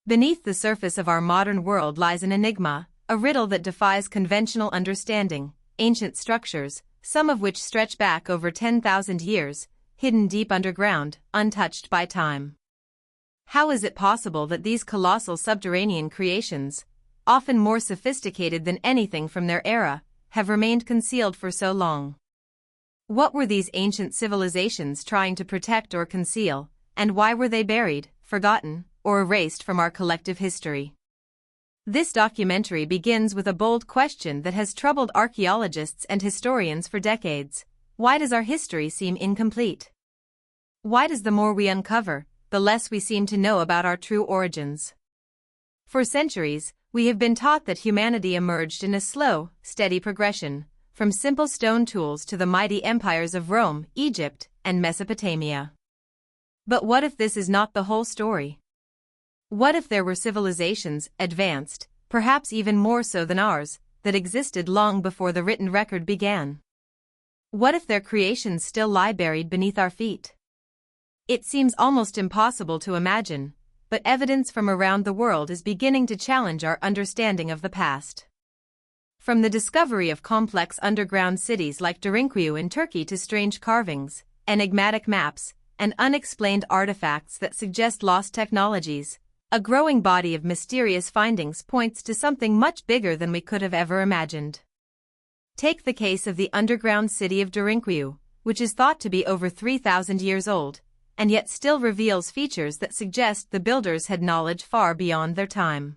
Beneath the surface of our modern world lies an enigma, a riddle that defies conventional understanding: ancient structures, some of which stretch back over 10,000 years, hidden deep underground, untouched by time. How is it possible that these colossal subterranean creations, often more sophisticated than anything from their era, have remained concealed for so long? What were these ancient civilizations trying to protect or conceal, and why were they buried, forgotten, or erased from our collective history? This documentary begins with a bold question that has troubled archaeologists and historians for decades. Why does our history seem incomplete? Why does the more we uncover, the less we seem to know about our true origins? For centuries, we have been taught that humanity emerged in a slow, steady progression, from simple stone tools to the mighty empires of Rome, Egypt, and Mesopotamia. But what if this is not the whole story? What if there were civilizations, advanced, perhaps even more so than ours, that existed long before the written record began? What if their creations still lie buried beneath our feet? It seems almost impossible to imagine, but evidence from around the world is beginning to challenge our understanding of the past. From the discovery of complex underground cities like Derinkuyu in Turkey to strange carvings, enigmatic maps, and unexplained artifacts that suggest lost technologies, a growing body of mysterious findings points to something much bigger than we could have ever imagined. Take the case of the underground city of Derinkuyu, which is thought to be over 3,000 years old, and yet still reveals features that suggest the builders had knowledge far beyond their time.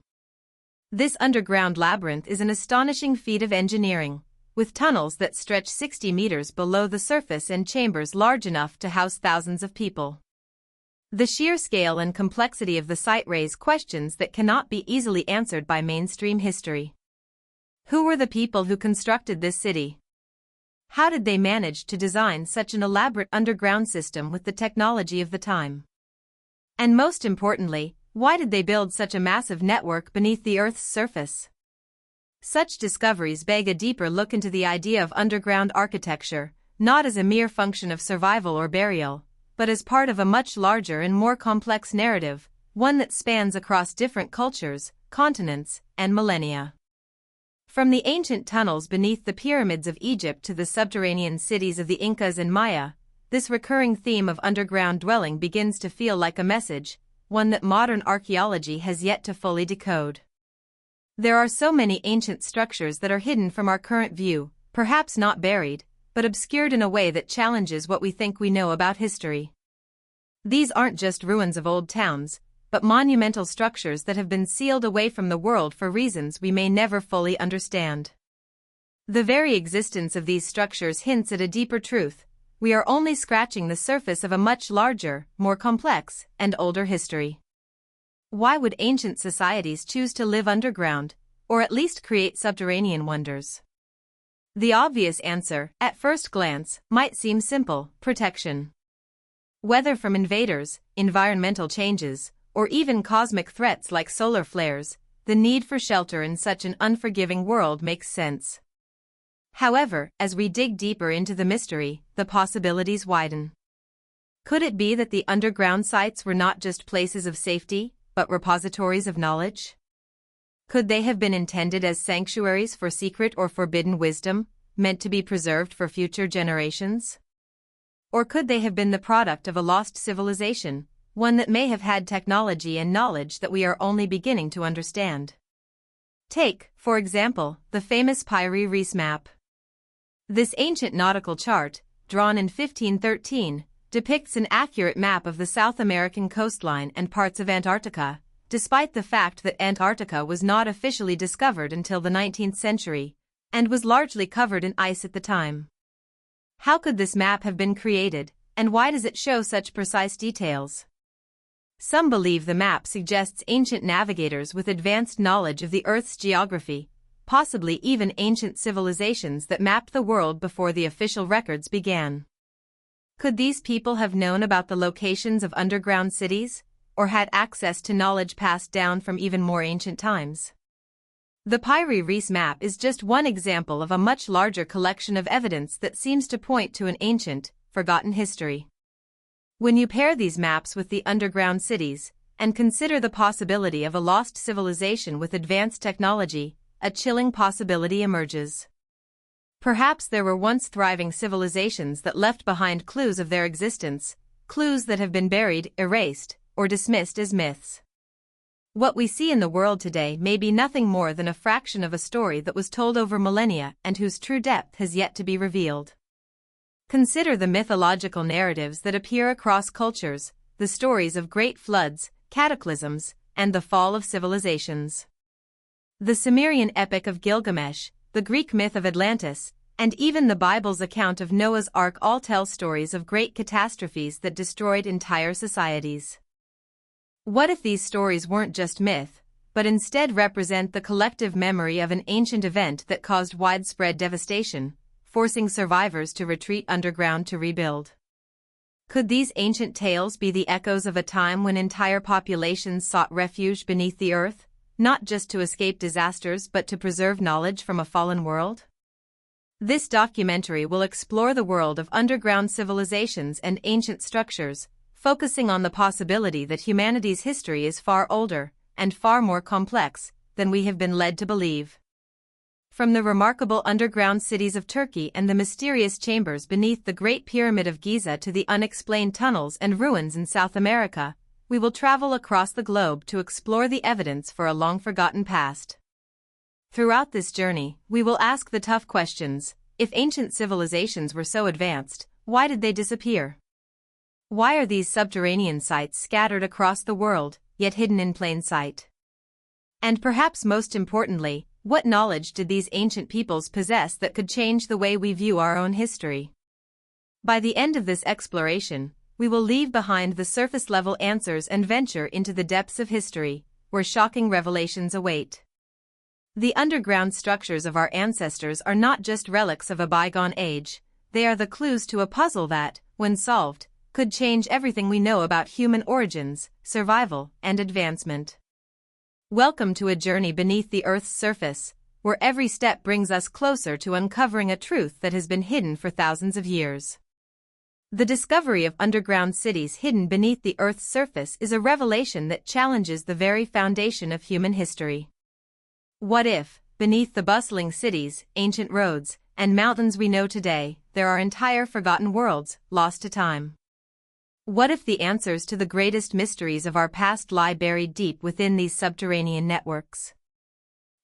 This underground labyrinth is an astonishing feat of engineering, with tunnels that stretch 60 meters below the surface and chambers large enough to house thousands of people. The sheer scale and complexity of the site raise questions that cannot be easily answered by mainstream history. Who were the people who constructed this city? How did they manage to design such an elaborate underground system with the technology of the time? And most importantly, why did they build such a massive network beneath the Earth's surface? Such discoveries beg a deeper look into the idea of underground architecture, not as a mere function of survival or burial, but as part of a much larger and more complex narrative, one that spans across different cultures, continents, and millennia. From the ancient tunnels beneath the pyramids of Egypt to the subterranean cities of the Incas and Maya, this recurring theme of underground dwelling begins to feel like a message, one that modern archaeology has yet to fully decode. There are so many ancient structures that are hidden from our current view, perhaps not buried, but obscured in a way that challenges what we think we know about history. These aren't just ruins of old towns, but monumental structures that have been sealed away from the world for reasons we may never fully understand. The very existence of these structures hints at a deeper truth: we are only scratching the surface of a much larger, more complex, and older history. Why would ancient societies choose to live underground, or at least create subterranean wonders? The obvious answer, at first glance, might seem simple: protection. Whether from invaders, environmental changes, or even cosmic threats like solar flares, the need for shelter in such an unforgiving world makes sense. However, as we dig deeper into the mystery, the possibilities widen. Could it be that the underground sites were not just places of safety, but repositories of knowledge? Could they have been intended as sanctuaries for secret or forbidden wisdom, meant to be preserved for future generations? Or could they have been the product of a lost civilization, one that may have had technology and knowledge that we are only beginning to understand? Take, for example, the famous Piri Reis map. This ancient nautical chart, drawn in 1513, depicts an accurate map of the South American coastline and parts of Antarctica, despite the fact that Antarctica was not officially discovered until the 19th century, and was largely covered in ice at the time. How could this map have been created, and why does it show such precise details? Some believe the map suggests ancient navigators with advanced knowledge of the Earth's geography, possibly even ancient civilizations that mapped the world before the official records began. Could these people have known about the locations of underground cities, or had access to knowledge passed down from even more ancient times? The Piri Reis map is just one example of a much larger collection of evidence that seems to point to an ancient, forgotten history. When you pair these maps with the underground cities, and consider the possibility of a lost civilization with advanced technology, a chilling possibility emerges. Perhaps there were once thriving civilizations that left behind clues of their existence, clues that have been buried, erased, or dismissed as myths. What we see in the world today may be nothing more than a fraction of a story that was told over millennia and whose true depth has yet to be revealed. Consider the mythological narratives that appear across cultures, the stories of great floods, cataclysms, and the fall of civilizations. The Sumerian epic of Gilgamesh, the Greek myth of Atlantis, and even the Bible's account of Noah's Ark all tell stories of great catastrophes that destroyed entire societies. What if these stories weren't just myth, but instead represent the collective memory of an ancient event that caused widespread devastation, forcing survivors to retreat underground to rebuild? Could these ancient tales be the echoes of a time when entire populations sought refuge beneath the earth, not just to escape disasters but to preserve knowledge from a fallen world? This documentary will explore the world of underground civilizations and ancient structures, focusing on the possibility that humanity's history is far older and far more complex than we have been led to believe. From the remarkable underground cities of Turkey and the mysterious chambers beneath the Great Pyramid of Giza to the unexplained tunnels and ruins in South America, we will travel across the globe to explore the evidence for a long-forgotten past. Throughout this journey, we will ask the tough questions. If ancient civilizations were so advanced, why did they disappear? Why are these subterranean sites scattered across the world, yet hidden in plain sight? And perhaps most importantly, what knowledge did these ancient peoples possess that could change the way we view our own history? By the end of this exploration, we will leave behind the surface-level answers and venture into the depths of history, where shocking revelations await. The underground structures of our ancestors are not just relics of a bygone age, they are the clues to a puzzle that, when solved, could change everything we know about human origins, survival, and advancement. Welcome to a journey beneath the Earth's surface, where every step brings us closer to uncovering a truth that has been hidden for thousands of years. The discovery of underground cities hidden beneath the Earth's surface is a revelation that challenges the very foundation of human history. What if, beneath the bustling cities, ancient roads, and mountains we know today, there are entire forgotten worlds, lost to time? What if the answers to the greatest mysteries of our past lie buried deep within these subterranean networks?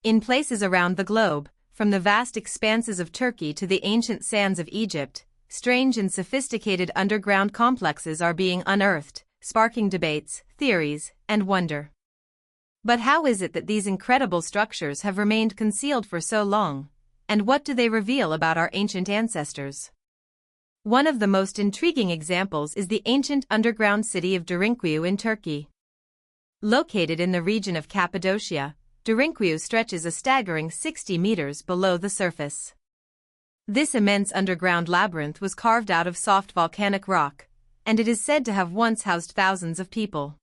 In places around the globe, from the vast expanses of Turkey to the ancient sands of Egypt, strange and sophisticated underground complexes are being unearthed, sparking debates, theories, and wonder. But how is it that these incredible structures have remained concealed for so long, and what do they reveal about our ancient ancestors? One of the most intriguing examples is the ancient underground city of Derinkuyu in Turkey. Located in the region of Cappadocia, Derinkuyu stretches a staggering 60 meters below the surface. This immense underground labyrinth was carved out of soft volcanic rock, and it is said to have once housed thousands of people.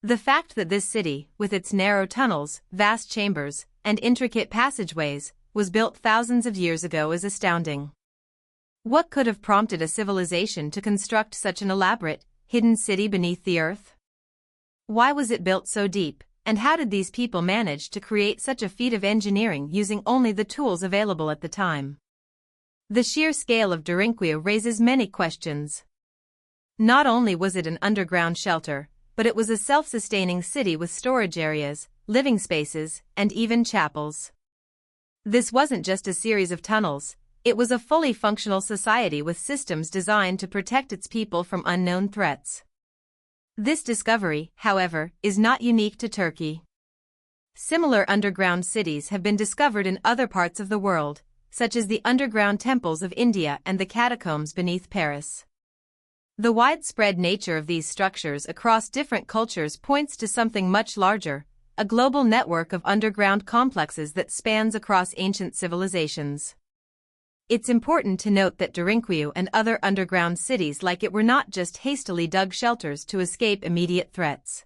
The fact that this city, with its narrow tunnels, vast chambers, and intricate passageways, was built thousands of years ago is astounding. What could have prompted a civilization to construct such an elaborate, hidden city beneath the earth? Why was it built so deep, and how did these people manage to create such a feat of engineering using only the tools available at the time? The sheer scale of Derinkuyu raises many questions. Not only was it an underground shelter, but it was a self-sustaining city with storage areas, living spaces, and even chapels. This wasn't just a series of tunnels, it was a fully functional society with systems designed to protect its people from unknown threats. This discovery, however, is not unique to Turkey. Similar underground cities have been discovered in other parts of the world, such as the underground temples of India and the catacombs beneath Paris. The widespread nature of these structures across different cultures points to something much larger, a global network of underground complexes that spans across ancient civilizations. It's important to note that Derinkuyu and other underground cities like it were not just hastily dug shelters to escape immediate threats.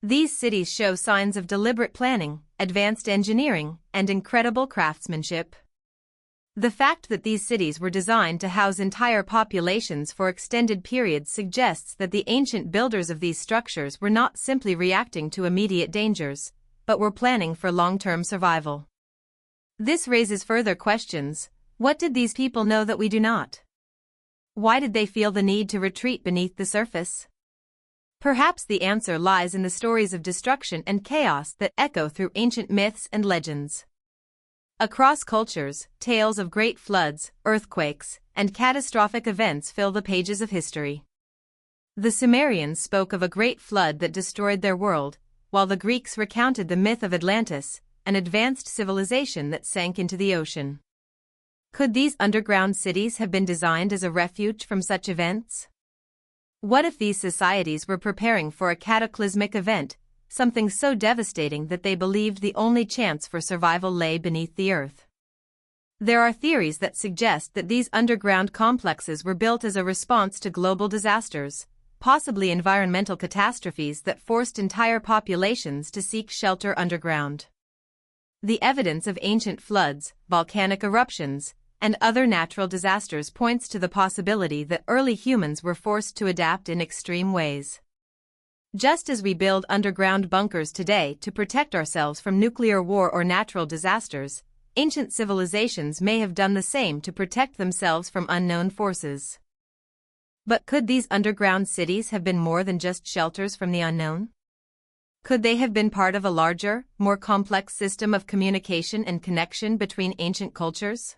These cities show signs of deliberate planning, advanced engineering, and incredible craftsmanship. The fact that these cities were designed to house entire populations for extended periods suggests that the ancient builders of these structures were not simply reacting to immediate dangers, but were planning for long-term survival. This raises further questions. What did these people know that we do not? Why did they feel the need to retreat beneath the surface? Perhaps the answer lies in the stories of destruction and chaos that echo through ancient myths and legends. Across cultures, tales of great floods, earthquakes, and catastrophic events fill the pages of history. The Sumerians spoke of a great flood that destroyed their world, while the Greeks recounted the myth of Atlantis, an advanced civilization that sank into the ocean. Could these underground cities have been designed as a refuge from such events? What if these societies were preparing for a cataclysmic event, something so devastating that they believed the only chance for survival lay beneath the earth? There are theories that suggest that these underground complexes were built as a response to global disasters, possibly environmental catastrophes that forced entire populations to seek shelter underground. The evidence of ancient floods, volcanic eruptions, and other natural disasters points to the possibility that early humans were forced to adapt in extreme ways. Just as we build underground bunkers today to protect ourselves from nuclear war or natural disasters, ancient civilizations may have done the same to protect themselves from unknown forces. But could these underground cities have been more than just shelters from the unknown? Could they have been part of a larger, more complex system of communication and connection between ancient cultures?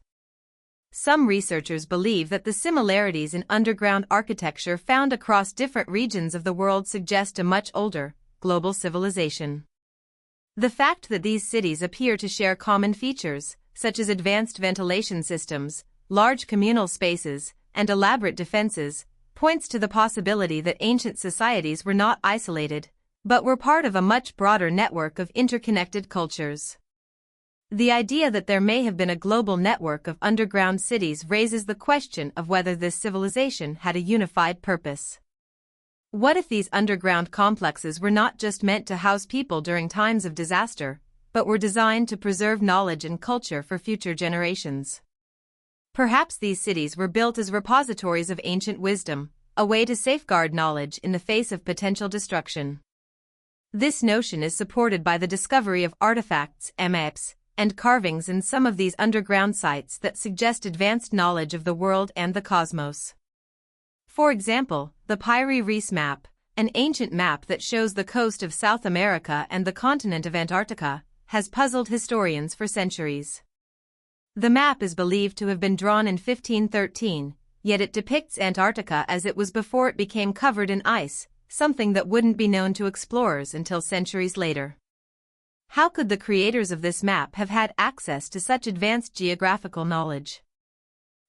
Some researchers believe that the similarities in underground architecture found across different regions of the world suggest a much older, global civilization. The fact that these cities appear to share common features, such as advanced ventilation systems, large communal spaces, and elaborate defenses, points to the possibility that ancient societies were not isolated, but were part of a much broader network of interconnected cultures. The idea that there may have been a global network of underground cities raises the question of whether this civilization had a unified purpose. What if these underground complexes were not just meant to house people during times of disaster, but were designed to preserve knowledge and culture for future generations? Perhaps these cities were built as repositories of ancient wisdom, a way to safeguard knowledge in the face of potential destruction. This notion is supported by the discovery of artifacts, maps, and carvings in some of these underground sites that suggest advanced knowledge of the world and the cosmos. For example, the Piri Reis map, an ancient map that shows the coast of South America and the continent of Antarctica, has puzzled historians for centuries. The map is believed to have been drawn in 1513, yet it depicts Antarctica as it was before it became covered in ice, something that wouldn't be known to explorers until centuries later. How could the creators of this map have had access to such advanced geographical knowledge?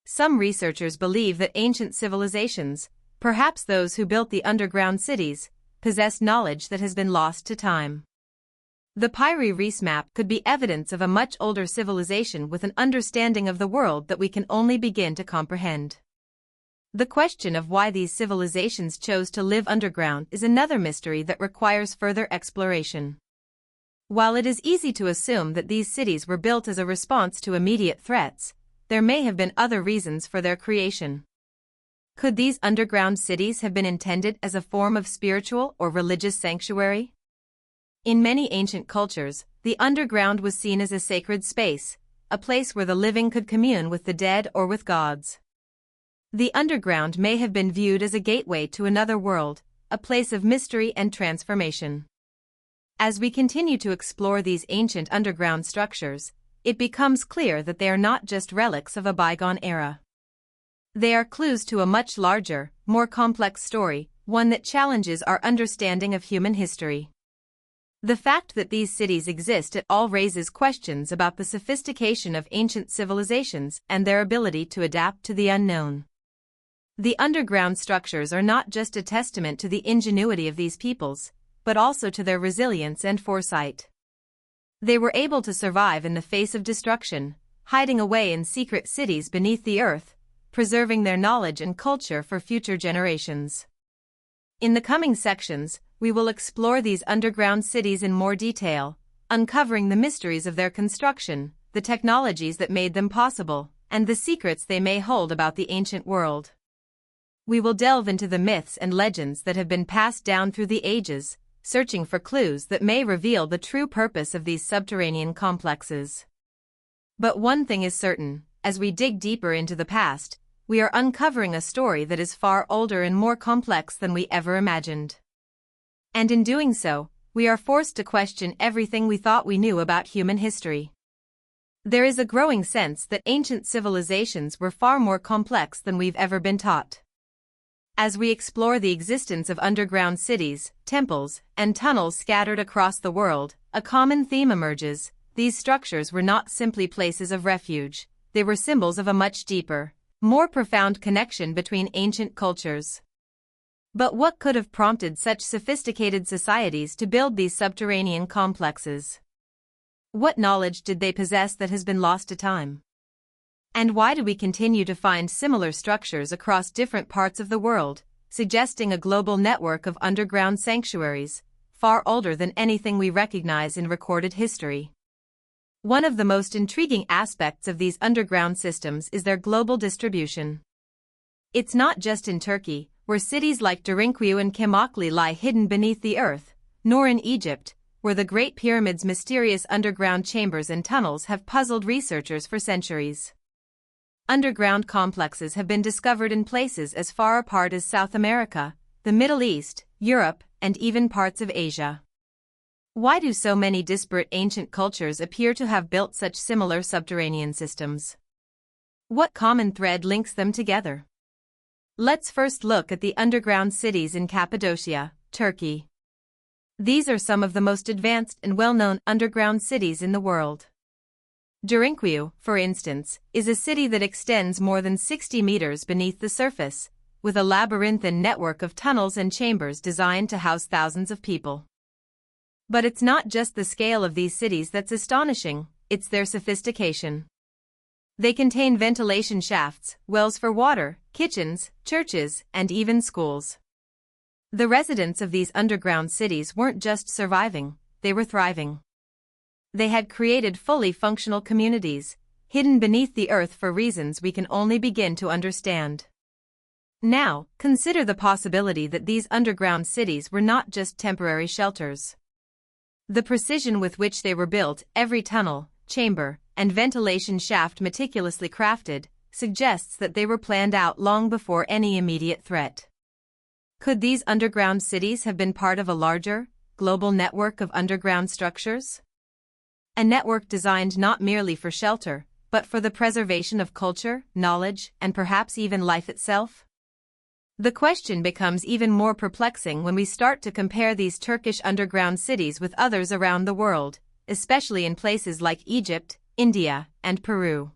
Some researchers believe that ancient civilizations, perhaps those who built the underground cities, possessed knowledge that has been lost to time. The Piri Reis map could be evidence of a much older civilization with an understanding of the world that we can only begin to comprehend. The question of why these civilizations chose to live underground is another mystery that requires further exploration. While it is easy to assume that these cities were built as a response to immediate threats, there may have been other reasons for their creation. Could these underground cities have been intended as a form of spiritual or religious sanctuary? In many ancient cultures, the underground was seen as a sacred space, a place where the living could commune with the dead or with gods. The underground may have been viewed as a gateway to another world, a place of mystery and transformation. As we continue to explore these ancient underground structures, it becomes clear that they are not just relics of a bygone era. They are clues to a much larger, more complex story, one that challenges our understanding of human history. The fact that these cities exist at all raises questions about the sophistication of ancient civilizations and their ability to adapt to the unknown. The underground structures are not just a testament to the ingenuity of these peoples, but also to their resilience and foresight. They were able to survive in the face of destruction, hiding away in secret cities beneath the earth, preserving their knowledge and culture for future generations. In the coming sections, we will explore these underground cities in more detail, uncovering the mysteries of their construction, the technologies that made them possible, and the secrets they may hold about the ancient world. We will delve into the myths and legends that have been passed down through the ages, searching for clues that may reveal the true purpose of these subterranean complexes. But one thing is certain, as we dig deeper into the past, we are uncovering a story that is far older and more complex than we ever imagined. And in doing so, we are forced to question everything we thought we knew about human history. There is a growing sense that ancient civilizations were far more complex than we've ever been taught. As we explore the existence of underground cities, temples, and tunnels scattered across the world, a common theme emerges. These structures were not simply places of refuge, they were symbols of a much deeper, more profound connection between ancient cultures. But what could have prompted such sophisticated societies to build these subterranean complexes? What knowledge did they possess that has been lost to time? And why do we continue to find similar structures across different parts of the world, suggesting a global network of underground sanctuaries, far older than anything we recognize in recorded history? One of the most intriguing aspects of these underground systems is their global distribution. It's not just in Turkey, where cities like Derinkuyu and Kemakli lie hidden beneath the earth, nor in Egypt, where the Great Pyramid's mysterious underground chambers and tunnels have puzzled researchers for centuries. Underground complexes have been discovered in places as far apart as South America, the Middle East, Europe, and even parts of Asia. Why do so many disparate ancient cultures appear to have built such similar subterranean systems? What common thread links them together? Let's first look at the underground cities in Cappadocia, Turkey. These are some of the most advanced and well-known underground cities in the world. Derinkuyu, for instance, is a city that extends more than 60 meters beneath the surface, with a labyrinthine network of tunnels and chambers designed to house thousands of people. But it's not just the scale of these cities that's astonishing, it's their sophistication. They contain ventilation shafts, wells for water, kitchens, churches, and even schools. The residents of these underground cities weren't just surviving, they were thriving. They had created fully functional communities, hidden beneath the earth for reasons we can only begin to understand. Now, consider the possibility that these underground cities were not just temporary shelters. The precision with which they were built, every tunnel, chamber, and ventilation shaft meticulously crafted, suggests that they were planned out long before any immediate threat. Could these underground cities have been part of a larger, global network of underground structures? A network designed not merely for shelter, but for the preservation of culture, knowledge, and perhaps even life itself? The question becomes even more perplexing when we start to compare these Turkish underground cities with others around the world, especially in places like Egypt, India, and Peru.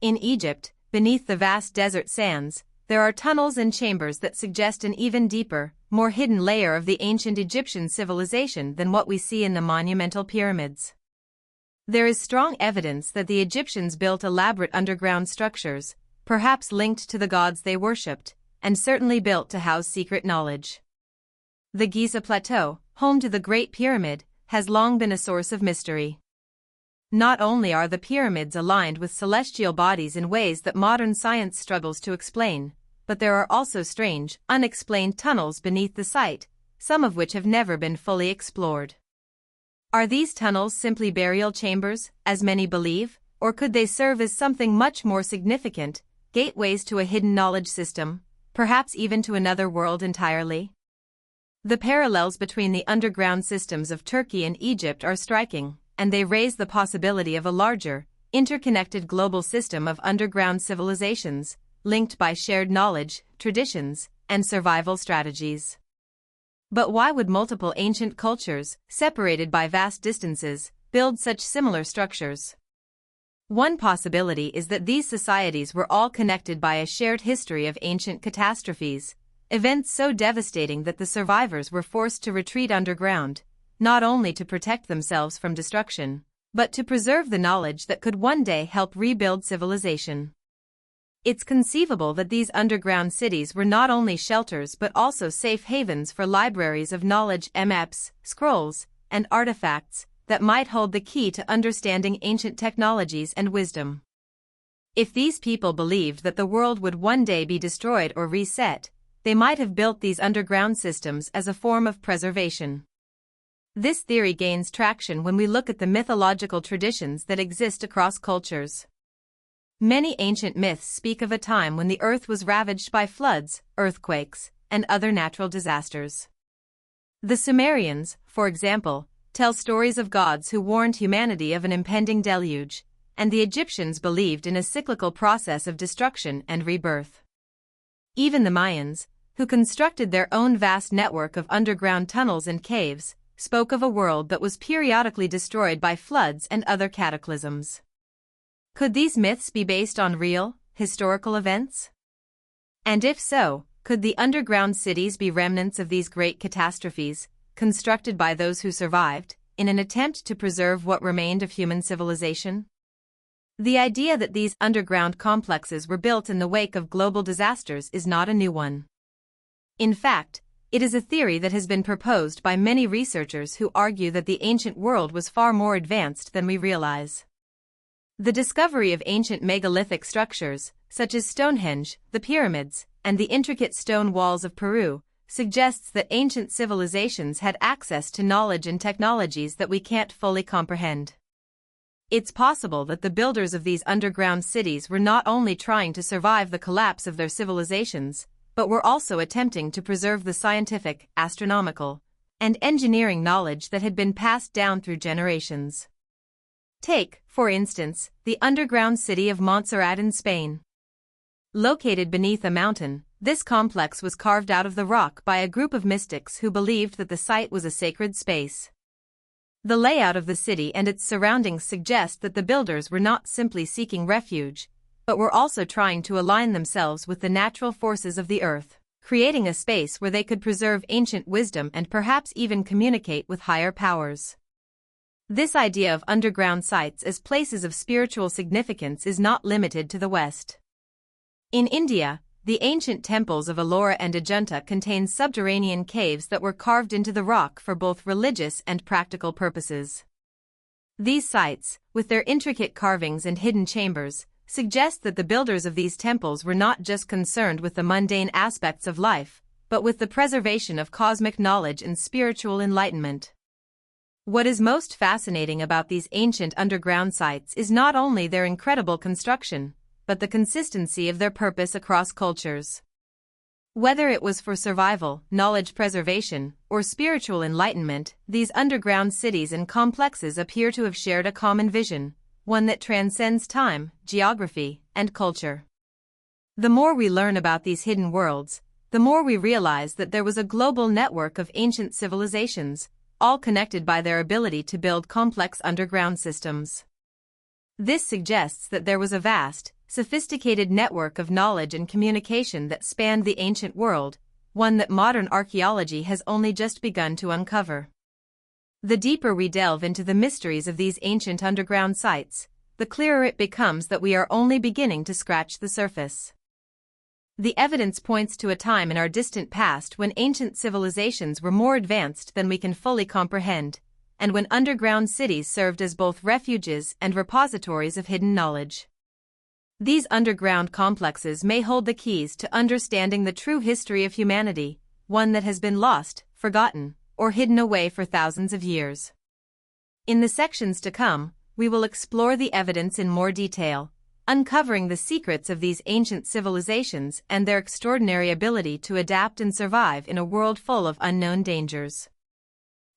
In Egypt, beneath the vast desert sands, there are tunnels and chambers that suggest an even deeper, more hidden layer of the ancient Egyptian civilization than what we see in the monumental pyramids. There is strong evidence that the Egyptians built elaborate underground structures, perhaps linked to the gods they worshipped, and certainly built to house secret knowledge. The Giza Plateau, home to the Great Pyramid, has long been a source of mystery. Not only are the pyramids aligned with celestial bodies in ways that modern science struggles to explain, but there are also strange, unexplained tunnels beneath the site, some of which have never been fully explored. Are these tunnels simply burial chambers, as many believe, or could they serve as something much more significant, gateways to a hidden knowledge system, perhaps even to another world entirely? The parallels between the underground systems of Turkey and Egypt are striking, and they raise the possibility of a larger, interconnected global system of underground civilizations, linked by shared knowledge, traditions, and survival strategies. But why would multiple ancient cultures, separated by vast distances, build such similar structures? One possibility is that these societies were all connected by a shared history of ancient catastrophes, events so devastating that the survivors were forced to retreat underground, not only to protect themselves from destruction, but to preserve the knowledge that could one day help rebuild civilization. It's conceivable that these underground cities were not only shelters but also safe havens for libraries of knowledge, maps, scrolls, and artifacts that might hold the key to understanding ancient technologies and wisdom. If these people believed that the world would one day be destroyed or reset, they might have built these underground systems as a form of preservation. This theory gains traction when we look at the mythological traditions that exist across cultures. Many ancient myths speak of a time when the earth was ravaged by floods, earthquakes, and other natural disasters. The Sumerians, for example, tell stories of gods who warned humanity of an impending deluge, and the Egyptians believed in a cyclical process of destruction and rebirth. Even the Mayans, who constructed their own vast network of underground tunnels and caves, spoke of a world that was periodically destroyed by floods and other cataclysms. Could these myths be based on real, historical events? And if so, could the underground cities be remnants of these great catastrophes, constructed by those who survived, in an attempt to preserve what remained of human civilization? The idea that these underground complexes were built in the wake of global disasters is not a new one. In fact, it is a theory that has been proposed by many researchers who argue that the ancient world was far more advanced than we realize. The discovery of ancient megalithic structures, such as Stonehenge, the pyramids, and the intricate stone walls of Peru, suggests that ancient civilizations had access to knowledge and technologies that we can't fully comprehend. It's possible that the builders of these underground cities were not only trying to survive the collapse of their civilizations, but were also attempting to preserve the scientific, astronomical, and engineering knowledge that had been passed down through generations. Take, for instance, the underground city of Montserrat in Spain. Located beneath a mountain, this complex was carved out of the rock by a group of mystics who believed that the site was a sacred space. The layout of the city and its surroundings suggest that the builders were not simply seeking refuge, but were also trying to align themselves with the natural forces of the earth, creating a space where they could preserve ancient wisdom and perhaps even communicate with higher powers. This idea of underground sites as places of spiritual significance is not limited to the West. In India, the ancient temples of Ellora and Ajanta contain subterranean caves that were carved into the rock for both religious and practical purposes. These sites, with their intricate carvings and hidden chambers, suggest that the builders of these temples were not just concerned with the mundane aspects of life, but with the preservation of cosmic knowledge and spiritual enlightenment. What is most fascinating about these ancient underground sites is not only their incredible construction, but the consistency of their purpose across cultures. Whether it was for survival, knowledge preservation, or spiritual enlightenment, these underground cities and complexes appear to have shared a common vision, one that transcends time, geography, and culture. The more we learn about these hidden worlds, the more we realize that there was a global network of ancient civilizations, all connected by their ability to build complex underground systems. This suggests that there was a vast, sophisticated network of knowledge and communication that spanned the ancient world, one that modern archaeology has only just begun to uncover. The deeper we delve into the mysteries of these ancient underground sites, the clearer it becomes that we are only beginning to scratch the surface. The evidence points to a time in our distant past when ancient civilizations were more advanced than we can fully comprehend, and when underground cities served as both refuges and repositories of hidden knowledge. These underground complexes may hold the keys to understanding the true history of humanity, one that has been lost, forgotten, or hidden away for thousands of years. In the sections to come, we will explore the evidence in more detail, uncovering the secrets of these ancient civilizations and their extraordinary ability to adapt and survive in a world full of unknown dangers.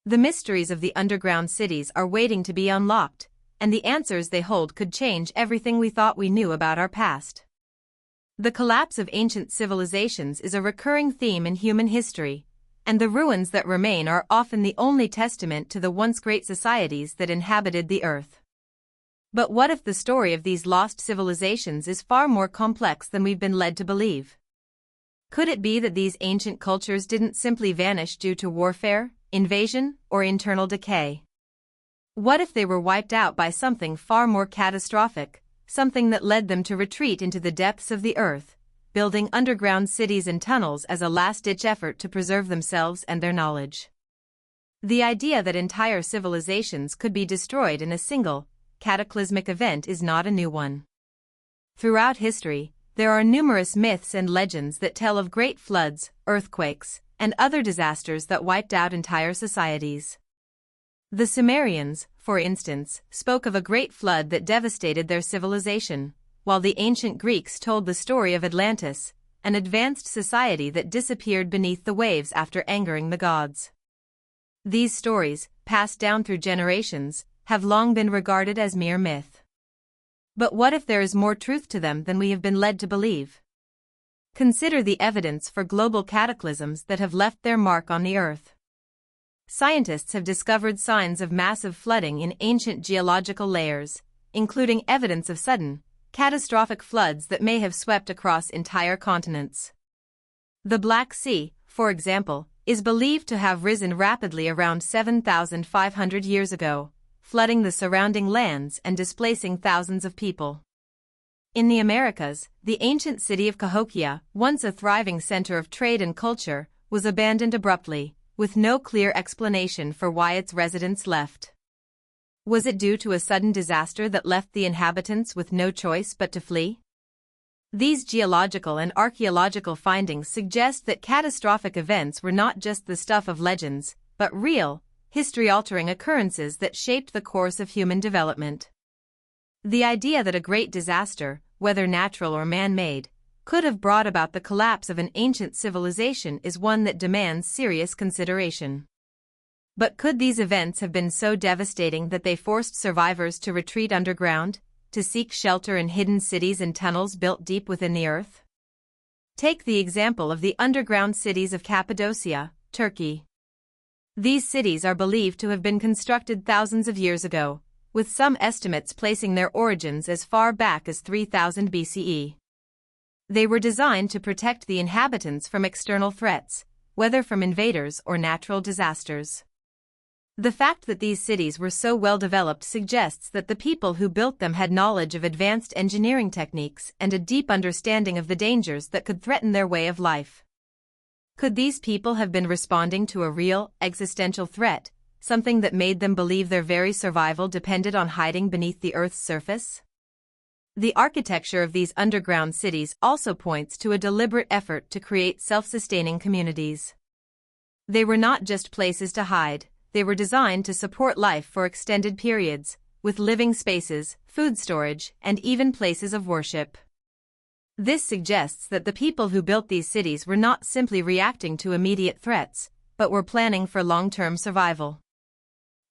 The mysteries of the underground cities are waiting to be unlocked, and the answers they hold could change everything we thought we knew about our past. The collapse of ancient civilizations is a recurring theme in human history, and the ruins that remain are often the only testament to the once great societies that inhabited the earth. But what if the story of these lost civilizations is far more complex than we've been led to believe? Could it be that these ancient cultures didn't simply vanish due to warfare, invasion, or internal decay? What if they were wiped out by something far more catastrophic, something that led them to retreat into the depths of the earth, building underground cities and tunnels as a last-ditch effort to preserve themselves and their knowledge? The idea that entire civilizations could be destroyed in a single, cataclysmic event is not a new one. Throughout history, there are numerous myths and legends that tell of great floods, earthquakes, and other disasters that wiped out entire societies. The Sumerians, for instance, spoke of a great flood that devastated their civilization, while the ancient Greeks told the story of Atlantis, an advanced society that disappeared beneath the waves after angering the gods. These stories, passed down through generations, have long been regarded as mere myth. But what if there is more truth to them than we have been led to believe? Consider the evidence for global cataclysms that have left their mark on the Earth. Scientists have discovered signs of massive flooding in ancient geological layers, including evidence of sudden, catastrophic floods that may have swept across entire continents. The Black Sea, for example, is believed to have risen rapidly around 7,500 years ago, flooding the surrounding lands and displacing thousands of people. In the Americas, the ancient city of Cahokia, once a thriving center of trade and culture, was abandoned abruptly, with no clear explanation for why its residents left. Was it due to a sudden disaster that left the inhabitants with no choice but to flee? These geological and archaeological findings suggest that catastrophic events were not just the stuff of legends, but real, history-altering occurrences that shaped the course of human development. The idea that a great disaster, whether natural or man-made, could have brought about the collapse of an ancient civilization is one that demands serious consideration. But could these events have been so devastating that they forced survivors to retreat underground, to seek shelter in hidden cities and tunnels built deep within the earth? Take the example of the underground cities of Cappadocia, Turkey. These cities are believed to have been constructed thousands of years ago, with some estimates placing their origins as far back as 3000 BCE. They were designed to protect the inhabitants from external threats, whether from invaders or natural disasters. The fact that these cities were so well developed suggests that the people who built them had knowledge of advanced engineering techniques and a deep understanding of the dangers that could threaten their way of life. Could these people have been responding to a real, existential threat, something that made them believe their very survival depended on hiding beneath the Earth's surface? The architecture of these underground cities also points to a deliberate effort to create self-sustaining communities. They were not just places to hide, they were designed to support life for extended periods, with living spaces, food storage, and even places of worship. This suggests that the people who built these cities were not simply reacting to immediate threats, but were planning for long-term survival.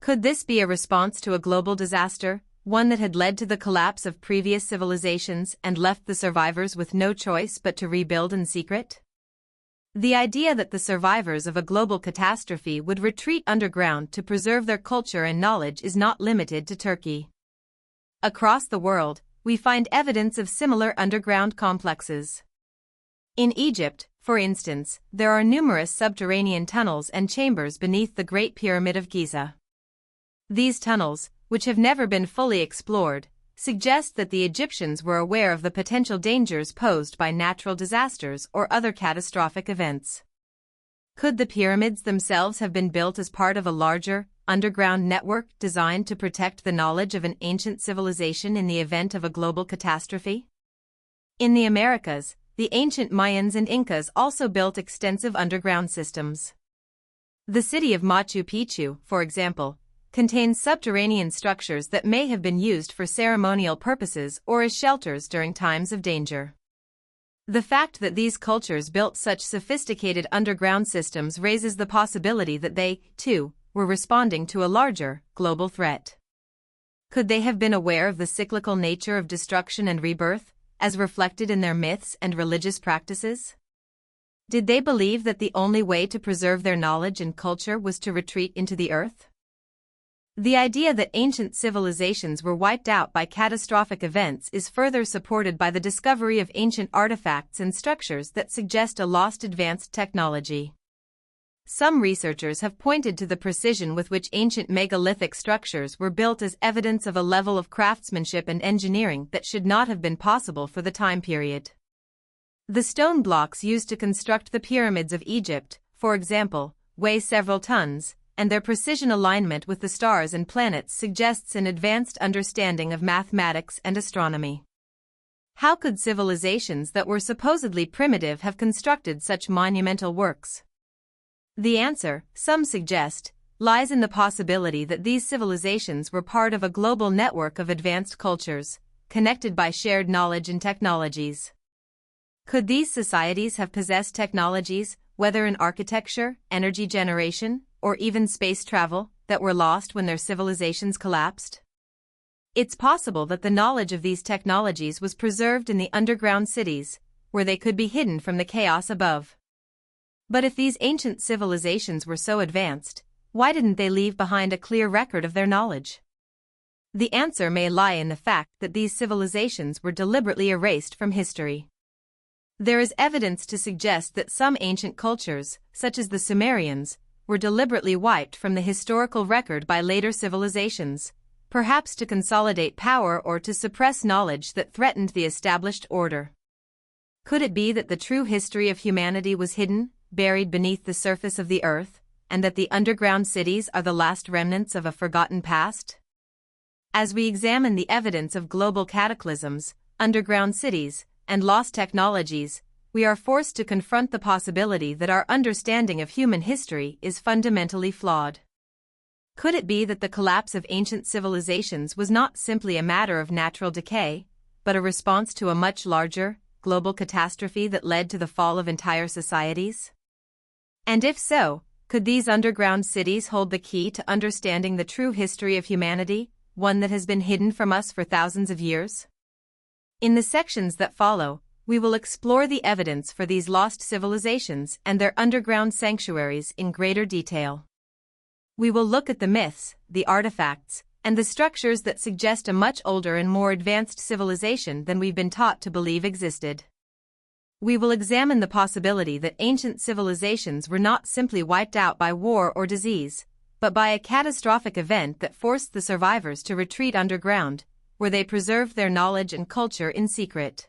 Could this be a response to a global disaster, one that had led to the collapse of previous civilizations and left the survivors with no choice but to rebuild in secret? The idea that the survivors of a global catastrophe would retreat underground to preserve their culture and knowledge is not limited to Turkey. Across the world, we find evidence of similar underground complexes. In Egypt, for instance, there are numerous subterranean tunnels and chambers beneath the Great Pyramid of Giza. These tunnels, which have never been fully explored, suggest that the Egyptians were aware of the potential dangers posed by natural disasters or other catastrophic events. Could the pyramids themselves have been built as part of a larger, underground network designed to protect the knowledge of an ancient civilization in the event of a global catastrophe? In the Americas, the ancient Mayans and Incas also built extensive underground systems. The city of Machu Picchu, for example, contains subterranean structures that may have been used for ceremonial purposes or as shelters during times of danger. The fact that these cultures built such sophisticated underground systems raises the possibility that they, too, were responding to a larger, global threat. Could they have been aware of the cyclical nature of destruction and rebirth, as reflected in their myths and religious practices? Did they believe that the only way to preserve their knowledge and culture was to retreat into the earth? The idea that ancient civilizations were wiped out by catastrophic events is further supported by the discovery of ancient artifacts and structures that suggest a lost advanced technology. Some researchers have pointed to the precision with which ancient megalithic structures were built as evidence of a level of craftsmanship and engineering that should not have been possible for the time period. The stone blocks used to construct the pyramids of Egypt, for example, weigh several tons, and their precision alignment with the stars and planets suggests an advanced understanding of mathematics and astronomy. How could civilizations that were supposedly primitive have constructed such monumental works? The answer, some suggest, lies in the possibility that these civilizations were part of a global network of advanced cultures, connected by shared knowledge and technologies. Could these societies have possessed technologies, whether in architecture, energy generation, or even space travel, that were lost when their civilizations collapsed? It's possible that the knowledge of these technologies was preserved in the underground cities, where they could be hidden from the chaos above. But if these ancient civilizations were so advanced, why didn't they leave behind a clear record of their knowledge? The answer may lie in the fact that these civilizations were deliberately erased from history. There is evidence to suggest that some ancient cultures, such as the Sumerians, were deliberately wiped from the historical record by later civilizations, perhaps to consolidate power or to suppress knowledge that threatened the established order. Could it be that the true history of humanity was hidden, buried beneath the surface of the earth, and that the underground cities are the last remnants of a forgotten past? As we examine the evidence of global cataclysms, underground cities, and lost technologies, we are forced to confront the possibility that our understanding of human history is fundamentally flawed. Could it be that the collapse of ancient civilizations was not simply a matter of natural decay, but a response to a much larger, global catastrophe that led to the fall of entire societies? And if so, could these underground cities hold the key to understanding the true history of humanity, one that has been hidden from us for thousands of years? In the sections that follow, we will explore the evidence for these lost civilizations and their underground sanctuaries in greater detail. We will look at the myths, the artifacts, and the structures that suggest a much older and more advanced civilization than we've been taught to believe existed. We will examine the possibility that ancient civilizations were not simply wiped out by war or disease, but by a catastrophic event that forced the survivors to retreat underground, where they preserved their knowledge and culture in secret.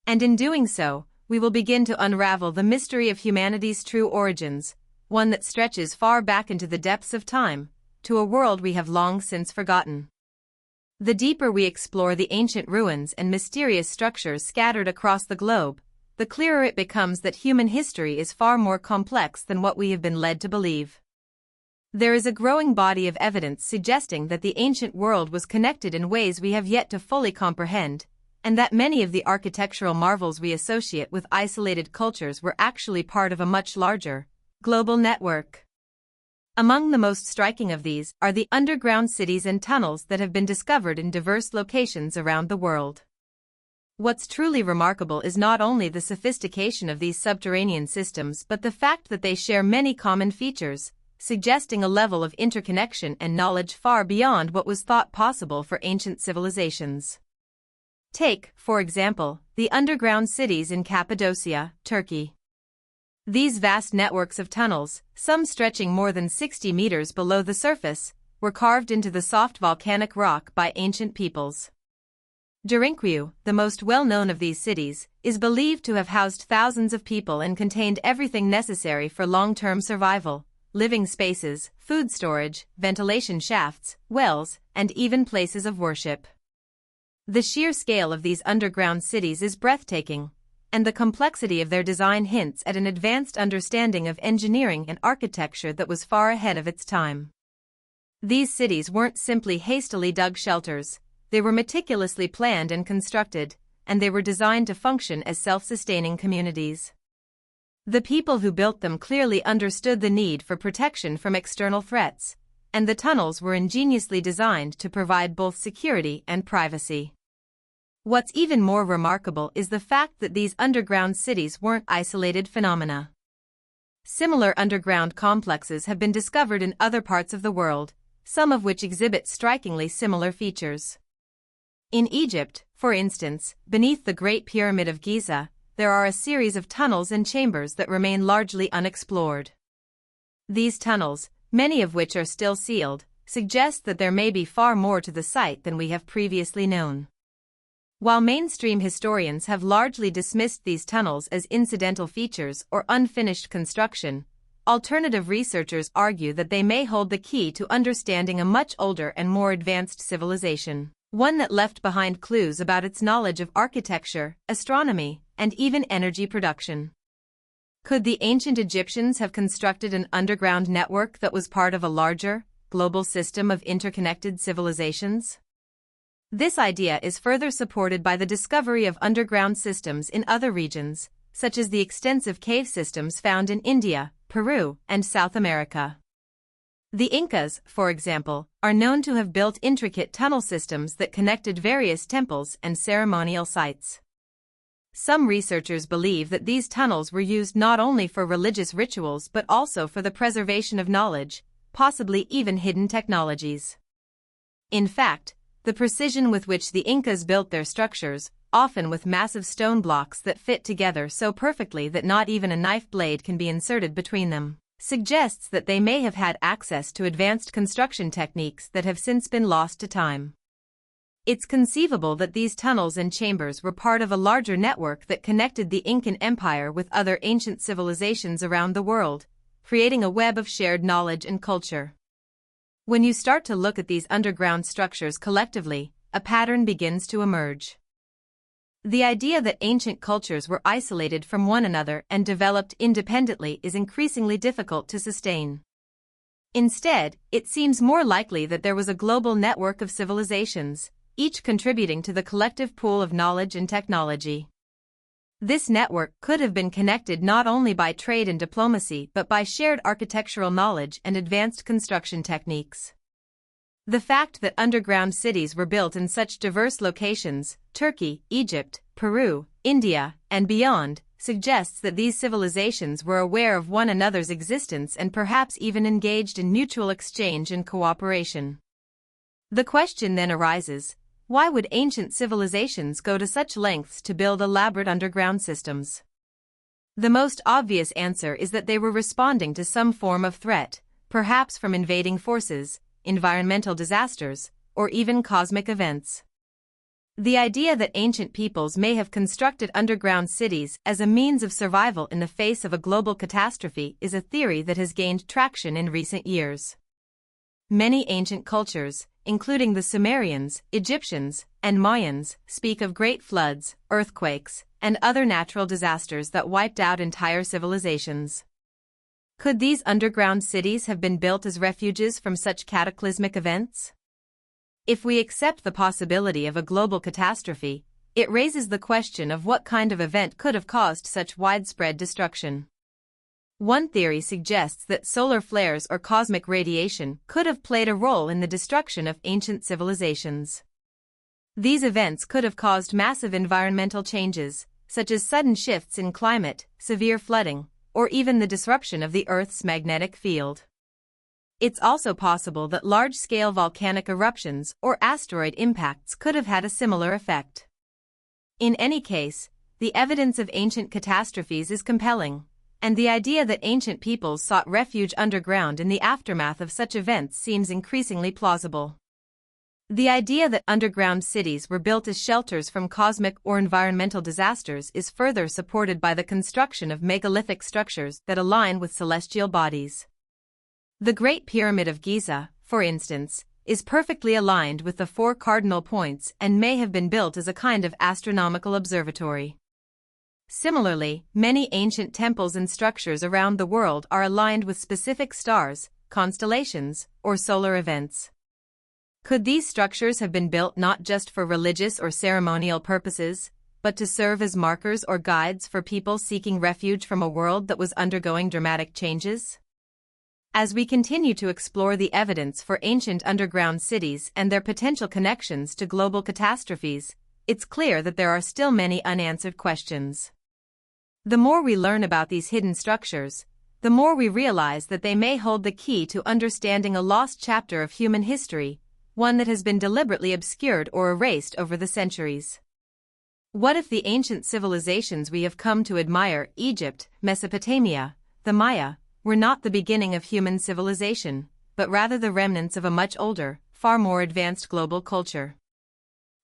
And in doing so, we will begin to unravel the mystery of humanity's true origins, one that stretches far back into the depths of time, to a world we have long since forgotten. The deeper we explore the ancient ruins and mysterious structures scattered across the globe, the clearer it becomes that human history is far more complex than what we have been led to believe. There is a growing body of evidence suggesting that the ancient world was connected in ways we have yet to fully comprehend, and that many of the architectural marvels we associate with isolated cultures were actually part of a much larger, global network. Among the most striking of these are the underground cities and tunnels that have been discovered in diverse locations around the world. What's truly remarkable is not only the sophistication of these subterranean systems but the fact that they share many common features, suggesting a level of interconnection and knowledge far beyond what was thought possible for ancient civilizations. Take, for example, the underground cities in Cappadocia, Turkey. These vast networks of tunnels, some stretching more than 60 meters below the surface, were carved into the soft volcanic rock by ancient peoples. Derinkuyu, the most well-known of these cities, is believed to have housed thousands of people and contained everything necessary for long-term survival: living spaces, food storage, ventilation shafts, wells, and even places of worship. The sheer scale of these underground cities is breathtaking, and the complexity of their design hints at an advanced understanding of engineering and architecture that was far ahead of its time. These cities weren't simply hastily dug shelters, they were meticulously planned and constructed, and they were designed to function as self-sustaining communities. The people who built them clearly understood the need for protection from external threats, and the tunnels were ingeniously designed to provide both security and privacy. What's even more remarkable is the fact that these underground cities weren't isolated phenomena. Similar underground complexes have been discovered in other parts of the world, some of which exhibit strikingly similar features. In Egypt, for instance, beneath the Great Pyramid of Giza, there are a series of tunnels and chambers that remain largely unexplored. These tunnels, many of which are still sealed, suggest that there may be far more to the site than we have previously known. While mainstream historians have largely dismissed these tunnels as incidental features or unfinished construction, alternative researchers argue that they may hold the key to understanding a much older and more advanced civilization. one that left behind clues about its knowledge of architecture, astronomy, and even energy production. Could the ancient Egyptians have constructed an underground network that was part of a larger, global system of interconnected civilizations? This idea is further supported by the discovery of underground systems in other regions, such as the extensive cave systems found in India, Peru, and South America. The Incas, for example, are known to have built intricate tunnel systems that connected various temples and ceremonial sites. Some researchers believe that these tunnels were used not only for religious rituals but also for the preservation of knowledge, possibly even hidden technologies. In fact, the precision with which the Incas built their structures, often with massive stone blocks that fit together so perfectly that not even a knife blade can be inserted between them, suggests that they may have had access to advanced construction techniques that have since been lost to time. It's conceivable that these tunnels and chambers were part of a larger network that connected the Incan Empire with other ancient civilizations around the world, creating a web of shared knowledge and culture. When you start to look at these underground structures collectively, a pattern begins to emerge. The idea that ancient cultures were isolated from one another and developed independently is increasingly difficult to sustain. Instead, it seems more likely that there was a global network of civilizations, each contributing to the collective pool of knowledge and technology. This network could have been connected not only by trade and diplomacy but by shared architectural knowledge and advanced construction techniques. The fact that underground cities were built in such diverse locations, Turkey, Egypt, Peru, India, and beyond, suggests that these civilizations were aware of one another's existence and perhaps even engaged in mutual exchange and cooperation. The question then arises, why would ancient civilizations go to such lengths to build elaborate underground systems? The most obvious answer is that they were responding to some form of threat, perhaps from invading forces, environmental disasters, or even cosmic events. The idea that ancient peoples may have constructed underground cities as a means of survival in the face of a global catastrophe is a theory that has gained traction in recent years. Many ancient cultures, including the Sumerians, Egyptians, and Mayans, speak of great floods, earthquakes, and other natural disasters that wiped out entire civilizations. Could these underground cities have been built as refuges from such cataclysmic events? If we accept the possibility of a global catastrophe, it raises the question of what kind of event could have caused such widespread destruction. One theory suggests that solar flares or cosmic radiation could have played a role in the destruction of ancient civilizations. These events could have caused massive environmental changes, such as sudden shifts in climate, severe flooding, or even the disruption of the Earth's magnetic field. It's also possible that large-scale volcanic eruptions or asteroid impacts could have had a similar effect. In any case, the evidence of ancient catastrophes is compelling, and the idea that ancient peoples sought refuge underground in the aftermath of such events seems increasingly plausible. The idea that underground cities were built as shelters from cosmic or environmental disasters is further supported by the construction of megalithic structures that align with celestial bodies. The Great Pyramid of Giza, for instance, is perfectly aligned with the 4 cardinal points and may have been built as a kind of astronomical observatory. Similarly, many ancient temples and structures around the world are aligned with specific stars, constellations, or solar events. Could these structures have been built not just for religious or ceremonial purposes, but to serve as markers or guides for people seeking refuge from a world that was undergoing dramatic changes? As we continue to explore the evidence for ancient underground cities and their potential connections to global catastrophes, it's clear that there are still many unanswered questions. The more we learn about these hidden structures, the more we realize that they may hold the key to understanding a lost chapter of human history, one that has been deliberately obscured or erased over the centuries. What if the ancient civilizations we have come to admire, Egypt, Mesopotamia, the Maya, were not the beginning of human civilization, but rather the remnants of a much older, far more advanced global culture?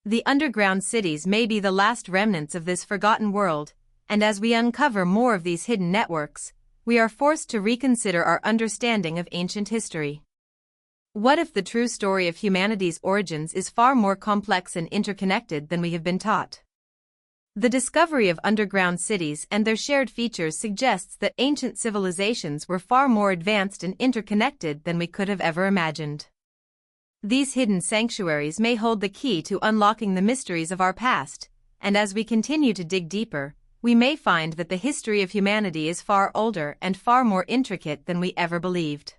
The underground cities may be the last remnants of this forgotten world, and as we uncover more of these hidden networks, we are forced to reconsider our understanding of ancient history. What if the true story of humanity's origins is far more complex and interconnected than we have been taught? The discovery of underground cities and their shared features suggests that ancient civilizations were far more advanced and interconnected than we could have ever imagined. These hidden sanctuaries may hold the key to unlocking the mysteries of our past, and as we continue to dig deeper, we may find that the history of humanity is far older and far more intricate than we ever believed.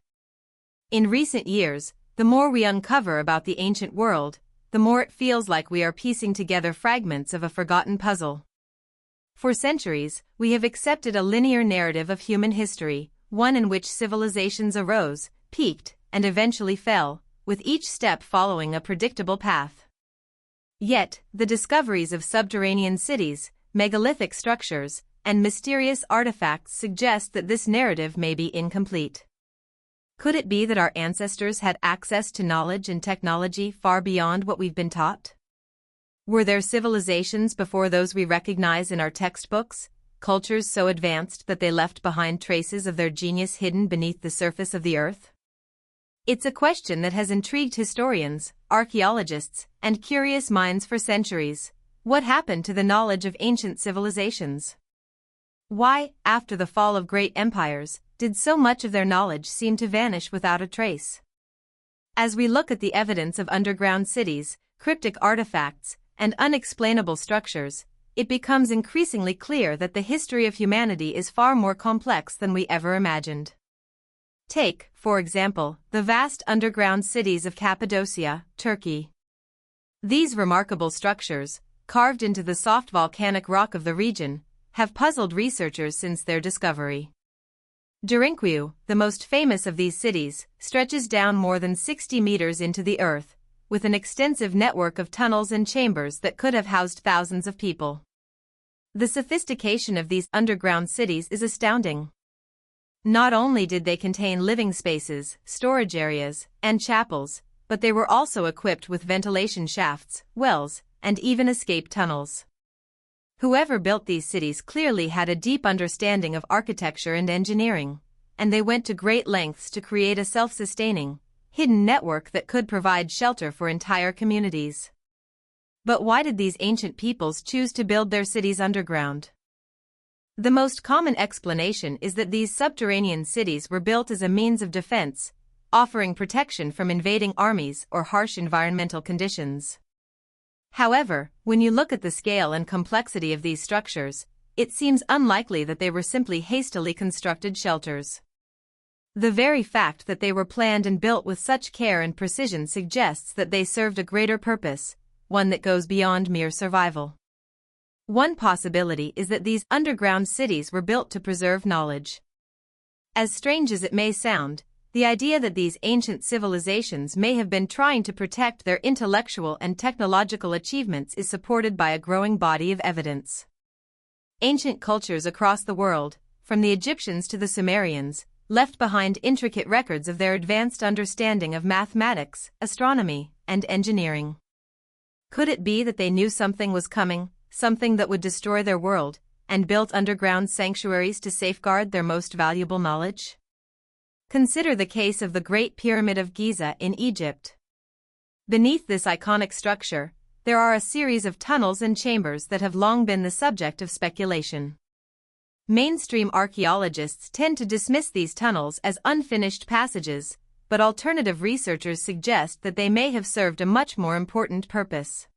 In recent years, the more we uncover about the ancient world, the more it feels like we are piecing together fragments of a forgotten puzzle. For centuries, we have accepted a linear narrative of human history, one in which civilizations arose, peaked, and eventually fell, with each step following a predictable path. Yet, the discoveries of subterranean cities, megalithic structures, and mysterious artifacts suggest that this narrative may be incomplete. Could it be that our ancestors had access to knowledge and technology far beyond what we've been taught? Were there civilizations before those we recognize in our textbooks, cultures so advanced that they left behind traces of their genius hidden beneath the surface of the earth? It's a question that has intrigued historians, archaeologists, and curious minds for centuries. What happened to the knowledge of ancient civilizations? Why, after the fall of great empires, did so much of their knowledge seem to vanish without a trace? As we look at the evidence of underground cities, cryptic artifacts, and unexplainable structures, it becomes increasingly clear that the history of humanity is far more complex than we ever imagined. Take, for example, the vast underground cities of Cappadocia, Turkey. These remarkable structures, carved into the soft volcanic rock of the region, have puzzled researchers since their discovery. Derinkuyu, the most famous of these cities, stretches down more than 60 meters into the earth, with an extensive network of tunnels and chambers that could have housed thousands of people. The sophistication of these underground cities is astounding. Not only did they contain living spaces, storage areas, and chapels, but they were also equipped with ventilation shafts, wells, and even escape tunnels. Whoever built these cities clearly had a deep understanding of architecture and engineering, and they went to great lengths to create a self-sustaining, hidden network that could provide shelter for entire communities. But why did these ancient peoples choose to build their cities underground? The most common explanation is that these subterranean cities were built as a means of defense, offering protection from invading armies or harsh environmental conditions. However, when you look at the scale and complexity of these structures, it seems unlikely that they were simply hastily constructed shelters. The very fact that they were planned and built with such care and precision suggests that they served a greater purpose, one that goes beyond mere survival. One possibility is that these underground cities were built to preserve knowledge. As strange as it may sound, the idea that these ancient civilizations may have been trying to protect their intellectual and technological achievements is supported by a growing body of evidence. Ancient cultures across the world, from the Egyptians to the Sumerians, left behind intricate records of their advanced understanding of mathematics, astronomy, and engineering. Could it be that they knew something was coming, something that would destroy their world, and built underground sanctuaries to safeguard their most valuable knowledge? Consider the case of the Great Pyramid of Giza in Egypt. Beneath this iconic structure, there are a series of tunnels and chambers that have long been the subject of speculation. Mainstream archaeologists tend to dismiss these tunnels as unfinished passages, but alternative researchers suggest that they may have served a much more important purpose.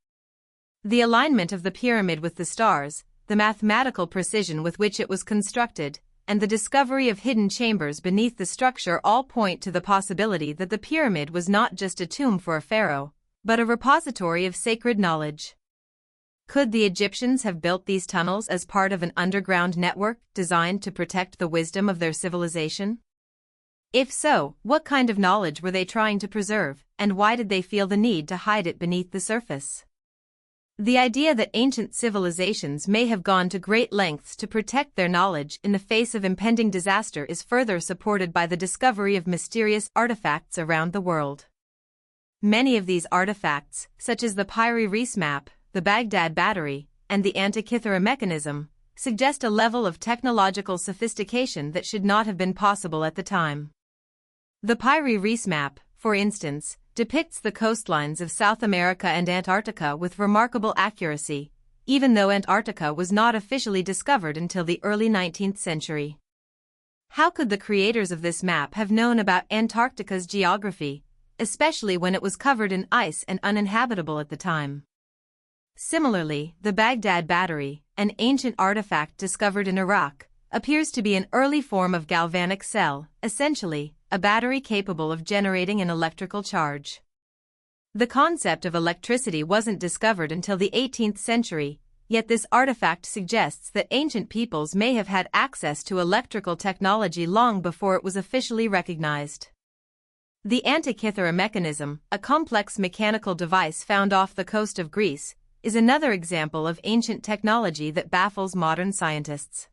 The alignment of the pyramid with the stars, the mathematical precision with which it was constructed, and the discovery of hidden chambers beneath the structure all point to the possibility that the pyramid was not just a tomb for a pharaoh, but a repository of sacred knowledge. Could the Egyptians have built these tunnels as part of an underground network designed to protect the wisdom of their civilization? If so, what kind of knowledge were they trying to preserve, and why did they feel the need to hide it beneath the surface? The idea that ancient civilizations may have gone to great lengths to protect their knowledge in the face of impending disaster is further supported by the discovery of mysterious artifacts around the world. Many of these artifacts, such as the Piri Reis map, the Baghdad battery, and the Antikythera mechanism, suggest a level of technological sophistication that should not have been possible at the time. The Piri Reis map, for instance, depicts the coastlines of South America and Antarctica with remarkable accuracy, even though Antarctica was not officially discovered until the early 19th century. How could the creators of this map have known about Antarctica's geography, especially when it was covered in ice and uninhabitable at the time? Similarly, the Baghdad Battery, an ancient artifact discovered in Iraq, appears to be an early form of galvanic cell, essentially, a battery capable of generating an electrical charge. The concept of electricity wasn't discovered until the 18th century, yet this artifact suggests that ancient peoples may have had access to electrical technology long before it was officially recognized. The Antikythera mechanism, a complex mechanical device found off the coast of Greece, is another example of ancient technology that baffles modern scientists.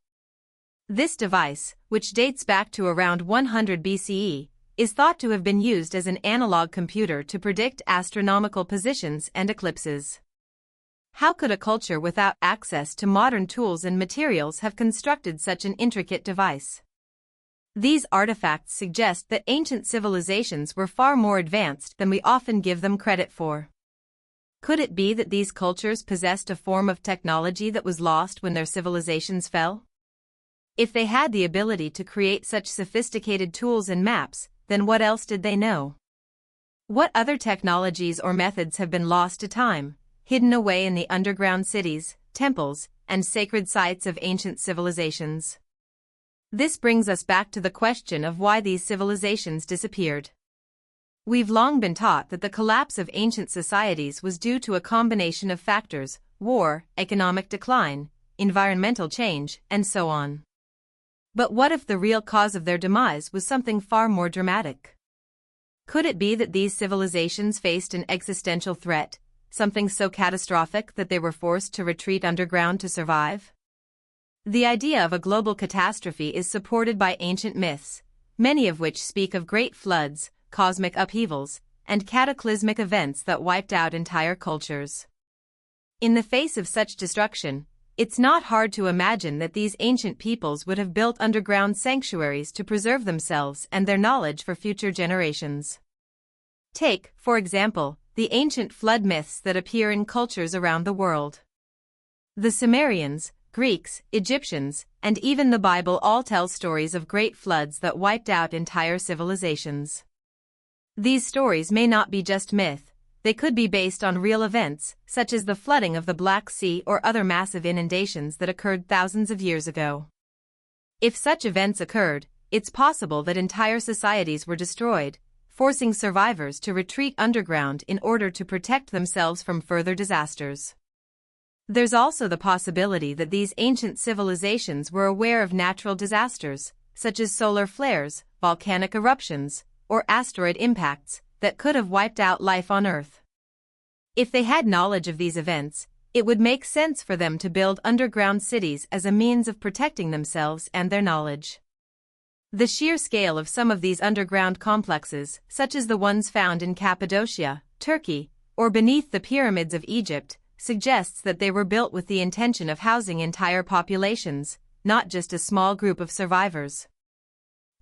This device, which dates back to around 100 BCE, is thought to have been used as an analog computer to predict astronomical positions and eclipses. How could a culture without access to modern tools and materials have constructed such an intricate device? These artifacts suggest that ancient civilizations were far more advanced than we often give them credit for. Could it be that these cultures possessed a form of technology that was lost when their civilizations fell? If they had the ability to create such sophisticated tools and maps, then what else did they know? What other technologies or methods have been lost to time, hidden away in the underground cities, temples, and sacred sites of ancient civilizations? This brings us back to the question of why these civilizations disappeared. We've long been taught that the collapse of ancient societies was due to a combination of factors: war, economic decline, environmental change, and so on. But what if the real cause of their demise was something far more dramatic? Could it be that these civilizations faced an existential threat, something so catastrophic that they were forced to retreat underground to survive? The idea of a global catastrophe is supported by ancient myths, many of which speak of great floods, cosmic upheavals, and cataclysmic events that wiped out entire cultures. In the face of such destruction, it's not hard to imagine that these ancient peoples would have built underground sanctuaries to preserve themselves and their knowledge for future generations. Take, for example, the ancient flood myths that appear in cultures around the world. The Sumerians, Greeks, Egyptians, and even the Bible all tell stories of great floods that wiped out entire civilizations. These stories may not be just myth. They could be based on real events, such as the flooding of the Black Sea or other massive inundations that occurred thousands of years ago. If such events occurred, it's possible that entire societies were destroyed, forcing survivors to retreat underground in order to protect themselves from further disasters. There's also the possibility that these ancient civilizations were aware of natural disasters, such as solar flares, volcanic eruptions, or asteroid impacts, that could have wiped out life on Earth. If they had knowledge of these events, it would make sense for them to build underground cities as a means of protecting themselves and their knowledge. The sheer scale of some of these underground complexes, such as the ones found in Cappadocia, Turkey, or beneath the pyramids of Egypt, suggests that they were built with the intention of housing entire populations, not just a small group of survivors.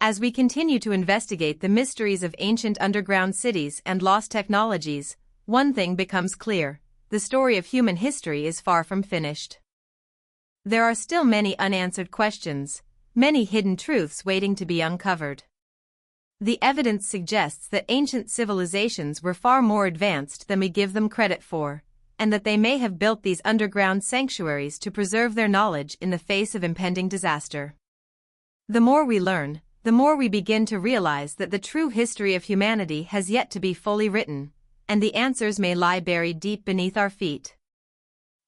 As we continue to investigate the mysteries of ancient underground cities and lost technologies, one thing becomes clear: the story of human history is far from finished. There are still many unanswered questions, many hidden truths waiting to be uncovered. The evidence suggests that ancient civilizations were far more advanced than we give them credit for, and that they may have built these underground sanctuaries to preserve their knowledge in the face of impending disaster. The more we learn, the more we begin to realize that the true history of humanity has yet to be fully written, and the answers may lie buried deep beneath our feet.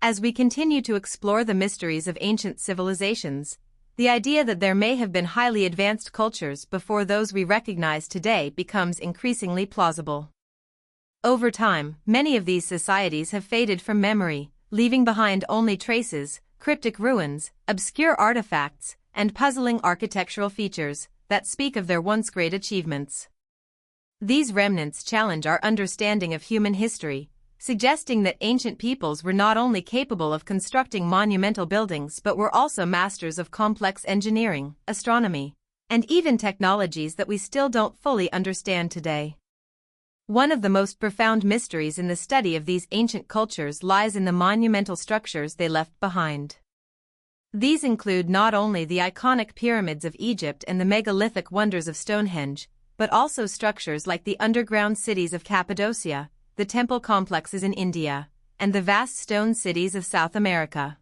As we continue to explore the mysteries of ancient civilizations, the idea that there may have been highly advanced cultures before those we recognize today becomes increasingly plausible. Over time, many of these societies have faded from memory, leaving behind only traces, cryptic ruins, obscure artifacts, and puzzling architectural features that speak of their once great achievements. These remnants challenge our understanding of human history, suggesting that ancient peoples were not only capable of constructing monumental buildings but were also masters of complex engineering, astronomy, and even technologies that we still don't fully understand today. One of the most profound mysteries in the study of these ancient cultures lies in the monumental structures they left behind. These include not only the iconic pyramids of Egypt and the megalithic wonders of Stonehenge, but also structures like the underground cities of Cappadocia, the temple complexes in India, and the vast stone cities of South America.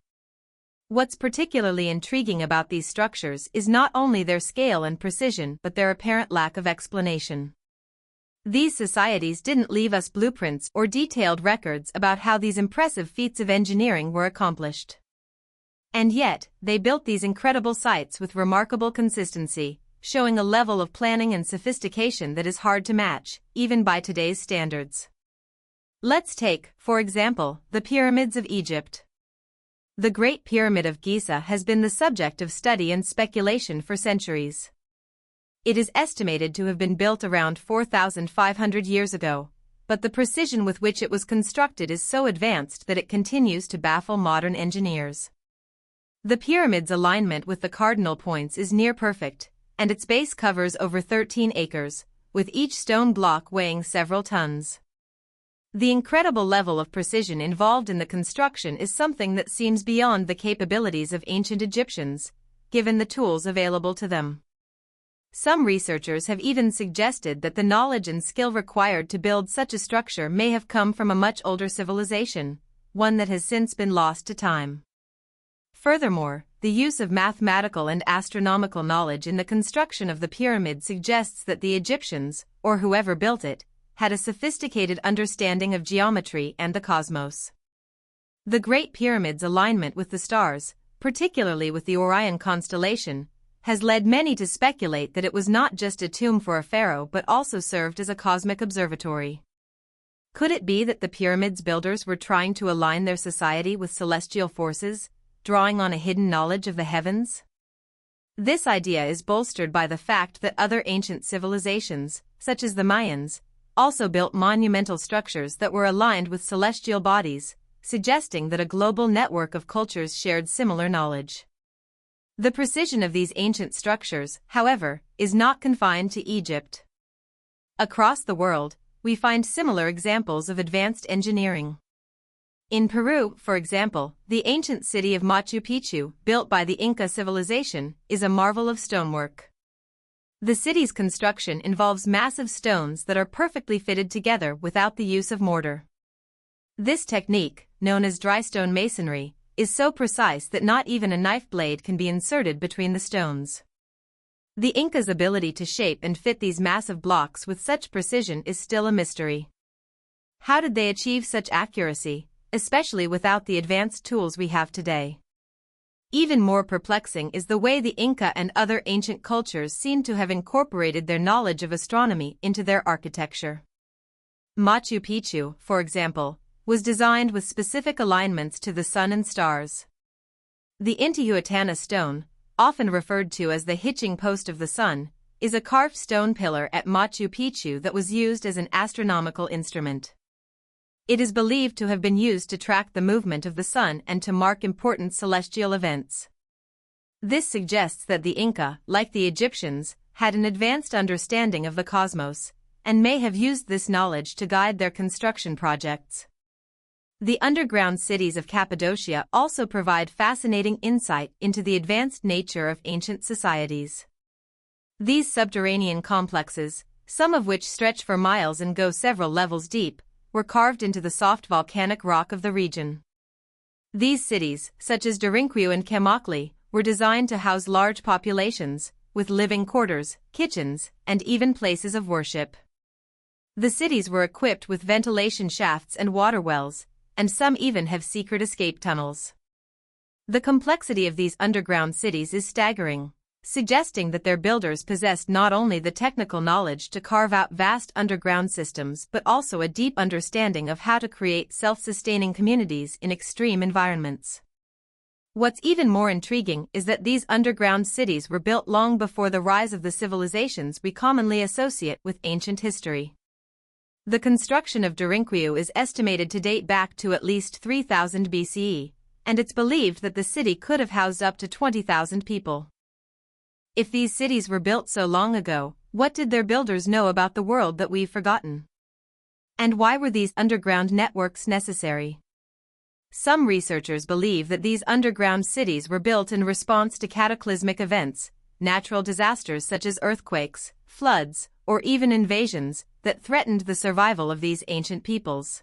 What's particularly intriguing about these structures is not only their scale and precision but their apparent lack of explanation. These societies didn't leave us blueprints or detailed records about how these impressive feats of engineering were accomplished. And yet, they built these incredible sites with remarkable consistency, showing a level of planning and sophistication that is hard to match, even by today's standards. Let's take, for example, the pyramids of Egypt. The Great Pyramid of Giza has been the subject of study and speculation for centuries. It is estimated to have been built around 4,500 years ago, but the precision with which it was constructed is so advanced that it continues to baffle modern engineers. The pyramid's alignment with the cardinal points is near perfect, and its base covers over 13 acres, with each stone block weighing several tons. The incredible level of precision involved in the construction is something that seems beyond the capabilities of ancient Egyptians, given the tools available to them. Some researchers have even suggested that the knowledge and skill required to build such a structure may have come from a much older civilization, one that has since been lost to time. Furthermore, the use of mathematical and astronomical knowledge in the construction of the pyramid suggests that the Egyptians, or whoever built it, had a sophisticated understanding of geometry and the cosmos. The Great Pyramid's alignment with the stars, particularly with the Orion constellation, has led many to speculate that it was not just a tomb for a pharaoh but also served as a cosmic observatory. Could it be that the pyramid's builders were trying to align their society with celestial forces, drawing on a hidden knowledge of the heavens? This idea is bolstered by the fact that other ancient civilizations, such as the Mayans, also built monumental structures that were aligned with celestial bodies, suggesting that a global network of cultures shared similar knowledge. The precision of these ancient structures, however, is not confined to Egypt. Across the world, we find similar examples of advanced engineering. In Peru, for example, the ancient city of Machu Picchu, built by the Inca civilization, is a marvel of stonework. The city's construction involves massive stones that are perfectly fitted together without the use of mortar. This technique, known as dry stone masonry, is so precise that not even a knife blade can be inserted between the stones. The Incas' ability to shape and fit these massive blocks with such precision is still a mystery. How did they achieve such accuracy, especially without the advanced tools we have today? Even more perplexing is the way the Inca and other ancient cultures seem to have incorporated their knowledge of astronomy into their architecture. Machu Picchu, for example, was designed with specific alignments to the sun and stars. The Intihuatana stone, often referred to as the hitching post of the sun, is a carved stone pillar at Machu Picchu that was used as an astronomical instrument. It is believed to have been used to track the movement of the sun and to mark important celestial events. This suggests that the Inca, like the Egyptians, had an advanced understanding of the cosmos, and may have used this knowledge to guide their construction projects. The underground cities of Cappadocia also provide fascinating insight into the advanced nature of ancient societies. These subterranean complexes, some of which stretch for miles and go several levels deep, were carved into the soft volcanic rock of the region. These cities, such as Derinkuyu and Kamakli, were designed to house large populations, with living quarters, kitchens, and even places of worship. The cities were equipped with ventilation shafts and water wells, and some even have secret escape tunnels. The complexity of these underground cities is staggering, suggesting that their builders possessed not only the technical knowledge to carve out vast underground systems but also a deep understanding of how to create self-sustaining communities in extreme environments. What's even more intriguing is that these underground cities were built long before the rise of the civilizations we commonly associate with ancient history. The construction of Derinkuyu is estimated to date back to at least 3000 BCE, and it's believed that the city could have housed up to 20,000 people. If these cities were built so long ago, what did their builders know about the world that we've forgotten? And why were these underground networks necessary? Some researchers believe that these underground cities were built in response to cataclysmic events, natural disasters such as earthquakes, floods, or even invasions, that threatened the survival of these ancient peoples.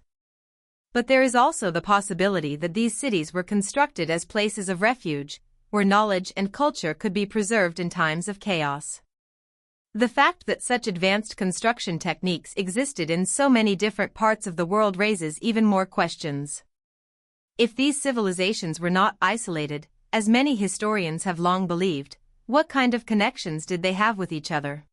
But there is also the possibility that these cities were constructed as places of refuge, where knowledge and culture could be preserved in times of chaos. The fact that such advanced construction techniques existed in so many different parts of the world raises even more questions. If these civilizations were not isolated, as many historians have long believed, what kind of connections did they have with each other?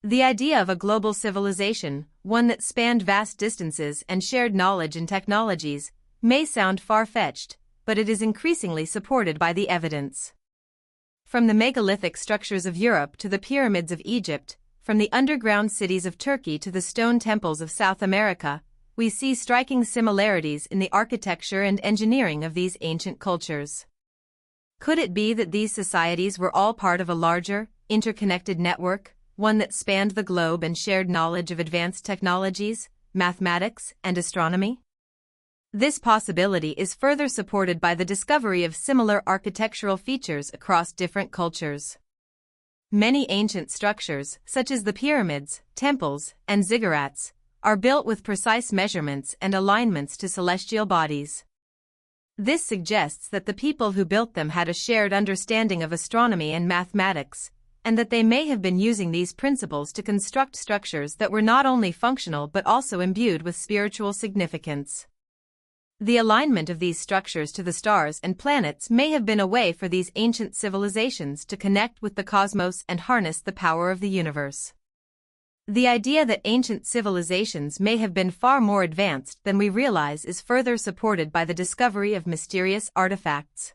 The idea of a global civilization, one that spanned vast distances and shared knowledge and technologies, may sound far-fetched, but it is increasingly supported by the evidence. From the megalithic structures of Europe to the pyramids of Egypt, from the underground cities of Turkey to the stone temples of South America, we see striking similarities in the architecture and engineering of these ancient cultures. Could it be that these societies were all part of a larger, interconnected network, one that spanned the globe and shared knowledge of advanced technologies, mathematics, and astronomy? This possibility is further supported by the discovery of similar architectural features across different cultures. Many ancient structures, such as the pyramids, temples, and ziggurats, are built with precise measurements and alignments to celestial bodies. This suggests that the people who built them had a shared understanding of astronomy and mathematics, and that they may have been using these principles to construct structures that were not only functional but also imbued with spiritual significance. The alignment of these structures to the stars and planets may have been a way for these ancient civilizations to connect with the cosmos and harness the power of the universe. The idea that ancient civilizations may have been far more advanced than we realize is further supported by the discovery of mysterious artifacts.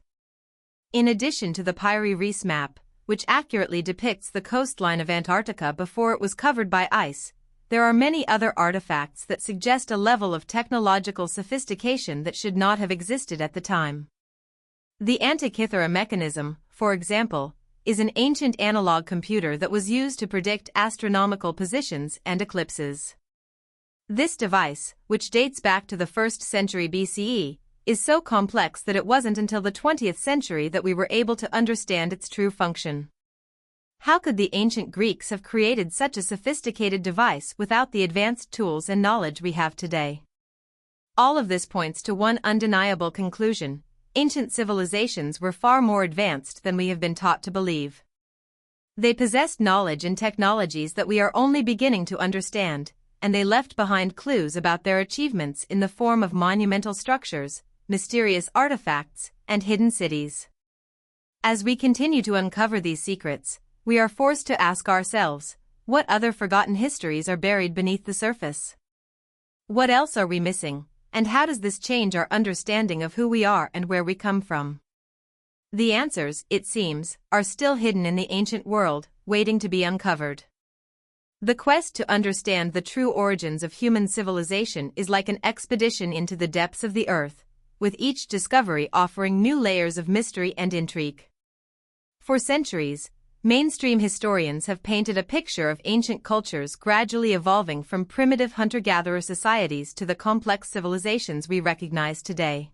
In addition to the Piri Reis map, which accurately depicts the coastline of Antarctica before it was covered by ice, there are many other artifacts that suggest a level of technological sophistication that should not have existed at the time. The Antikythera mechanism, for example, is an ancient analog computer that was used to predict astronomical positions and eclipses. This device, which dates back to the 1st century BCE, is so complex that it wasn't until the 20th century that we were able to understand its true function. How could the ancient Greeks have created such a sophisticated device without the advanced tools and knowledge we have today? All of this points to one undeniable conclusion: ancient civilizations were far more advanced than we have been taught to believe. They possessed knowledge and technologies that we are only beginning to understand, and they left behind clues about their achievements in the form of monumental structures, mysterious artifacts, and hidden cities. As we continue to uncover these secrets, we are forced to ask ourselves, what other forgotten histories are buried beneath the surface? What else are we missing, and how does this change our understanding of who we are and where we come from? The answers, it seems, are still hidden in the ancient world, waiting to be uncovered. The quest to understand the true origins of human civilization is like an expedition into the depths of the earth, with each discovery offering new layers of mystery and intrigue. For centuries, mainstream historians have painted a picture of ancient cultures gradually evolving from primitive hunter-gatherer societies to the complex civilizations we recognize today.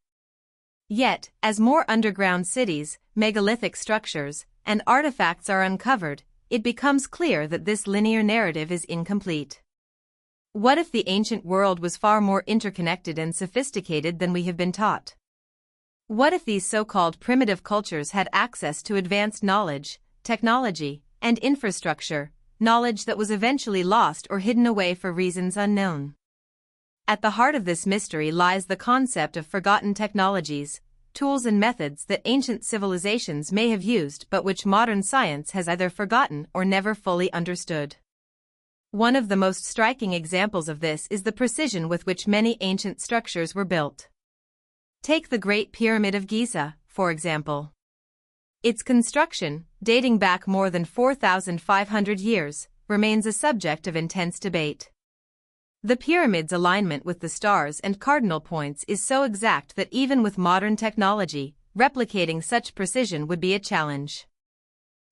Yet, as more underground cities, megalithic structures, and artifacts are uncovered, it becomes clear that this linear narrative is incomplete. What if the ancient world was far more interconnected and sophisticated than we have been taught? What if these so-called primitive cultures had access to advanced knowledge, technology, and infrastructure, knowledge that was eventually lost or hidden away for reasons unknown? At the heart of this mystery lies the concept of forgotten technologies, tools and methods that ancient civilizations may have used but which modern science has either forgotten or never fully understood. One of the most striking examples of this is the precision with which many ancient structures were built. Take the Great Pyramid of Giza, for example. Its construction, dating back more than 4,500 years, remains a subject of intense debate. The pyramid's alignment with the stars and cardinal points is so exact that even with modern technology, replicating such precision would be a challenge.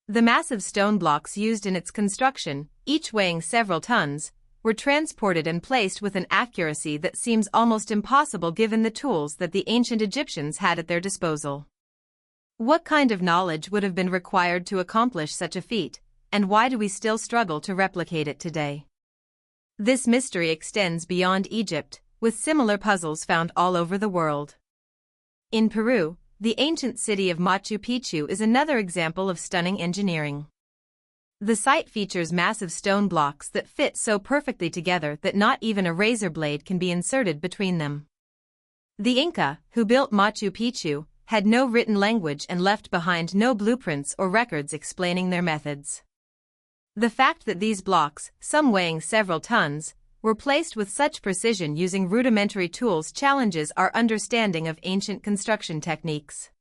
The massive stone blocks used in its construction, each weighing several tons, were transported and placed with an accuracy that seems almost impossible given the tools that the ancient Egyptians had at their disposal. What kind of knowledge would have been required to accomplish such a feat, and why do we still struggle to replicate it today? This mystery extends beyond Egypt, with similar puzzles found all over the world. In Peru, the ancient city of Machu Picchu is another example of stunning engineering. The site features massive stone blocks that fit so perfectly together that not even a razor blade can be inserted between them. The Inca, who built Machu Picchu, had no written language and left behind no blueprints or records explaining their methods. The fact that these blocks, some weighing several tons, were placed with such precision using rudimentary tools challenges our understanding of ancient construction techniques.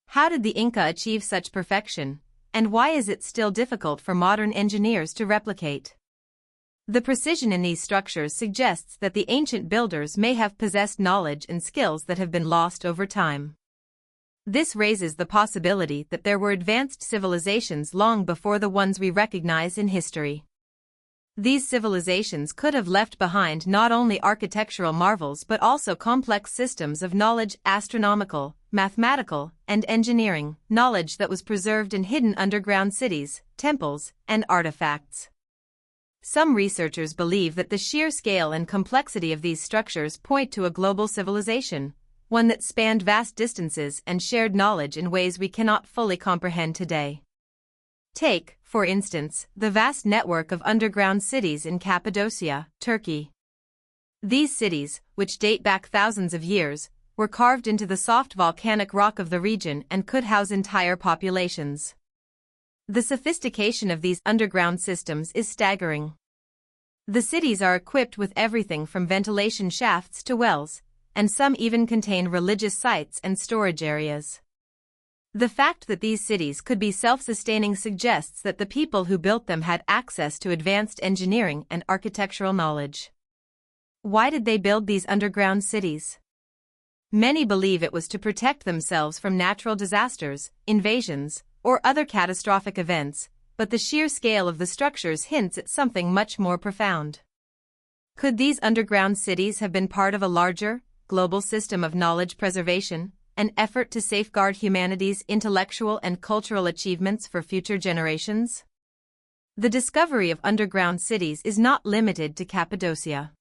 How did the Inca achieve such perfection, and why is it still difficult for modern engineers to replicate? The precision in these structures suggests that the ancient builders may have possessed knowledge and skills that have been lost over time. This raises the possibility that there were advanced civilizations long before the ones we recognize in history. These civilizations could have left behind not only architectural marvels but also complex systems of knowledge, astronomical, mathematical, and engineering, knowledge that was preserved in hidden underground cities, temples, and artifacts. Some researchers believe that the sheer scale and complexity of these structures point to a global civilization, one that spanned vast distances and shared knowledge in ways we cannot fully comprehend today. Take, for instance, the vast network of underground cities in Cappadocia, Turkey. These cities, which date back thousands of years, were carved into the soft volcanic rock of the region and could house entire populations. The sophistication of these underground systems is staggering. The cities are equipped with everything from ventilation shafts to wells, and some even contain religious sites and storage areas. The fact that these cities could be self-sustaining suggests that the people who built them had access to advanced engineering and architectural knowledge. Why did they build these underground cities? Many believe it was to protect themselves from natural disasters, invasions, or other catastrophic events, but the sheer scale of the structures hints at something much more profound. Could these underground cities have been part of a larger, global system of knowledge preservation, an effort to safeguard humanity's intellectual and cultural achievements for future generations? The discovery of underground cities is not limited to Cappadocia.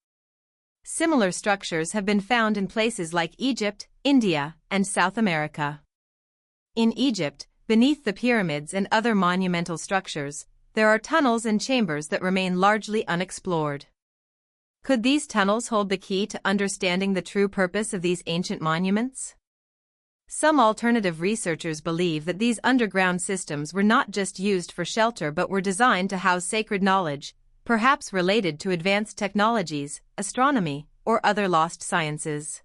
Similar structures have been found in places like Egypt, India, and South America. In Egypt, beneath the pyramids and other monumental structures, there are tunnels and chambers that remain largely unexplored. Could these tunnels hold the key to understanding the true purpose of these ancient monuments? Some alternative researchers believe that these underground systems were not just used for shelter but were designed to house sacred knowledge, perhaps related to advanced technologies, astronomy, or other lost sciences.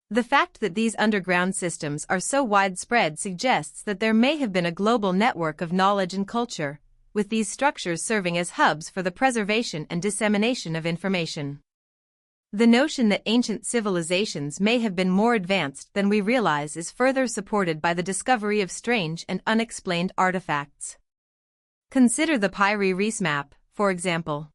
The fact that these underground systems are so widespread suggests that there may have been a global network of knowledge and culture, with these structures serving as hubs for the preservation and dissemination of information. The notion that ancient civilizations may have been more advanced than we realize is further supported by the discovery of strange and unexplained artifacts. Consider the Piri Reis map, for example.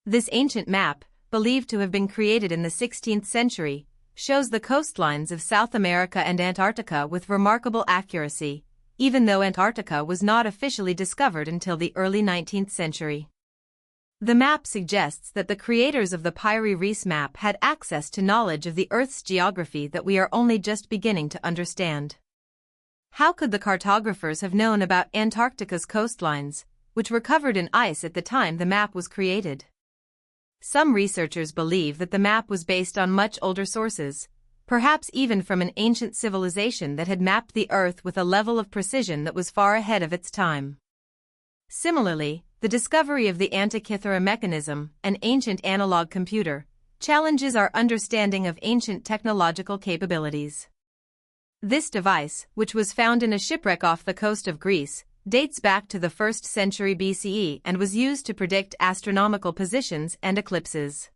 This ancient map, believed to have been created in the 16th century, shows the coastlines of South America and Antarctica with remarkable accuracy, even though Antarctica was not officially discovered until the early 19th century. The map suggests that the creators of the Piri Reis map had access to knowledge of the Earth's geography that we are only just beginning to understand. How could the cartographers have known about Antarctica's coastlines, which were covered in ice at the time the map was created? Some researchers believe that the map was based on much older sources, perhaps even from an ancient civilization that had mapped the Earth with a level of precision that was far ahead of its time. Similarly, the discovery of the Antikythera mechanism, an ancient analog computer, challenges our understanding of ancient technological capabilities. This device, which was found in a shipwreck off the coast of Greece, dates back to the 1st century BCE and was used to predict astronomical positions and eclipses.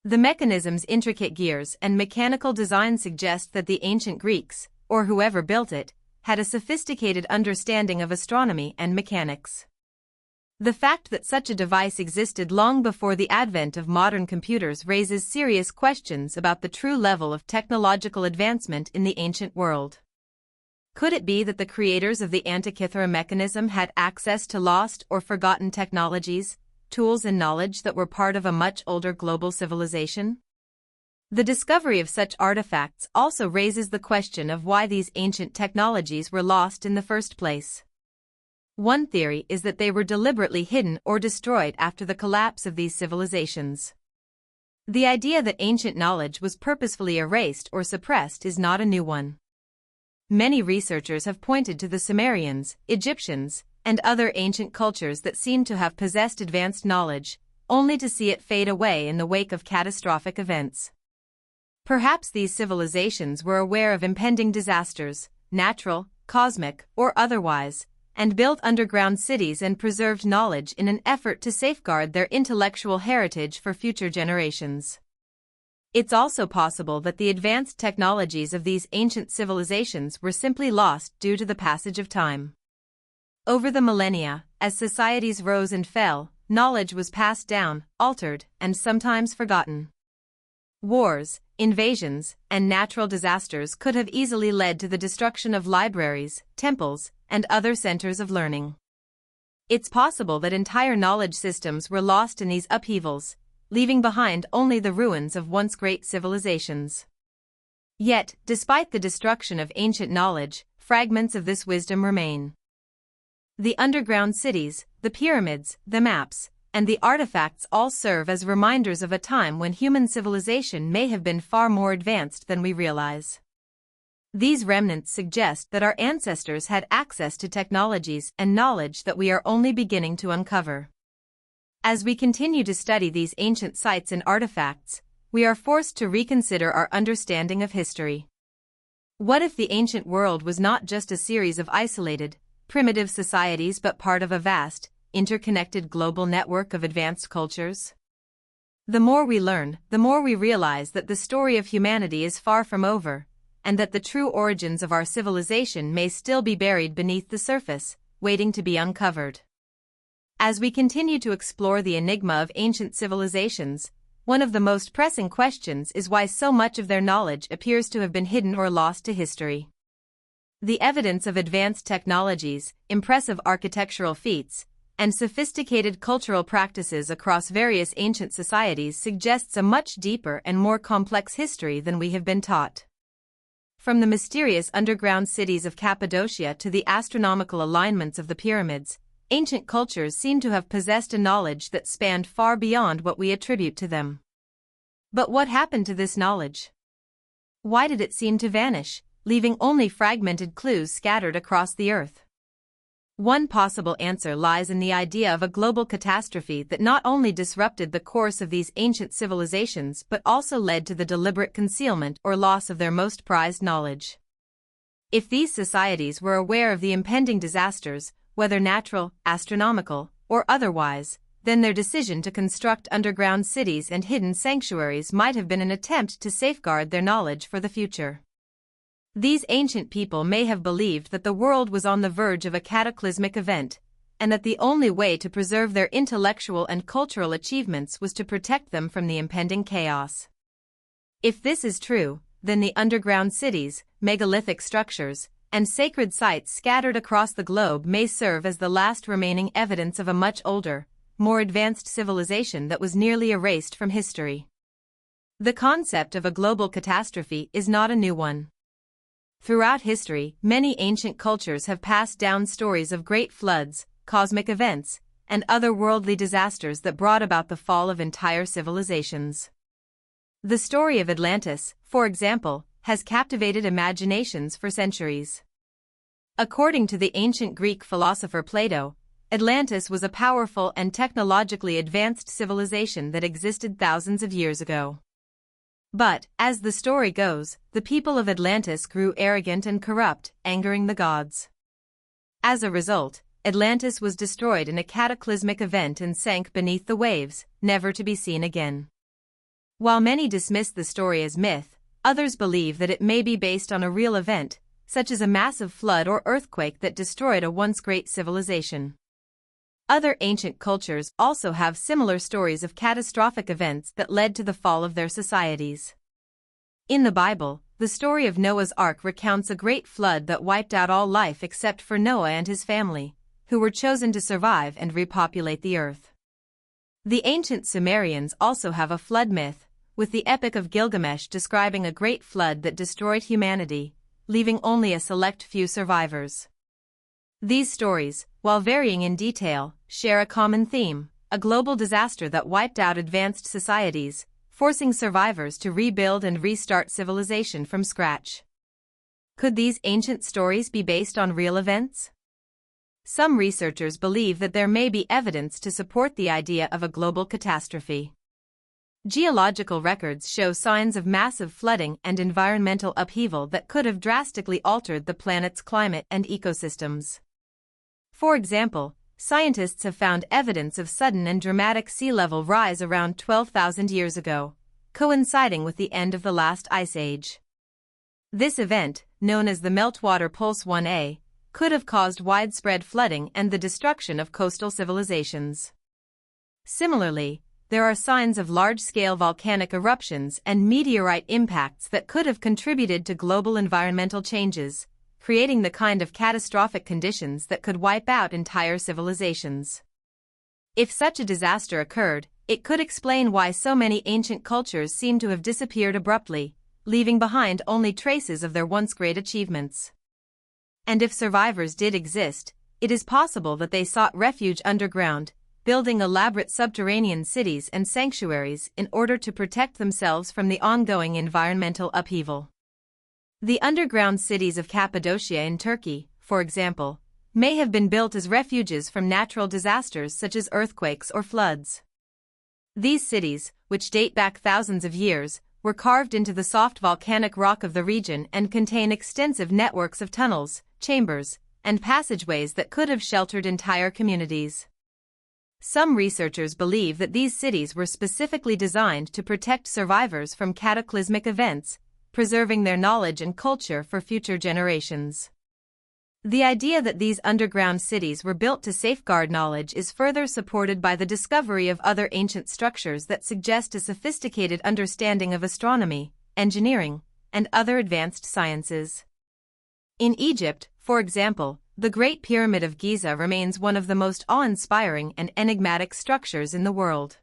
The mechanism's intricate gears and mechanical design suggest that the ancient Greeks, or whoever built it, had a sophisticated understanding of astronomy and mechanics. The fact that such a device existed long before the advent of modern computers raises serious questions about the true level of technological advancement in the ancient world. Could it be that the creators of the Antikythera mechanism had access to lost or forgotten technologies, tools and knowledge that were part of a much older global civilization? The discovery of such artifacts also raises the question of why these ancient technologies were lost in the first place. One theory is that they were deliberately hidden or destroyed after the collapse of these civilizations. The idea that ancient knowledge was purposefully erased or suppressed is not a new one. Many researchers have pointed to the Sumerians, Egyptians, and other ancient cultures that seem to have possessed advanced knowledge, only to see it fade away in the wake of catastrophic events. Perhaps these civilizations were aware of impending disasters, natural, cosmic, or otherwise, and built underground cities and preserved knowledge in an effort to safeguard their intellectual heritage for future generations. It's also possible that the advanced technologies of these ancient civilizations were simply lost due to the passage of time. Over the millennia, as societies rose and fell, knowledge was passed down, altered, and sometimes forgotten. Wars, invasions, and natural disasters could have easily led to the destruction of libraries, temples, and other centers of learning. It's possible that entire knowledge systems were lost in these upheavals, leaving behind only the ruins of once great civilizations. Yet, despite the destruction of ancient knowledge, fragments of this wisdom remain. The underground cities, the pyramids, the maps, and the artifacts all serve as reminders of a time when human civilization may have been far more advanced than we realize. These remnants suggest that our ancestors had access to technologies and knowledge that we are only beginning to uncover. As we continue to study these ancient sites and artifacts, we are forced to reconsider our understanding of history. What if the ancient world was not just a series of isolated, primitive societies but part of a vast, interconnected global network of advanced cultures? The more we learn, the more we realize that the story of humanity is far from over, and that the true origins of our civilization may still be buried beneath the surface, waiting to be uncovered. As we continue to explore the enigma of ancient civilizations, one of the most pressing questions is why so much of their knowledge appears to have been hidden or lost to history. The evidence of advanced technologies, impressive architectural feats, and sophisticated cultural practices across various ancient societies suggests a much deeper and more complex history than we have been taught. From the mysterious underground cities of Cappadocia to the astronomical alignments of the pyramids, ancient cultures seem to have possessed a knowledge that spanned far beyond what we attribute to them. But what happened to this knowledge? Why did it seem to vanish, leaving only fragmented clues scattered across the earth? One possible answer lies in the idea of a global catastrophe that not only disrupted the course of these ancient civilizations but also led to the deliberate concealment or loss of their most prized knowledge. If these societies were aware of the impending disasters, whether natural, astronomical, or otherwise, then their decision to construct underground cities and hidden sanctuaries might have been an attempt to safeguard their knowledge for the future. These ancient people may have believed that the world was on the verge of a cataclysmic event, and that the only way to preserve their intellectual and cultural achievements was to protect them from the impending chaos. If this is true, then the underground cities, megalithic structures, and sacred sites scattered across the globe may serve as the last remaining evidence of a much older, more advanced civilization that was nearly erased from history. The concept of a global catastrophe is not a new one. Throughout history, many ancient cultures have passed down stories of great floods, cosmic events, and otherworldly disasters that brought about the fall of entire civilizations. The story of Atlantis, for example, has captivated imaginations for centuries. According to the ancient Greek philosopher Plato, Atlantis was a powerful and technologically advanced civilization that existed thousands of years ago. But, as the story goes, the people of Atlantis grew arrogant and corrupt, angering the gods. As a result, Atlantis was destroyed in a cataclysmic event and sank beneath the waves, never to be seen again. While many dismiss the story as myth, others believe that it may be based on a real event, such as a massive flood or earthquake that destroyed a once great civilization. Other ancient cultures also have similar stories of catastrophic events that led to the fall of their societies. In the Bible, the story of Noah's Ark recounts a great flood that wiped out all life except for Noah and his family, who were chosen to survive and repopulate the earth. The ancient Sumerians also have a flood myth, with the Epic of Gilgamesh describing a great flood that destroyed humanity, leaving only a select few survivors. These stories, while varying in detail, share a common theme: a global disaster that wiped out advanced societies, forcing survivors to rebuild and restart civilization from scratch. Could these ancient stories be based on real events? Some researchers believe that there may be evidence to support the idea of a global catastrophe. Geological records show signs of massive flooding and environmental upheaval that could have drastically altered the planet's climate and ecosystems. For example, scientists have found evidence of sudden and dramatic sea level rise around 12,000 years ago, coinciding with the end of the last ice age. This event, known as the Meltwater Pulse 1A, could have caused widespread flooding and the destruction of coastal civilizations. Similarly, there are signs of large-scale volcanic eruptions and meteorite impacts that could have contributed to global environmental changes, creating the kind of catastrophic conditions that could wipe out entire civilizations. If such a disaster occurred, it could explain why so many ancient cultures seem to have disappeared abruptly, leaving behind only traces of their once great achievements. And if survivors did exist, it is possible that they sought refuge underground, building elaborate subterranean cities and sanctuaries in order to protect themselves from the ongoing environmental upheaval. The underground cities of Cappadocia in Turkey, for example, may have been built as refuges from natural disasters such as earthquakes or floods. These cities, which date back thousands of years, were carved into the soft volcanic rock of the region and contain extensive networks of tunnels, chambers, and passageways that could have sheltered entire communities. Some researchers believe that these cities were specifically designed to protect survivors from cataclysmic events, preserving their knowledge and culture for future generations. The idea that these underground cities were built to safeguard knowledge is further supported by the discovery of other ancient structures that suggest a sophisticated understanding of astronomy, engineering, and other advanced sciences. In Egypt, for example, the Great Pyramid of Giza remains one of the most awe-inspiring and enigmatic structures in the world.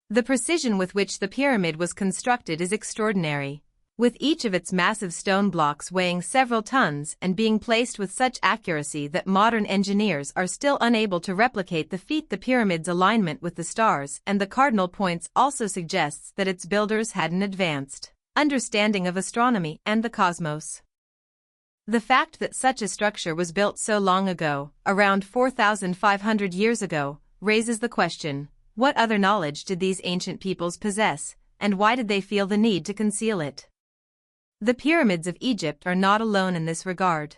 The precision with which the pyramid was constructed is extraordinary, with each of its massive stone blocks weighing several tons and being placed with such accuracy that modern engineers are still unable to replicate the feat. The pyramid's alignment with the stars and the cardinal points also suggests that its builders had an advanced understanding of astronomy and the cosmos. The fact that such a structure was built so long ago, around 4,500 years ago, raises the question: what other knowledge did these ancient peoples possess, and why did they feel the need to conceal it? The pyramids of Egypt are not alone in this regard.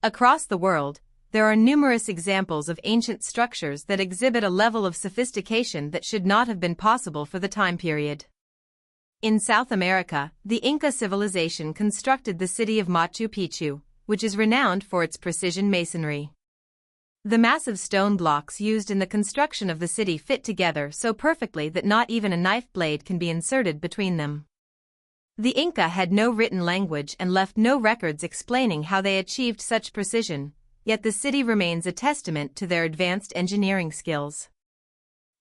Across the world, there are numerous examples of ancient structures that exhibit a level of sophistication that should not have been possible for the time period. In South America, the Inca civilization constructed the city of Machu Picchu, which is renowned for its precision masonry. The massive stone blocks used in the construction of the city fit together so perfectly that not even a knife blade can be inserted between them. The Inca had no written language and left no records explaining how they achieved such precision, yet the city remains a testament to their advanced engineering skills.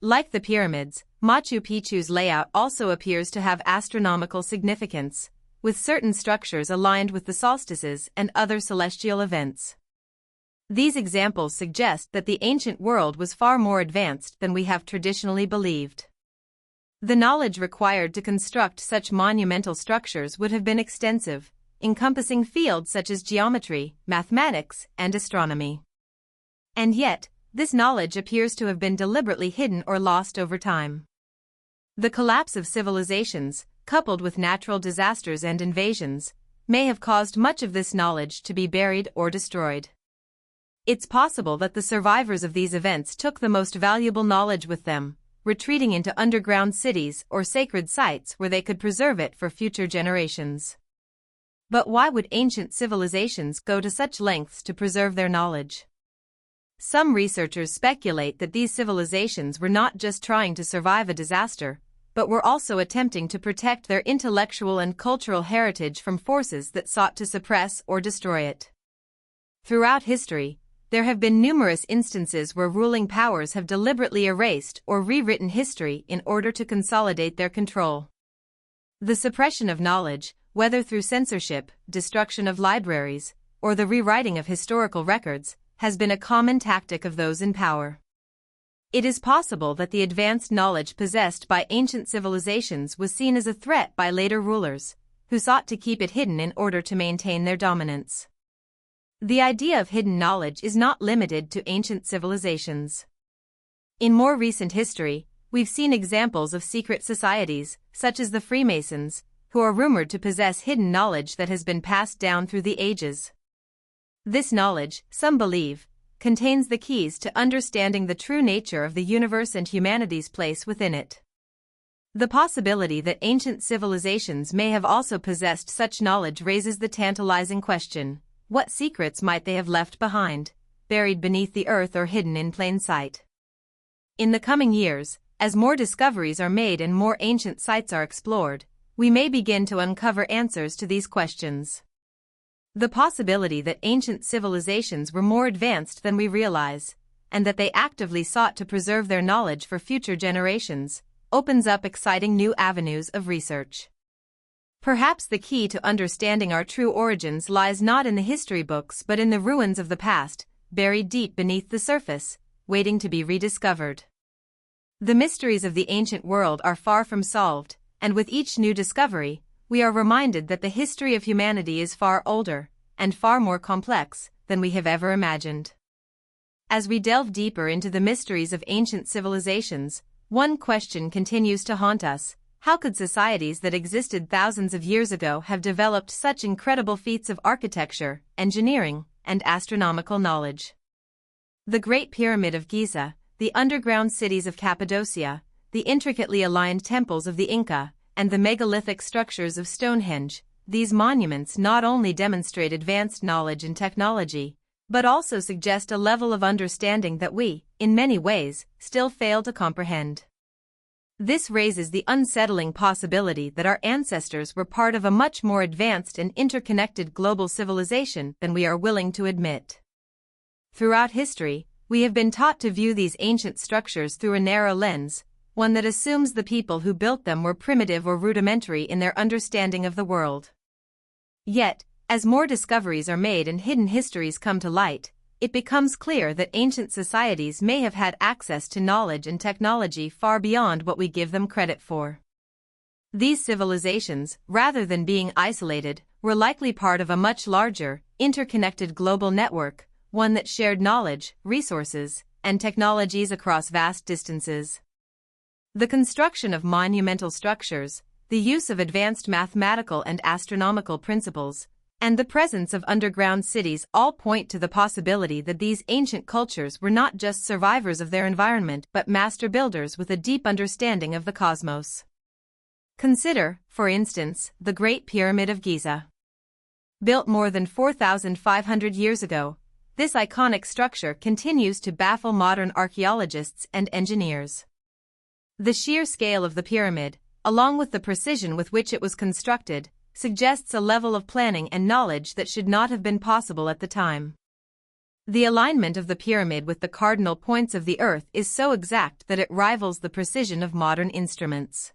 Like the pyramids, Machu Picchu's layout also appears to have astronomical significance, with certain structures aligned with the solstices and other celestial events. These examples suggest that the ancient world was far more advanced than we have traditionally believed. The knowledge required to construct such monumental structures would have been extensive, encompassing fields such as geometry, mathematics, and astronomy. And yet, this knowledge appears to have been deliberately hidden or lost over time. The collapse of civilizations, coupled with natural disasters and invasions, may have caused much of this knowledge to be buried or destroyed. It's possible that the survivors of these events took the most valuable knowledge with them, retreating into underground cities or sacred sites where they could preserve it for future generations. But why would ancient civilizations go to such lengths to preserve their knowledge? Some researchers speculate that these civilizations were not just trying to survive a disaster, but were also attempting to protect their intellectual and cultural heritage from forces that sought to suppress or destroy it. Throughout history, there have been numerous instances where ruling powers have deliberately erased or rewritten history in order to consolidate their control. The suppression of knowledge, whether through censorship, destruction of libraries, or the rewriting of historical records, has been a common tactic of those in power. It is possible that the advanced knowledge possessed by ancient civilizations was seen as a threat by later rulers, who sought to keep it hidden in order to maintain their dominance. The idea of hidden knowledge is not limited to ancient civilizations. In more recent history, we've seen examples of secret societies, such as the Freemasons, who are rumored to possess hidden knowledge that has been passed down through the ages. This knowledge, some believe, contains the keys to understanding the true nature of the universe and humanity's place within it. The possibility that ancient civilizations may have also possessed such knowledge raises the tantalizing question: what secrets might they have left behind, buried beneath the earth or hidden in plain sight? In the coming years, as more discoveries are made and more ancient sites are explored, we may begin to uncover answers to these questions. The possibility that ancient civilizations were more advanced than we realize, and that they actively sought to preserve their knowledge for future generations, opens up exciting new avenues of research. Perhaps the key to understanding our true origins lies not in the history books but in the ruins of the past, buried deep beneath the surface, waiting to be rediscovered. The mysteries of the ancient world are far from solved, and with each new discovery, we are reminded that the history of humanity is far older and far more complex than we have ever imagined. As we delve deeper into the mysteries of ancient civilizations, one question continues to haunt us: how could societies that existed thousands of years ago have developed such incredible feats of architecture, engineering, and astronomical knowledge? The Great Pyramid of Giza, the underground cities of Cappadocia, the intricately aligned temples of the Inca, and the megalithic structures of Stonehenge, these monuments not only demonstrate advanced knowledge and technology, but also suggest a level of understanding that we, in many ways, still fail to comprehend. This raises the unsettling possibility that our ancestors were part of a much more advanced and interconnected global civilization than we are willing to admit. Throughout history, we have been taught to view these ancient structures through a narrow lens, one that assumes the people who built them were primitive or rudimentary in their understanding of the world. Yet, as more discoveries are made and hidden histories come to light, it becomes clear that ancient societies may have had access to knowledge and technology far beyond what we give them credit for. These civilizations, rather than being isolated, were likely part of a much larger, interconnected global network, one that shared knowledge, resources, and technologies across vast distances. The construction of monumental structures, the use of advanced mathematical and astronomical principles, and the presence of underground cities all point to the possibility that these ancient cultures were not just survivors of their environment but master builders with a deep understanding of the cosmos. Consider, for instance, the Great Pyramid of Giza. Built more than 4,500 years ago, this iconic structure continues to baffle modern archaeologists and engineers. The sheer scale of the pyramid, along with the precision with which it was constructed, suggests a level of planning and knowledge that should not have been possible at the time. The alignment of the pyramid with the cardinal points of the Earth is so exact that it rivals the precision of modern instruments.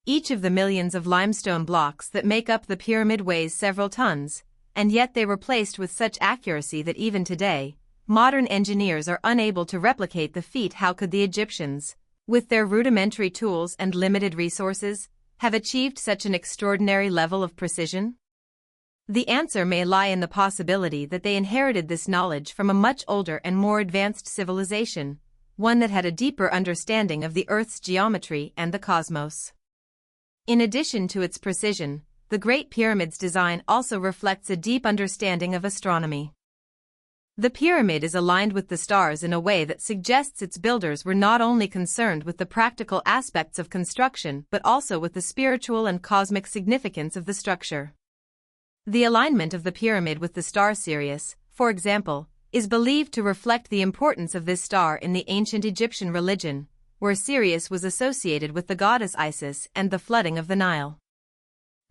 Each of the millions of limestone blocks that make up the pyramid weighs several tons, and yet they were placed with such accuracy that even today, modern engineers are unable to replicate the feat. How could the Egyptians, with their rudimentary tools and limited resources, have achieved such an extraordinary level of precision? The answer may lie in the possibility that they inherited this knowledge from a much older and more advanced civilization, one that had a deeper understanding of the Earth's geometry and the cosmos. In addition to its precision, the Great Pyramid's design also reflects a deep understanding of astronomy. The pyramid is aligned with the stars in a way that suggests its builders were not only concerned with the practical aspects of construction but also with the spiritual and cosmic significance of the structure. The alignment of the pyramid with the star Sirius, for example, is believed to reflect the importance of this star in the ancient Egyptian religion, where Sirius was associated with the goddess Isis and the flooding of the Nile.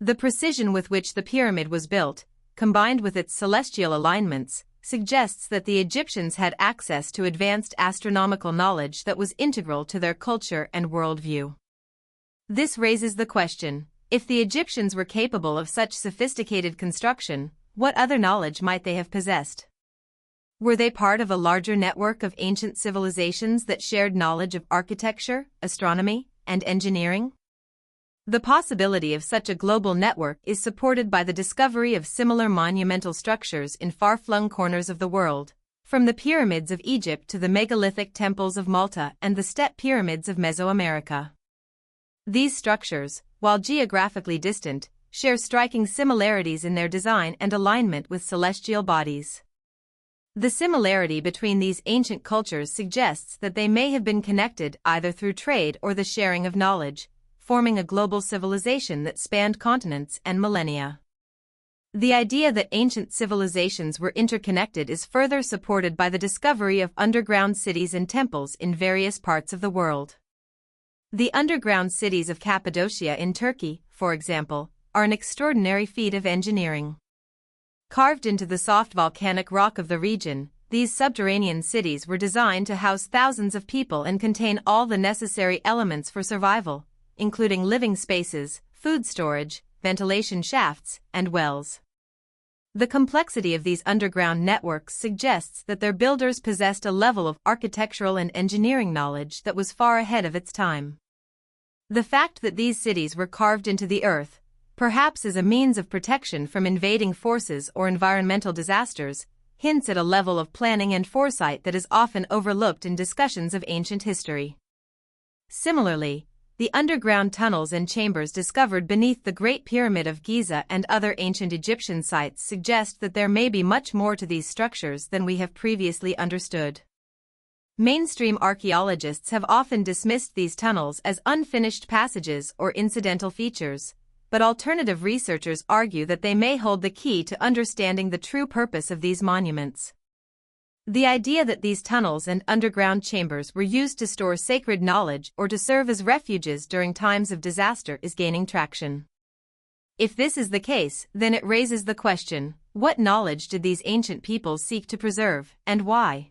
The precision with which the pyramid was built, combined with its celestial alignments, suggests that the Egyptians had access to advanced astronomical knowledge that was integral to their culture and worldview. This raises the question, if the Egyptians were capable of such sophisticated construction, what other knowledge might they have possessed? Were they part of a larger network of ancient civilizations that shared knowledge of architecture, astronomy, and engineering? The possibility of such a global network is supported by the discovery of similar monumental structures in far-flung corners of the world, from the pyramids of Egypt to the megalithic temples of Malta and the step pyramids of Mesoamerica. These structures, while geographically distant, share striking similarities in their design and alignment with celestial bodies. The similarity between these ancient cultures suggests that they may have been connected either through trade or the sharing of knowledge, forming a global civilization that spanned continents and millennia. The idea that ancient civilizations were interconnected is further supported by the discovery of underground cities and temples in various parts of the world. The underground cities of Cappadocia in Turkey, for example, are an extraordinary feat of engineering. Carved into the soft volcanic rock of the region, these subterranean cities were designed to house thousands of people and contain all the necessary elements for survival, including living spaces, food storage, ventilation shafts, and wells. The complexity of these underground networks suggests that their builders possessed a level of architectural and engineering knowledge that was far ahead of its time. The fact that these cities were carved into the earth, perhaps as a means of protection from invading forces or environmental disasters, hints at a level of planning and foresight that is often overlooked in discussions of ancient history. Similarly, the underground tunnels and chambers discovered beneath the Great Pyramid of Giza and other ancient Egyptian sites suggest that there may be much more to these structures than we have previously understood. Mainstream archaeologists have often dismissed these tunnels as unfinished passages or incidental features, but alternative researchers argue that they may hold the key to understanding the true purpose of these monuments. The idea that these tunnels and underground chambers were used to store sacred knowledge or to serve as refuges during times of disaster is gaining traction. If this is the case, then it raises the question, what knowledge did these ancient peoples seek to preserve, and why?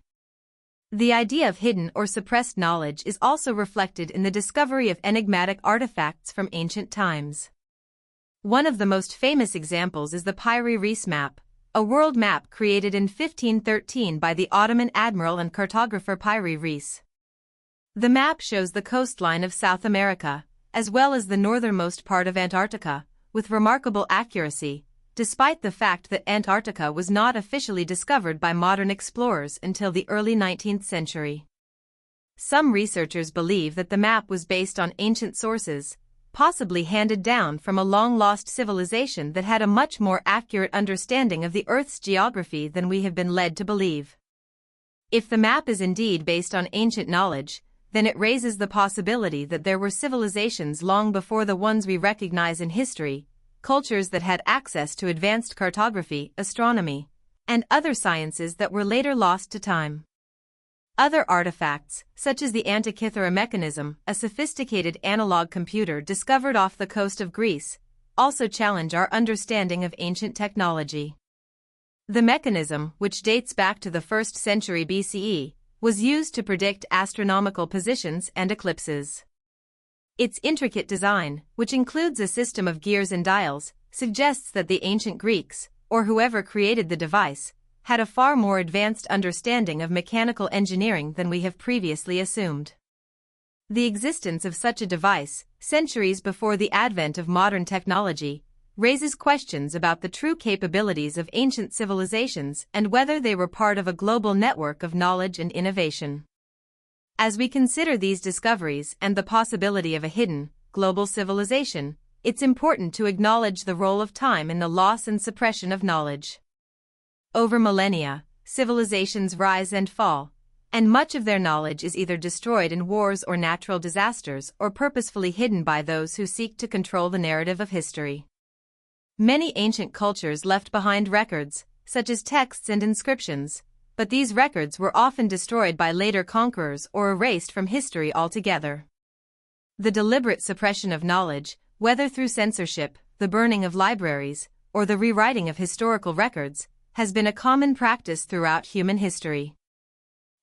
The idea of hidden or suppressed knowledge is also reflected in the discovery of enigmatic artifacts from ancient times. One of the most famous examples is the Piri Reis map, a world map created in 1513 by the Ottoman admiral and cartographer Piri Reis. The map shows the coastline of South America, as well as the northernmost part of Antarctica, with remarkable accuracy, despite the fact that Antarctica was not officially discovered by modern explorers until the early 19th century. Some researchers believe that the map was based on ancient sources, possibly handed down from a long-lost civilization that had a much more accurate understanding of the Earth's geography than we have been led to believe. If the map is indeed based on ancient knowledge, then it raises the possibility that there were civilizations long before the ones we recognize in history, cultures that had access to advanced cartography, astronomy, and other sciences that were later lost to time. Other artifacts, such as the Antikythera mechanism, a sophisticated analog computer discovered off the coast of Greece, also challenge our understanding of ancient technology. The mechanism, which dates back to the 1st century BCE, was used to predict astronomical positions and eclipses. Its intricate design, which includes a system of gears and dials, suggests that the ancient Greeks, or whoever created the device, had a far more advanced understanding of mechanical engineering than we have previously assumed. The existence of such a device, centuries before the advent of modern technology, raises questions about the true capabilities of ancient civilizations and whether they were part of a global network of knowledge and innovation. As we consider these discoveries and the possibility of a hidden, global civilization, it's important to acknowledge the role of time in the loss and suppression of knowledge. Over millennia, civilizations rise and fall, and much of their knowledge is either destroyed in wars or natural disasters or purposefully hidden by those who seek to control the narrative of history. Many ancient cultures left behind records, such as texts and inscriptions, but these records were often destroyed by later conquerors or erased from history altogether. The deliberate suppression of knowledge, whether through censorship, the burning of libraries, or the rewriting of historical records, has been a common practice throughout human history.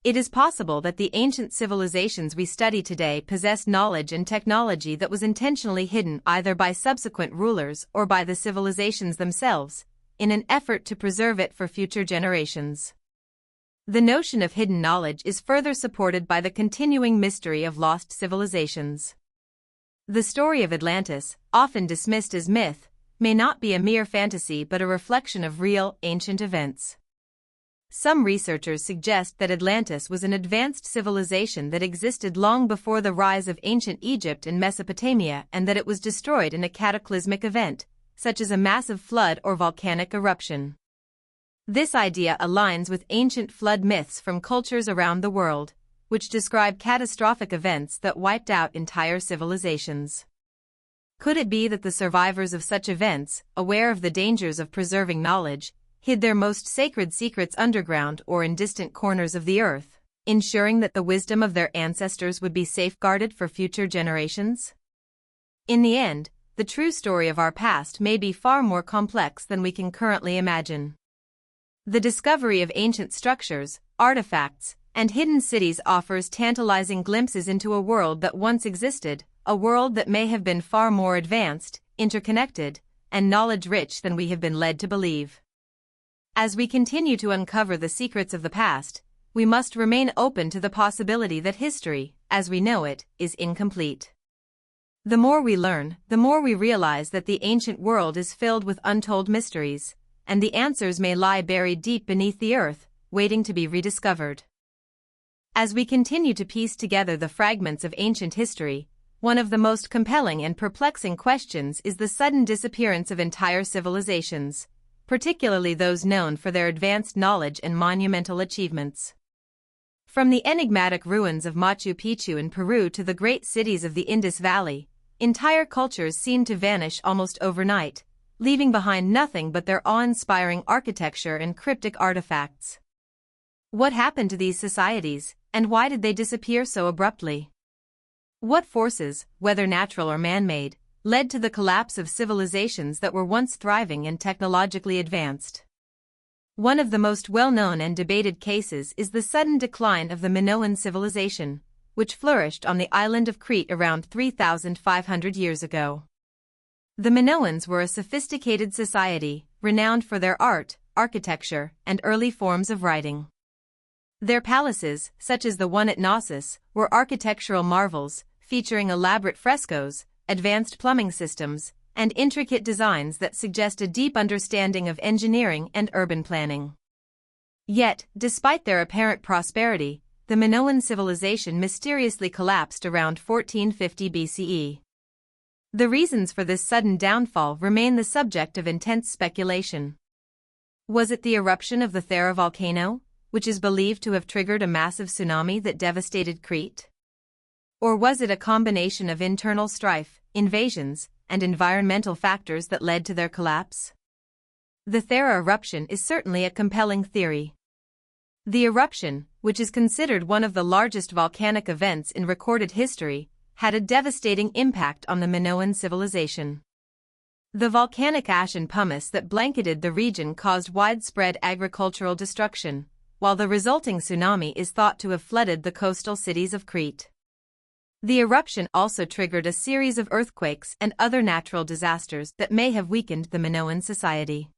It is possible that the ancient civilizations we study today possessed knowledge and technology that was intentionally hidden either by subsequent rulers or by the civilizations themselves, in an effort to preserve it for future generations. The notion of hidden knowledge is further supported by the continuing mystery of lost civilizations. The story of Atlantis, often dismissed as myth, may not be a mere fantasy but a reflection of real, ancient events. Some researchers suggest that Atlantis was an advanced civilization that existed long before the rise of ancient Egypt and Mesopotamia and that it was destroyed in a cataclysmic event, such as a massive flood or volcanic eruption. This idea aligns with ancient flood myths from cultures around the world, which describe catastrophic events that wiped out entire civilizations. Could it be that the survivors of such events, aware of the dangers of preserving knowledge, hid their most sacred secrets underground or in distant corners of the earth, ensuring that the wisdom of their ancestors would be safeguarded for future generations? In the end, the true story of our past may be far more complex than we can currently imagine. The discovery of ancient structures, artifacts, and hidden cities offers tantalizing glimpses into a world that once existed, a world that may have been far more advanced, interconnected, and knowledge-rich than we have been led to believe. As we continue to uncover the secrets of the past, we must remain open to the possibility that history, as we know it, is incomplete. The more we learn, the more we realize that the ancient world is filled with untold mysteries, and the answers may lie buried deep beneath the earth, waiting to be rediscovered. As we continue to piece together the fragments of ancient history, one of the most compelling and perplexing questions is the sudden disappearance of entire civilizations, particularly those known for their advanced knowledge and monumental achievements. From the enigmatic ruins of Machu Picchu in Peru to the great cities of the Indus Valley, entire cultures seem to vanish almost overnight, leaving behind nothing but their awe-inspiring architecture and cryptic artifacts. What happened to these societies, and why did they disappear so abruptly? What forces, whether natural or man-made, led to the collapse of civilizations that were once thriving and technologically advanced? One of the most well-known and debated cases is the sudden decline of the Minoan civilization, which flourished on the island of Crete around 3,500 years ago. The Minoans were a sophisticated society, renowned for their art, architecture, and early forms of writing. Their palaces, such as the one at Knossos, were architectural marvels, featuring elaborate frescoes, advanced plumbing systems, and intricate designs that suggest a deep understanding of engineering and urban planning. Yet, despite their apparent prosperity, the Minoan civilization mysteriously collapsed around 1450 BCE. The reasons for this sudden downfall remain the subject of intense speculation. Was it the eruption of the Thera volcano, which is believed to have triggered a massive tsunami that devastated Crete? Or was it a combination of internal strife, invasions, and environmental factors that led to their collapse? The Thera eruption is certainly a compelling theory. The eruption, which is considered one of the largest volcanic events in recorded history, had a devastating impact on the Minoan civilization. The volcanic ash and pumice that blanketed the region caused widespread agricultural destruction, while the resulting tsunami is thought to have flooded the coastal cities of Crete. The eruption also triggered a series of earthquakes and other natural disasters that may have weakened the Minoan society.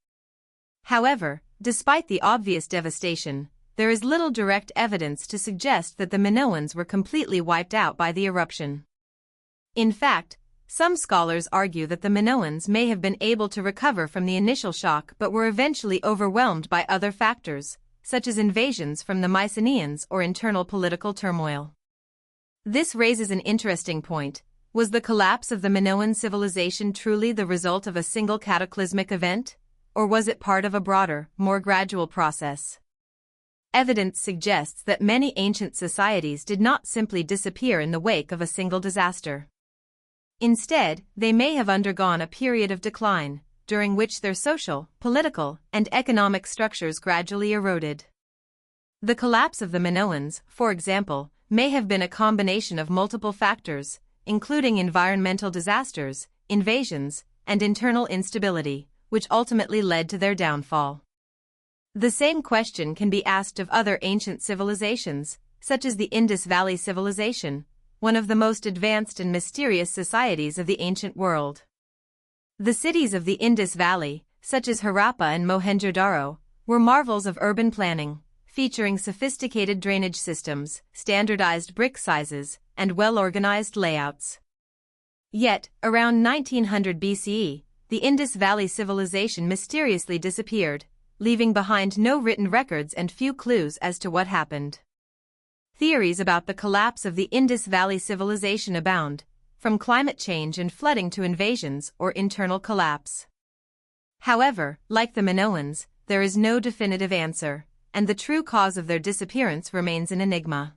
However, despite the obvious devastation, there is little direct evidence to suggest that the Minoans were completely wiped out by the eruption. In fact, some scholars argue that the Minoans may have been able to recover from the initial shock but were eventually overwhelmed by other factors, such as invasions from the Mycenaeans or internal political turmoil. This raises an interesting point. Was the collapse of the Minoan civilization truly the result of a single cataclysmic event, or was it part of a broader, more gradual process? Evidence suggests that many ancient societies did not simply disappear in the wake of a single disaster. Instead, they may have undergone a period of decline, during which their social, political, and economic structures gradually eroded. The collapse of the Minoans, for example, may have been a combination of multiple factors, including environmental disasters, invasions, and internal instability, which ultimately led to their downfall. The same question can be asked of other ancient civilizations, such as the Indus Valley Civilization, one of the most advanced and mysterious societies of the ancient world. The cities of the Indus Valley, such as Harappa and Mohenjo-daro, were marvels of urban planning, featuring sophisticated drainage systems, standardized brick sizes, and well-organized layouts. Yet, around 1900 BCE, the Indus Valley Civilization mysteriously disappeared, leaving behind no written records and few clues as to what happened. Theories about the collapse of the Indus Valley Civilization abound, from climate change and flooding to invasions or internal collapse. However, like the Minoans, there is no definitive answer, and the true cause of their disappearance remains an enigma.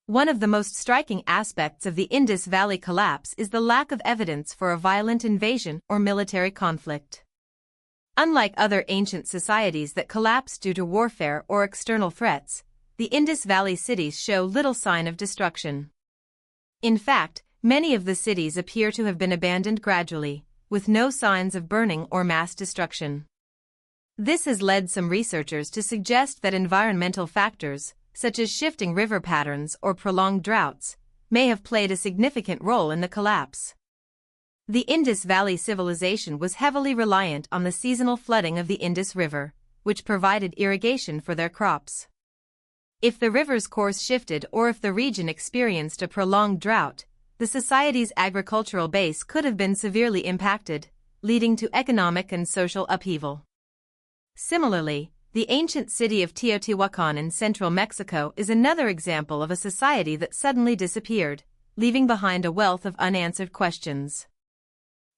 One of the most striking aspects of the Indus Valley collapse is the lack of evidence for a violent invasion or military conflict. Unlike other ancient societies that collapsed due to warfare or external threats, the Indus Valley cities show little sign of destruction. In fact, many of the cities appear to have been abandoned gradually, with no signs of burning or mass destruction. This has led some researchers to suggest that environmental factors, such as shifting river patterns or prolonged droughts, may have played a significant role in the collapse. The Indus Valley Civilization was heavily reliant on the seasonal flooding of the Indus River, which provided irrigation for their crops. If the river's course shifted or if the region experienced a prolonged drought, the society's agricultural base could have been severely impacted, leading to economic and social upheaval. Similarly, the ancient city of Teotihuacan in central Mexico is another example of a society that suddenly disappeared, leaving behind a wealth of unanswered questions.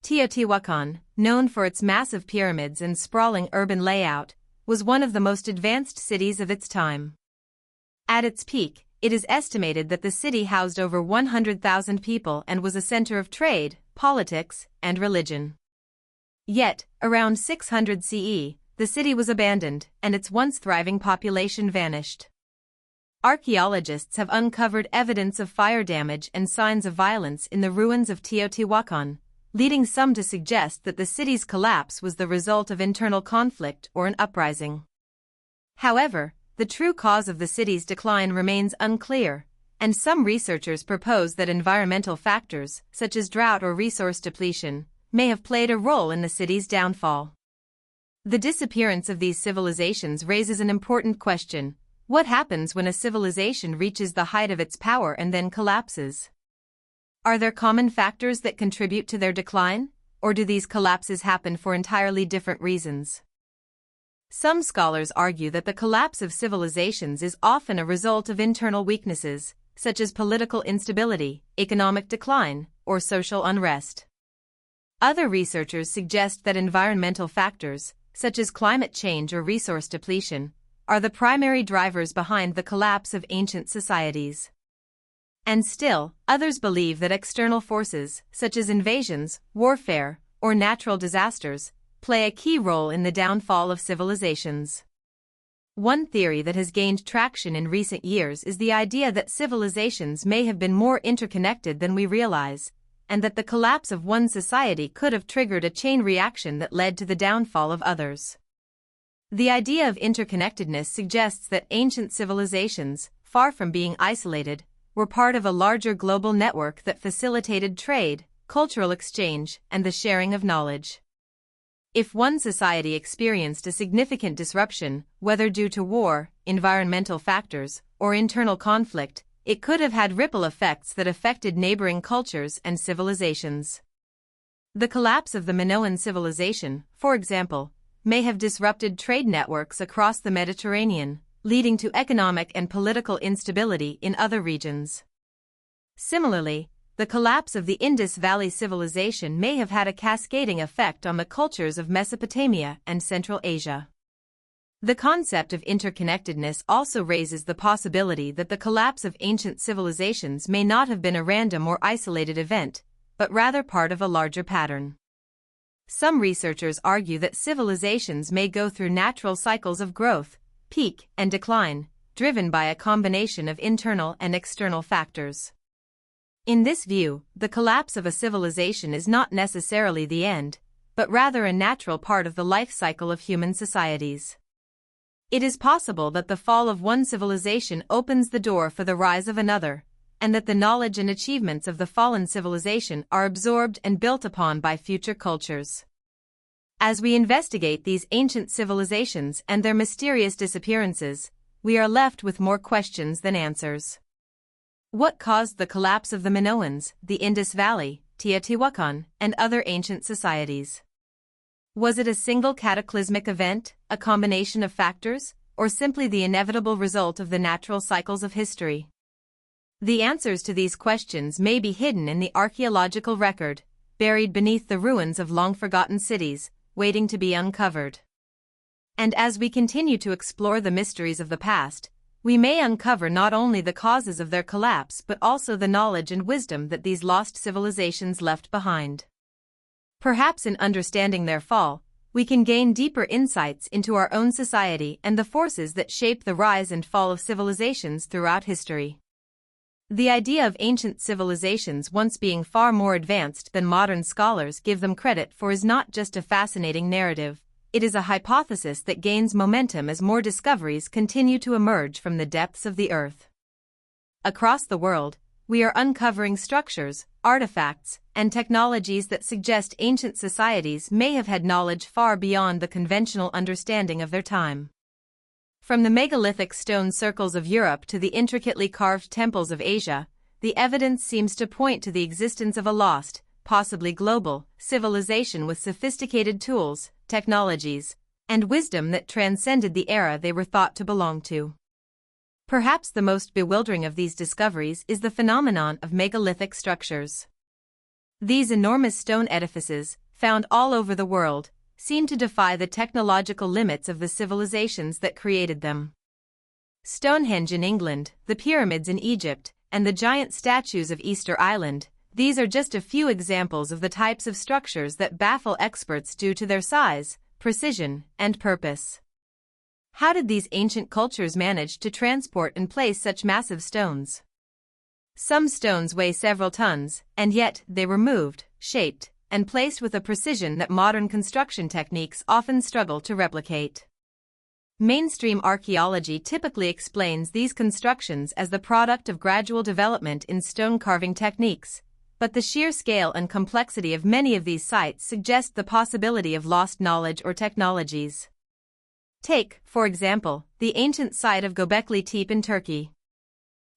Teotihuacan, known for its massive pyramids and sprawling urban layout, was one of the most advanced cities of its time. At its peak, it is estimated that the city housed over 100,000 people and was a center of trade, politics, and religion. Yet, around 600 CE, the city was abandoned, and its once thriving population vanished. Archaeologists have uncovered evidence of fire damage and signs of violence in the ruins of Teotihuacan, leading some to suggest that the city's collapse was the result of internal conflict or an uprising. However, the true cause of the city's decline remains unclear, and some researchers propose that environmental factors, such as drought or resource depletion, may have played a role in the city's downfall. The disappearance of these civilizations raises an important question: what happens when a civilization reaches the height of its power and then collapses? Are there common factors that contribute to their decline, or do these collapses happen for entirely different reasons? Some scholars argue that the collapse of civilizations is often a result of internal weaknesses, such as political instability, economic decline, or social unrest. Other researchers suggest that environmental factors, such as climate change or resource depletion, are the primary drivers behind the collapse of ancient societies. And still, others believe that external forces, such as invasions, warfare, or natural disasters, play a key role in the downfall of civilizations. One theory that has gained traction in recent years is the idea that civilizations may have been more interconnected than we realize, and that the collapse of one society could have triggered a chain reaction that led to the downfall of others. The idea of interconnectedness suggests that ancient civilizations, far from being isolated, were part of a larger global network that facilitated trade, cultural exchange, and the sharing of knowledge. If one society experienced a significant disruption, whether due to war, environmental factors, or internal conflict, it could have had ripple effects that affected neighboring cultures and civilizations. The collapse of the Minoan civilization, for example, may have disrupted trade networks across the Mediterranean, leading to economic and political instability in other regions. Similarly, the collapse of the Indus Valley Civilization may have had a cascading effect on the cultures of Mesopotamia and Central Asia. The concept of interconnectedness also raises the possibility that the collapse of ancient civilizations may not have been a random or isolated event, but rather part of a larger pattern. Some researchers argue that civilizations may go through natural cycles of growth, peak, and decline, driven by a combination of internal and external factors. In this view, the collapse of a civilization is not necessarily the end, but rather a natural part of the life cycle of human societies. It is possible that the fall of one civilization opens the door for the rise of another, and that the knowledge and achievements of the fallen civilization are absorbed and built upon by future cultures. As we investigate these ancient civilizations and their mysterious disappearances, we are left with more questions than answers. What caused the collapse of the Minoans, the Indus Valley, Teotihuacan, and other ancient societies? Was it a single cataclysmic event, a combination of factors, or simply the inevitable result of the natural cycles of history? The answers to these questions may be hidden in the archaeological record, buried beneath the ruins of long-forgotten cities, waiting to be uncovered. And as we continue to explore the mysteries of the past, we may uncover not only the causes of their collapse but also the knowledge and wisdom that these lost civilizations left behind. Perhaps in understanding their fall, we can gain deeper insights into our own society and the forces that shape the rise and fall of civilizations throughout history. The idea of ancient civilizations once being far more advanced than modern scholars give them credit for is not just a fascinating narrative, it is a hypothesis that gains momentum as more discoveries continue to emerge from the depths of the earth. Across the world, we are uncovering structures, artifacts, and technologies that suggest ancient societies may have had knowledge far beyond the conventional understanding of their time. From the megalithic stone circles of Europe to the intricately carved temples of Asia, the evidence seems to point to the existence of a lost, possibly global, civilization with sophisticated tools, technologies, and wisdom that transcended the era they were thought to belong to. Perhaps the most bewildering of these discoveries is the phenomenon of megalithic structures. These enormous stone edifices, found all over the world, seem to defy the technological limits of the civilizations that created them. Stonehenge in England, the pyramids in Egypt, and the giant statues of Easter Island, these are just a few examples of the types of structures that baffle experts due to their size, precision, and purpose. How did these ancient cultures manage to transport and place such massive stones? Some stones weigh several tons, and yet they were moved, shaped, and placed with a precision that modern construction techniques often struggle to replicate. Mainstream archaeology typically explains these constructions as the product of gradual development in stone carving techniques, but the sheer scale and complexity of many of these sites suggest the possibility of lost knowledge or technologies. Take, for example, the ancient site of Göbekli Tepe in Turkey.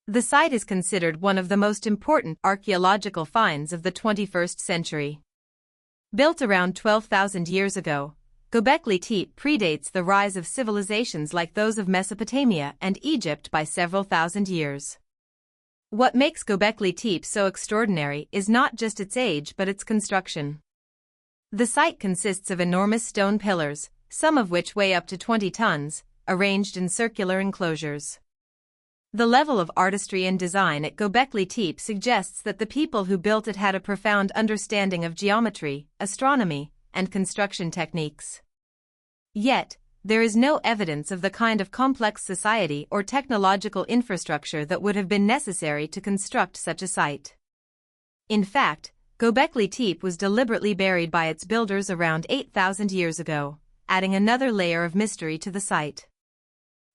The site is considered one of the most important archaeological finds of the 21st century. Built around 12,000 years ago, Göbekli Tepe predates the rise of civilizations like those of Mesopotamia and Egypt by several thousand years. What makes Göbekli Tepe so extraordinary is not just its age but its construction. The site consists of enormous stone pillars, some of which weigh up to 20 tons, arranged in circular enclosures. The level of artistry and design at Göbekli Tepe suggests that the people who built it had a profound understanding of geometry, astronomy, and construction techniques. Yet, there is no evidence of the kind of complex society or technological infrastructure that would have been necessary to construct such a site. In fact, Göbekli Tepe was deliberately buried by its builders around 8,000 years ago, adding another layer of mystery to the site.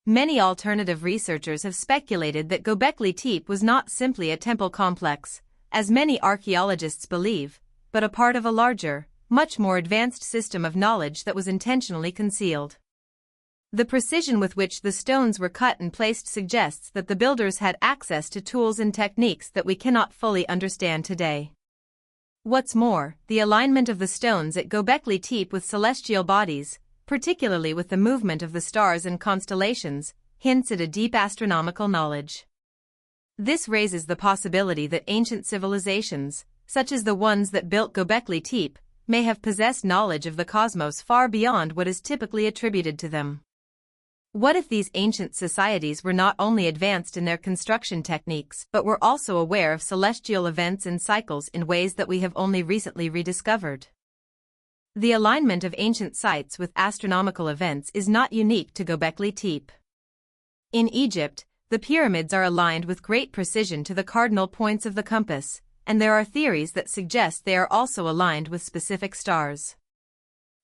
Many alternative researchers have speculated that Göbekli Tepe was not simply a temple complex, as many archaeologists believe, but a part of a larger, much more advanced system of knowledge that was intentionally concealed. The precision with which the stones were cut and placed suggests that the builders had access to tools and techniques that we cannot fully understand today. What's more, the alignment of the stones at Göbekli Tepe with celestial bodies, particularly with the movement of the stars and constellations, hints at a deep astronomical knowledge. This raises the possibility that ancient civilizations, such as the ones that built Göbekli Tepe, may have possessed knowledge of the cosmos far beyond what is typically attributed to them. What if these ancient societies were not only advanced in their construction techniques but were also aware of celestial events and cycles in ways that we have only recently rediscovered? The alignment of ancient sites with astronomical events is not unique to Göbekli Tepe. In Egypt, the pyramids are aligned with great precision to the cardinal points of the compass, and there are theories that suggest they are also aligned with specific stars.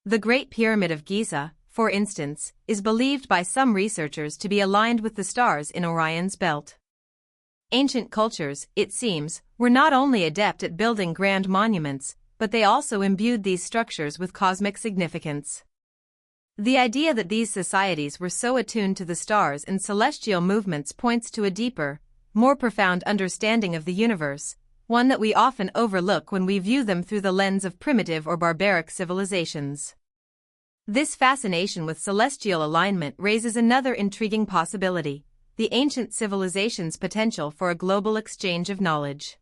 The Great Pyramid of Giza, for instance, is believed by some researchers to be aligned with the stars in Orion's belt. Ancient cultures, it seems, were not only adept at building grand monuments, but they also imbued these structures with cosmic significance. The idea that these societies were so attuned to the stars and celestial movements points to a deeper, more profound understanding of the universe, one that we often overlook when we view them through the lens of primitive or barbaric civilizations. This fascination with celestial alignment raises another intriguing possibility: the ancient civilization's potential for a global exchange of knowledge.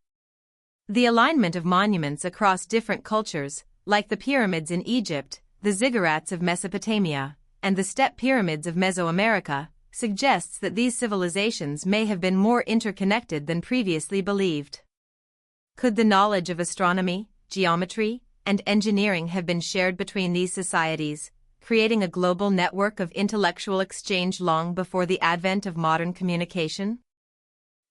The alignment of monuments across different cultures, like the pyramids in Egypt, the ziggurats of Mesopotamia, and the step pyramids of Mesoamerica, suggests that these civilizations may have been more interconnected than previously believed. Could the knowledge of astronomy, geometry, and engineering have been shared between these societies, creating a global network of intellectual exchange long before the advent of modern communication?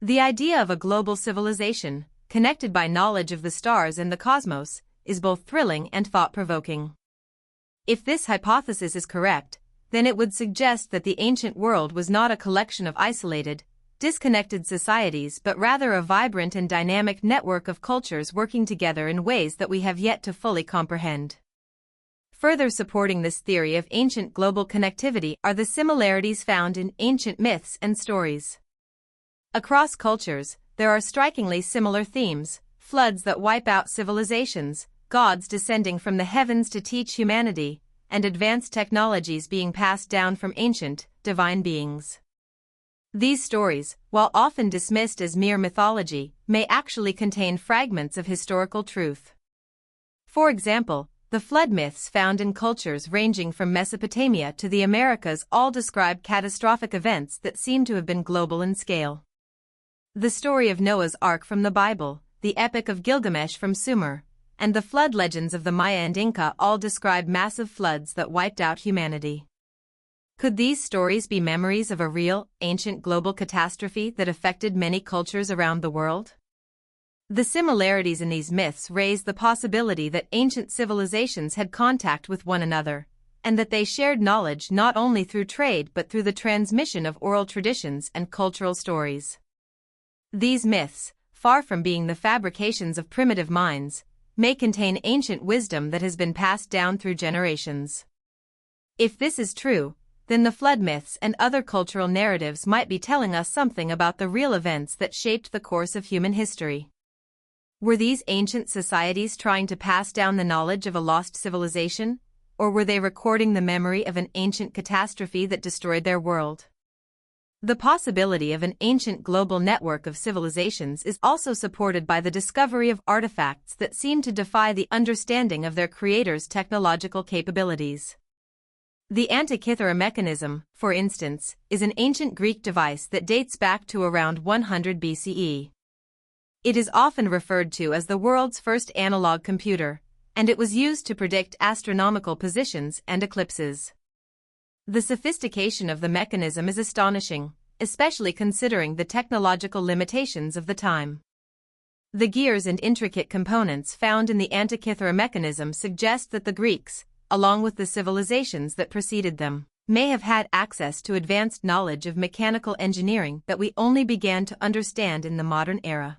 The idea of a global civilization, connected by knowledge of the stars and the cosmos, is both thrilling and thought-provoking. If this hypothesis is correct, then it would suggest that the ancient world was not a collection of isolated, disconnected societies but rather a vibrant and dynamic network of cultures working together in ways that we have yet to fully comprehend. Further supporting this theory of ancient global connectivity are the similarities found in ancient myths and stories. Across cultures, there are strikingly similar themes: floods that wipe out civilizations, gods descending from the heavens to teach humanity, and advanced technologies being passed down from ancient, divine beings. These stories, while often dismissed as mere mythology, may actually contain fragments of historical truth. For example, the flood myths found in cultures ranging from Mesopotamia to the Americas all describe catastrophic events that seem to have been global in scale. The story of Noah's Ark from the Bible, the Epic of Gilgamesh from Sumer, and the flood legends of the Maya and Inca all describe massive floods that wiped out humanity. Could these stories be memories of a real, ancient global catastrophe that affected many cultures around the world? The similarities in these myths raise the possibility that ancient civilizations had contact with one another, and that they shared knowledge not only through trade but through the transmission of oral traditions and cultural stories. These myths, far from being the fabrications of primitive minds, may contain ancient wisdom that has been passed down through generations. If this is true, then the flood myths and other cultural narratives might be telling us something about the real events that shaped the course of human history. Were these ancient societies trying to pass down the knowledge of a lost civilization, or were they recording the memory of an ancient catastrophe that destroyed their world? The possibility of an ancient global network of civilizations is also supported by the discovery of artifacts that seem to defy the understanding of their creators' technological capabilities. The Antikythera mechanism, for instance, is an ancient Greek device that dates back to around 100 BCE. It is often referred to as the world's first analog computer, and it was used to predict astronomical positions and eclipses. The sophistication of the mechanism is astonishing, especially considering the technological limitations of the time. The gears and intricate components found in the Antikythera mechanism suggest that the Greeks, along with the civilizations that preceded them, may have had access to advanced knowledge of mechanical engineering that we only began to understand in the modern era.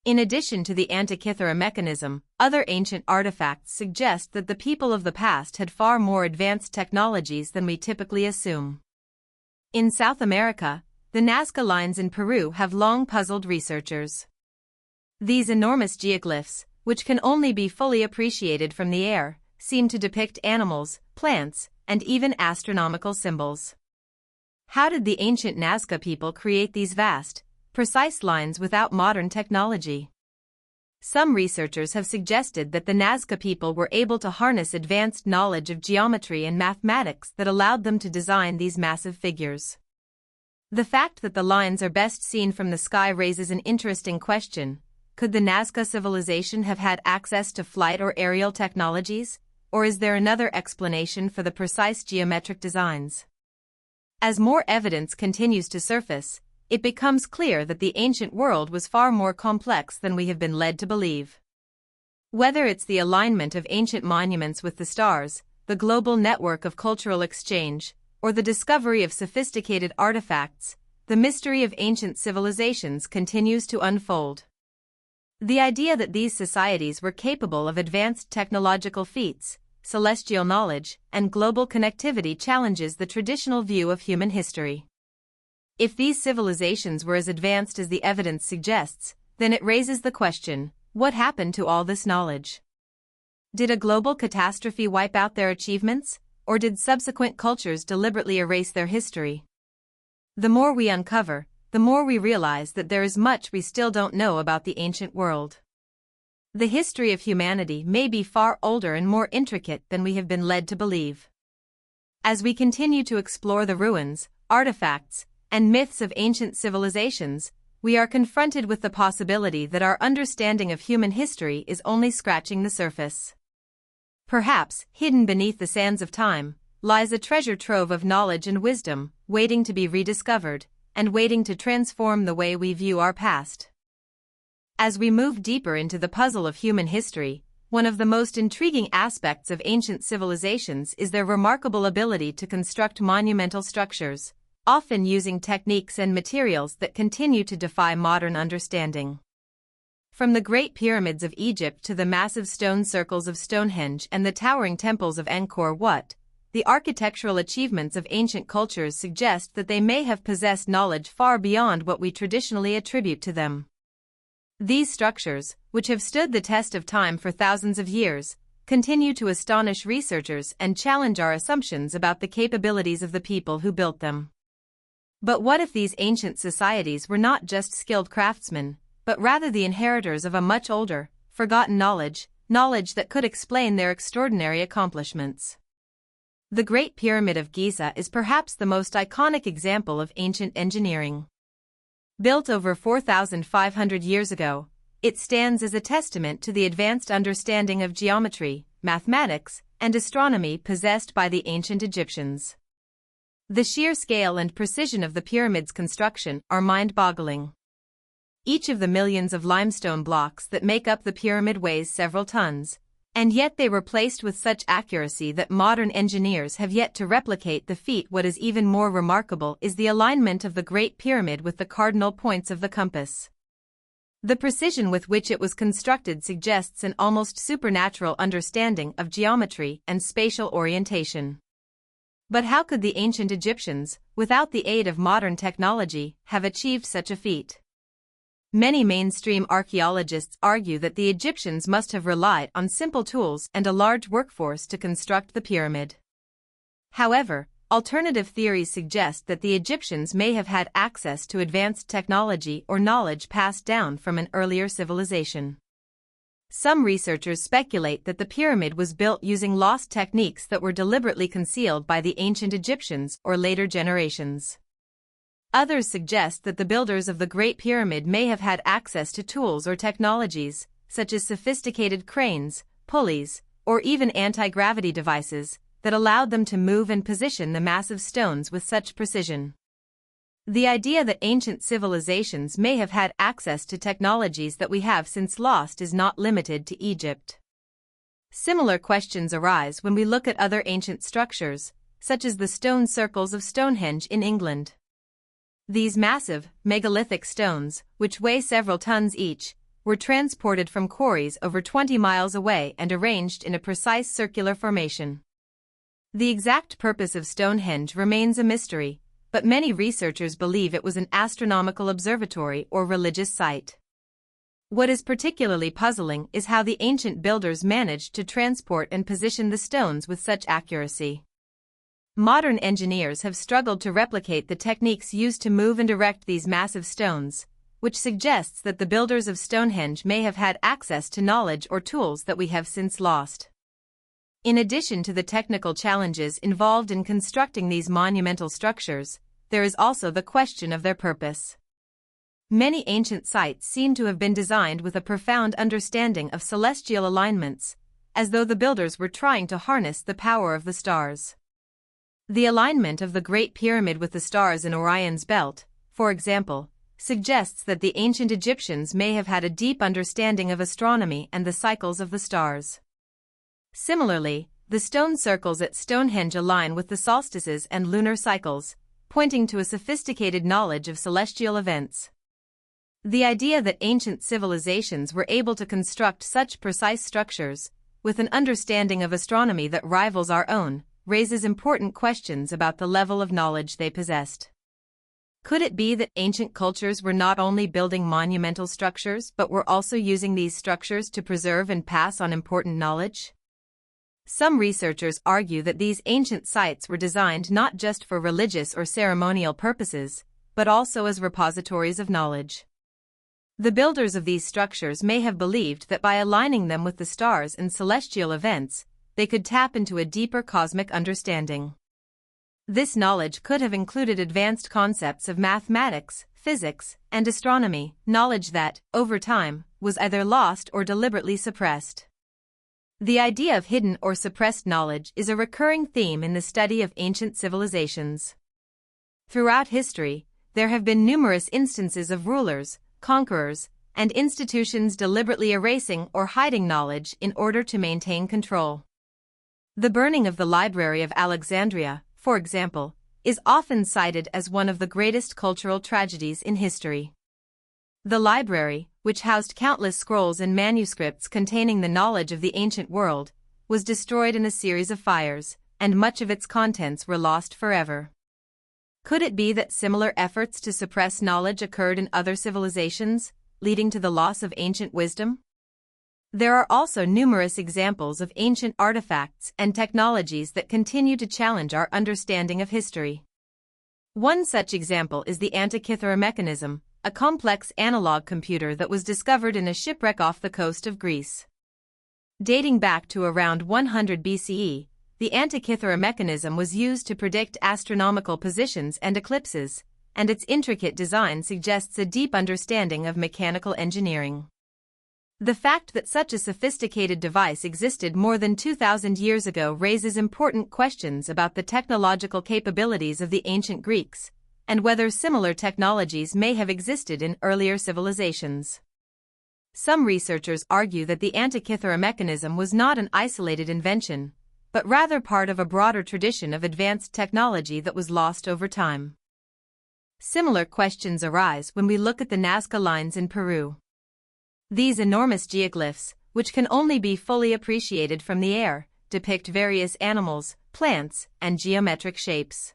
In addition to the Antikythera mechanism, other ancient artifacts suggest that the people of the past had far more advanced technologies than we typically assume. In South America, the Nazca lines in Peru have long puzzled researchers. These enormous geoglyphs, which can only be fully appreciated from the air, seem to depict animals, plants, and even astronomical symbols. How did the ancient Nazca people create these vast, precise lines without modern technology? Some researchers have suggested that the Nazca people were able to harness advanced knowledge of geometry and mathematics that allowed them to design these massive figures. The fact that the lines are best seen from the sky raises an interesting question. Could the Nazca civilization have had access to flight or aerial technologies, or is there another explanation for the precise geometric designs? As more evidence continues to surface, it becomes clear that the ancient world was far more complex than we have been led to believe. Whether it's the alignment of ancient monuments with the stars, the global network of cultural exchange, or the discovery of sophisticated artifacts, the mystery of ancient civilizations continues to unfold. The idea that these societies were capable of advanced technological feats, celestial knowledge, and global connectivity challenges the traditional view of human history. If these civilizations were as advanced as the evidence suggests, then it raises the question, what happened to all this knowledge? Did a global catastrophe wipe out their achievements, or did subsequent cultures deliberately erase their history? The more we uncover, the more we realize that there is much we still don't know about the ancient world. The history of humanity may be far older and more intricate than we have been led to believe. As we continue to explore the ruins, artifacts, and myths of ancient civilizations, we are confronted with the possibility that our understanding of human history is only scratching the surface. Perhaps, hidden beneath the sands of time, lies a treasure trove of knowledge and wisdom, waiting to be rediscovered, and waiting to transform the way we view our past. As we move deeper into the puzzle of human history, one of the most intriguing aspects of ancient civilizations is their remarkable ability to construct monumental structures, often using techniques and materials that continue to defy modern understanding. From the Great Pyramids of Egypt to the massive stone circles of Stonehenge and the towering temples of Angkor Wat, the architectural achievements of ancient cultures suggest that they may have possessed knowledge far beyond what we traditionally attribute to them. These structures, which have stood the test of time for thousands of years, continue to astonish researchers and challenge our assumptions about the capabilities of the people who built them. But what if these ancient societies were not just skilled craftsmen, but rather the inheritors of a much older, forgotten knowledge that could explain their extraordinary accomplishments? The Great Pyramid of Giza is perhaps the most iconic example of ancient engineering. Built over 4,500 years ago, it stands as a testament to the advanced understanding of geometry, mathematics, and astronomy possessed by the ancient Egyptians. The sheer scale and precision of the pyramid's construction are mind-boggling. Each of the millions of limestone blocks that make up the pyramid weighs several tons, and yet they were placed with such accuracy that modern engineers have yet to replicate the feat. What is even more remarkable is the alignment of the Great Pyramid with the cardinal points of the compass. The precision with which it was constructed suggests an almost supernatural understanding of geometry and spatial orientation. But how could the ancient Egyptians, without the aid of modern technology, have achieved such a feat? Many mainstream archaeologists argue that the Egyptians must have relied on simple tools and a large workforce to construct the pyramid. However, alternative theories suggest that the Egyptians may have had access to advanced technology or knowledge passed down from an earlier civilization. Some researchers speculate that the pyramid was built using lost techniques that were deliberately concealed by the ancient Egyptians or later generations. Others suggest that the builders of the Great Pyramid may have had access to tools or technologies, such as sophisticated cranes, pulleys, or even anti-gravity devices, that allowed them to move and position the massive stones with such precision. The idea that ancient civilizations may have had access to technologies that we have since lost is not limited to Egypt. Similar questions arise when we look at other ancient structures, such as the stone circles of Stonehenge in England. These massive, megalithic stones, which weigh several tons each, were transported from quarries over 20 miles away and arranged in a precise circular formation. The exact purpose of Stonehenge remains a mystery, but many researchers believe it was an astronomical observatory or religious site. What is particularly puzzling is how the ancient builders managed to transport and position the stones with such accuracy. Modern engineers have struggled to replicate the techniques used to move and erect these massive stones, which suggests that the builders of Stonehenge may have had access to knowledge or tools that we have since lost. In addition to the technical challenges involved in constructing these monumental structures, there is also the question of their purpose. Many ancient sites seem to have been designed with a profound understanding of celestial alignments, as though the builders were trying to harness the power of the stars. The alignment of the Great Pyramid with the stars in Orion's belt, for example, suggests that the ancient Egyptians may have had a deep understanding of astronomy and the cycles of the stars. Similarly, the stone circles at Stonehenge align with the solstices and lunar cycles, pointing to a sophisticated knowledge of celestial events. The idea that ancient civilizations were able to construct such precise structures, with an understanding of astronomy that rivals our own, raises important questions about the level of knowledge they possessed. Could it be that ancient cultures were not only building monumental structures but were also using these structures to preserve and pass on important knowledge? Some researchers argue that these ancient sites were designed not just for religious or ceremonial purposes, but also as repositories of knowledge. The builders of these structures may have believed that by aligning them with the stars and celestial events, they could tap into a deeper cosmic understanding. This knowledge could have included advanced concepts of mathematics, physics, and astronomy, knowledge that, over time, was either lost or deliberately suppressed. The idea of hidden or suppressed knowledge is a recurring theme in the study of ancient civilizations. Throughout history, there have been numerous instances of rulers, conquerors, and institutions deliberately erasing or hiding knowledge in order to maintain control. The burning of the Library of Alexandria, for example, is often cited as one of the greatest cultural tragedies in history. The library, which housed countless scrolls and manuscripts containing the knowledge of the ancient world, was destroyed in a series of fires, and much of its contents were lost forever. Could it be that similar efforts to suppress knowledge occurred in other civilizations, leading to the loss of ancient wisdom? There are also numerous examples of ancient artifacts and technologies that continue to challenge our understanding of history. One such example is the Antikythera mechanism, a complex analog computer that was discovered in a shipwreck off the coast of Greece. Dating back to around 100 BCE, the Antikythera mechanism was used to predict astronomical positions and eclipses, and its intricate design suggests a deep understanding of mechanical engineering. The fact that such a sophisticated device existed more than 2,000 years ago raises important questions about the technological capabilities of the ancient Greeks, and whether similar technologies may have existed in earlier civilizations. Some researchers argue that the Antikythera mechanism was not an isolated invention, but rather part of a broader tradition of advanced technology that was lost over time. Similar questions arise when we look at the Nazca lines in Peru. These enormous geoglyphs, which can only be fully appreciated from the air, depict various animals, plants, and geometric shapes.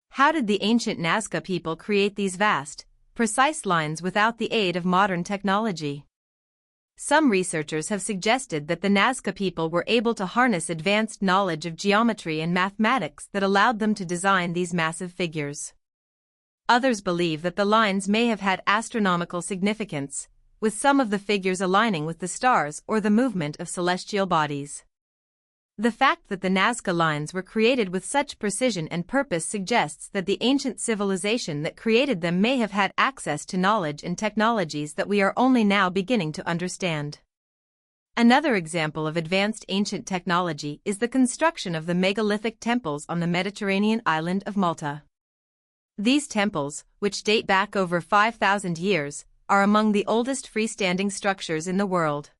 How did the ancient Nazca people create these vast, precise lines without the aid of modern technology? Some researchers have suggested that the Nazca people were able to harness advanced knowledge of geometry and mathematics that allowed them to design these massive figures. Others believe that the lines may have had astronomical significance, with some of the figures aligning with the stars or the movement of celestial bodies. The fact that the Nazca lines were created with such precision and purpose suggests that the ancient civilization that created them may have had access to knowledge and technologies that we are only now beginning to understand. Another example of advanced ancient technology is the construction of the megalithic temples on the Mediterranean island of Malta. These temples, which date back over 5,000 years, are among the oldest freestanding structures in the world.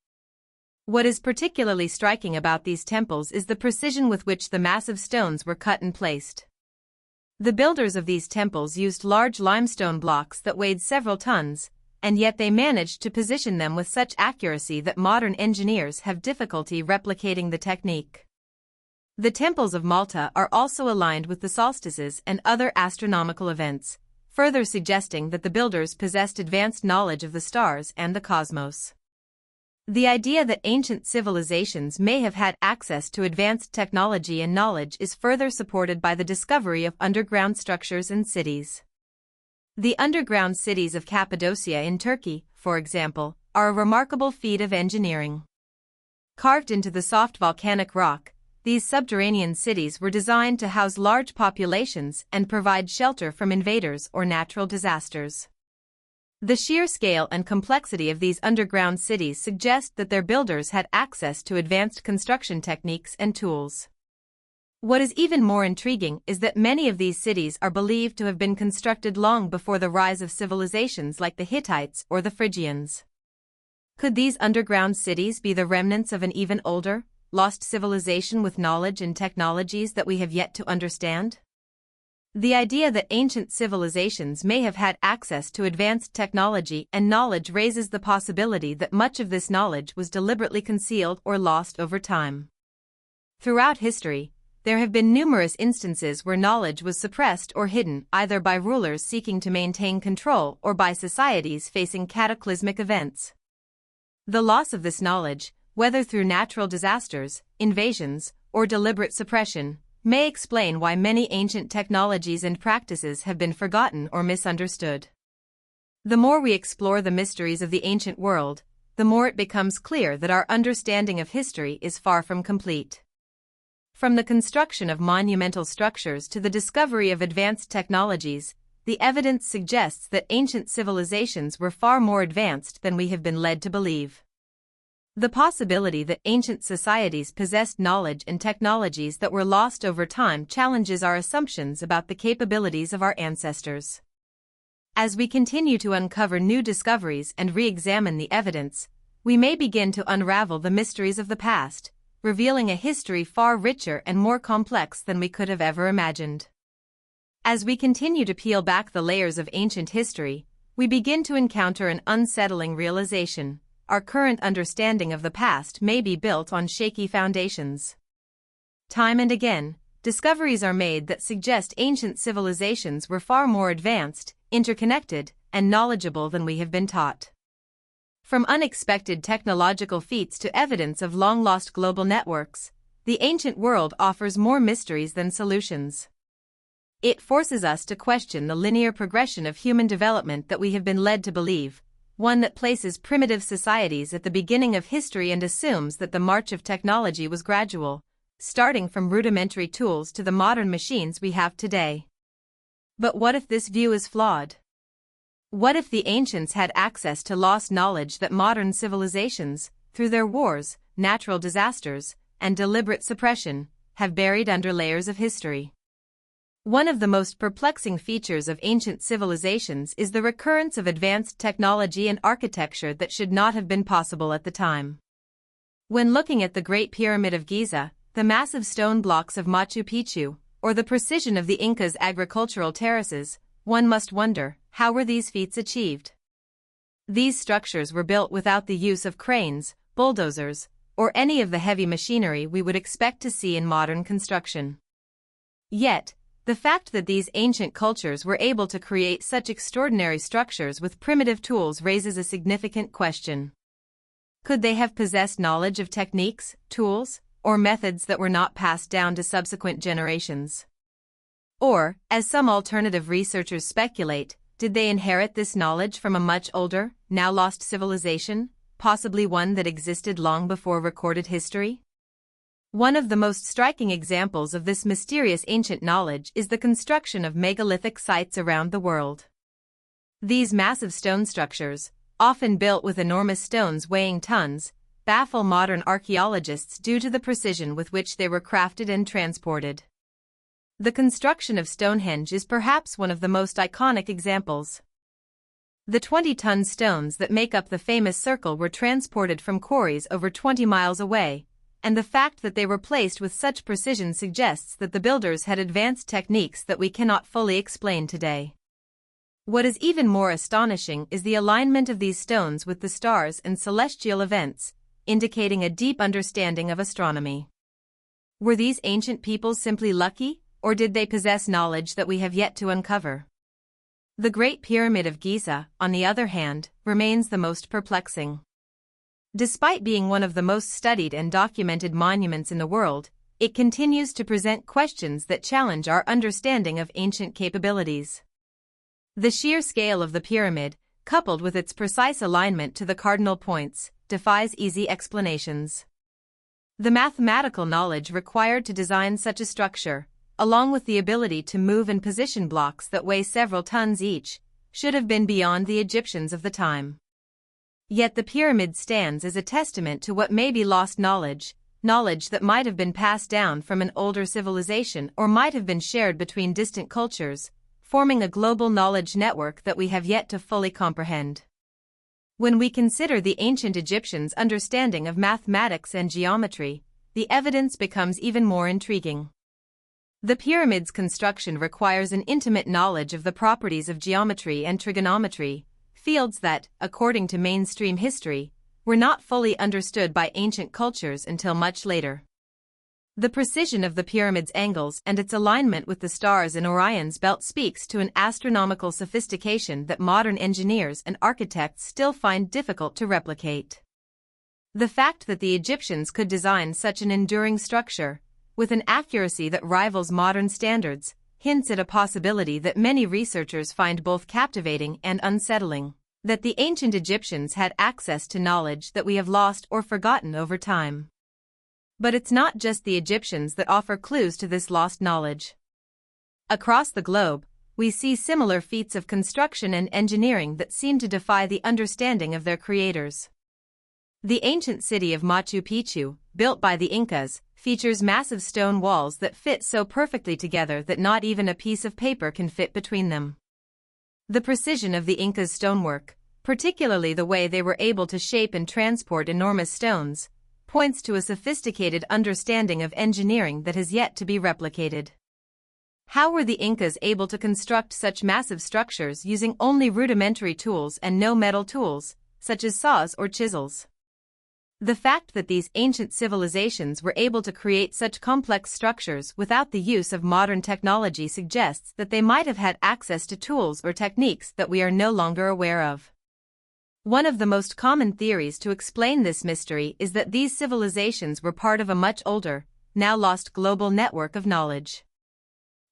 What is particularly striking about these temples is the precision with which the massive stones were cut and placed. The builders of these temples used large limestone blocks that weighed several tons, and yet they managed to position them with such accuracy that modern engineers have difficulty replicating the technique. The temples of Malta are also aligned with the solstices and other astronomical events, further suggesting that the builders possessed advanced knowledge of the stars and the cosmos. The idea that ancient civilizations may have had access to advanced technology and knowledge is further supported by the discovery of underground structures and cities. The underground cities of Cappadocia in Turkey, for example, are a remarkable feat of engineering. Carved into the soft volcanic rock, these subterranean cities were designed to house large populations and provide shelter from invaders or natural disasters. The sheer scale and complexity of these underground cities suggest that their builders had access to advanced construction techniques and tools. What is even more intriguing is that many of these cities are believed to have been constructed long before the rise of civilizations like the Hittites or the Phrygians. Could these underground cities be the remnants of an even older, lost civilization with knowledge and technologies that we have yet to understand? The idea that ancient civilizations may have had access to advanced technology and knowledge raises the possibility that much of this knowledge was deliberately concealed or lost over time. Throughout history, there have been numerous instances where knowledge was suppressed or hidden either by rulers seeking to maintain control or by societies facing cataclysmic events. The loss of this knowledge, whether through natural disasters, invasions, or deliberate suppression, may explain why many ancient technologies and practices have been forgotten or misunderstood. The more we explore the mysteries of the ancient world, the more it becomes clear that our understanding of history is far from complete. From the construction of monumental structures to the discovery of advanced technologies, the evidence suggests that ancient civilizations were far more advanced than we have been led to believe. The possibility that ancient societies possessed knowledge and technologies that were lost over time challenges our assumptions about the capabilities of our ancestors. As we continue to uncover new discoveries and re-examine the evidence, we may begin to unravel the mysteries of the past, revealing a history far richer and more complex than we could have ever imagined. As we continue to peel back the layers of ancient history, we begin to encounter an unsettling realization: our current understanding of the past may be built on shaky foundations. Time and again, discoveries are made that suggest ancient civilizations were far more advanced, interconnected, and knowledgeable than we have been taught. From unexpected technological feats to evidence of long-lost global networks, the ancient world offers more mysteries than solutions. It forces us to question the linear progression of human development that we have been led to believe, one that places primitive societies at the beginning of history and assumes that the march of technology was gradual, starting from rudimentary tools to the modern machines we have today. But what if this view is flawed? What if the ancients had access to lost knowledge that modern civilizations, through their wars, natural disasters, and deliberate suppression, have buried under layers of history? One of the most perplexing features of ancient civilizations is the recurrence of advanced technology and architecture that should not have been possible at the time. When looking at the Great Pyramid of Giza, the massive stone blocks of Machu Picchu, or the precision of the Incas' agricultural terraces, one must wonder, how were these feats achieved? These structures were built without the use of cranes, bulldozers, or any of the heavy machinery we would expect to see in modern construction. Yet, the fact that these ancient cultures were able to create such extraordinary structures with primitive tools raises a significant question. Could they have possessed knowledge of techniques, tools, or methods that were not passed down to subsequent generations? Or, as some alternative researchers speculate, did they inherit this knowledge from a much older, now lost civilization, possibly one that existed long before recorded history? One of the most striking examples of this mysterious ancient knowledge is the construction of megalithic sites around the world. These massive stone structures, often built with enormous stones weighing tons, baffle modern archaeologists due to the precision with which they were crafted and transported. The construction of Stonehenge is perhaps one of the most iconic examples. The 20-ton stones that make up the famous circle were transported from quarries over 20 miles away, and the fact that they were placed with such precision suggests that the builders had advanced techniques that we cannot fully explain today. What is even more astonishing is the alignment of these stones with the stars and celestial events, indicating a deep understanding of astronomy. Were these ancient peoples simply lucky, or did they possess knowledge that we have yet to uncover? The Great Pyramid of Giza, on the other hand, remains the most perplexing. Despite being one of the most studied and documented monuments in the world, it continues to present questions that challenge our understanding of ancient capabilities. The sheer scale of the pyramid, coupled with its precise alignment to the cardinal points, defies easy explanations. The mathematical knowledge required to design such a structure, along with the ability to move and position blocks that weigh several tons each, should have been beyond the Egyptians of the time. Yet the pyramid stands as a testament to what may be lost knowledge, knowledge that might have been passed down from an older civilization or might have been shared between distant cultures, forming a global knowledge network that we have yet to fully comprehend. When we consider the ancient Egyptians' understanding of mathematics and geometry, the evidence becomes even more intriguing. The pyramid's construction requires an intimate knowledge of the properties of geometry and trigonometry, fields that, according to mainstream history, were not fully understood by ancient cultures until much later. The precision of the pyramid's angles and its alignment with the stars in Orion's belt speaks to an astronomical sophistication that modern engineers and architects still find difficult to replicate. The fact that the Egyptians could design such an enduring structure, with an accuracy that rivals modern standards, hints at a possibility that many researchers find both captivating and unsettling, that the ancient Egyptians had access to knowledge that we have lost or forgotten over time. But it's not just the Egyptians that offer clues to this lost knowledge. Across the globe, we see similar feats of construction and engineering that seem to defy the understanding of their creators. The ancient city of Machu Picchu, built by the Incas, features massive stone walls that fit so perfectly together that not even a piece of paper can fit between them. The precision of the Incas' stonework, particularly the way they were able to shape and transport enormous stones, points to a sophisticated understanding of engineering that has yet to be replicated. How were the Incas able to construct such massive structures using only rudimentary tools and no metal tools, such as saws or chisels? The fact that these ancient civilizations were able to create such complex structures without the use of modern technology suggests that they might have had access to tools or techniques that we are no longer aware of. One of the most common theories to explain this mystery is that these civilizations were part of a much older, now lost global network of knowledge.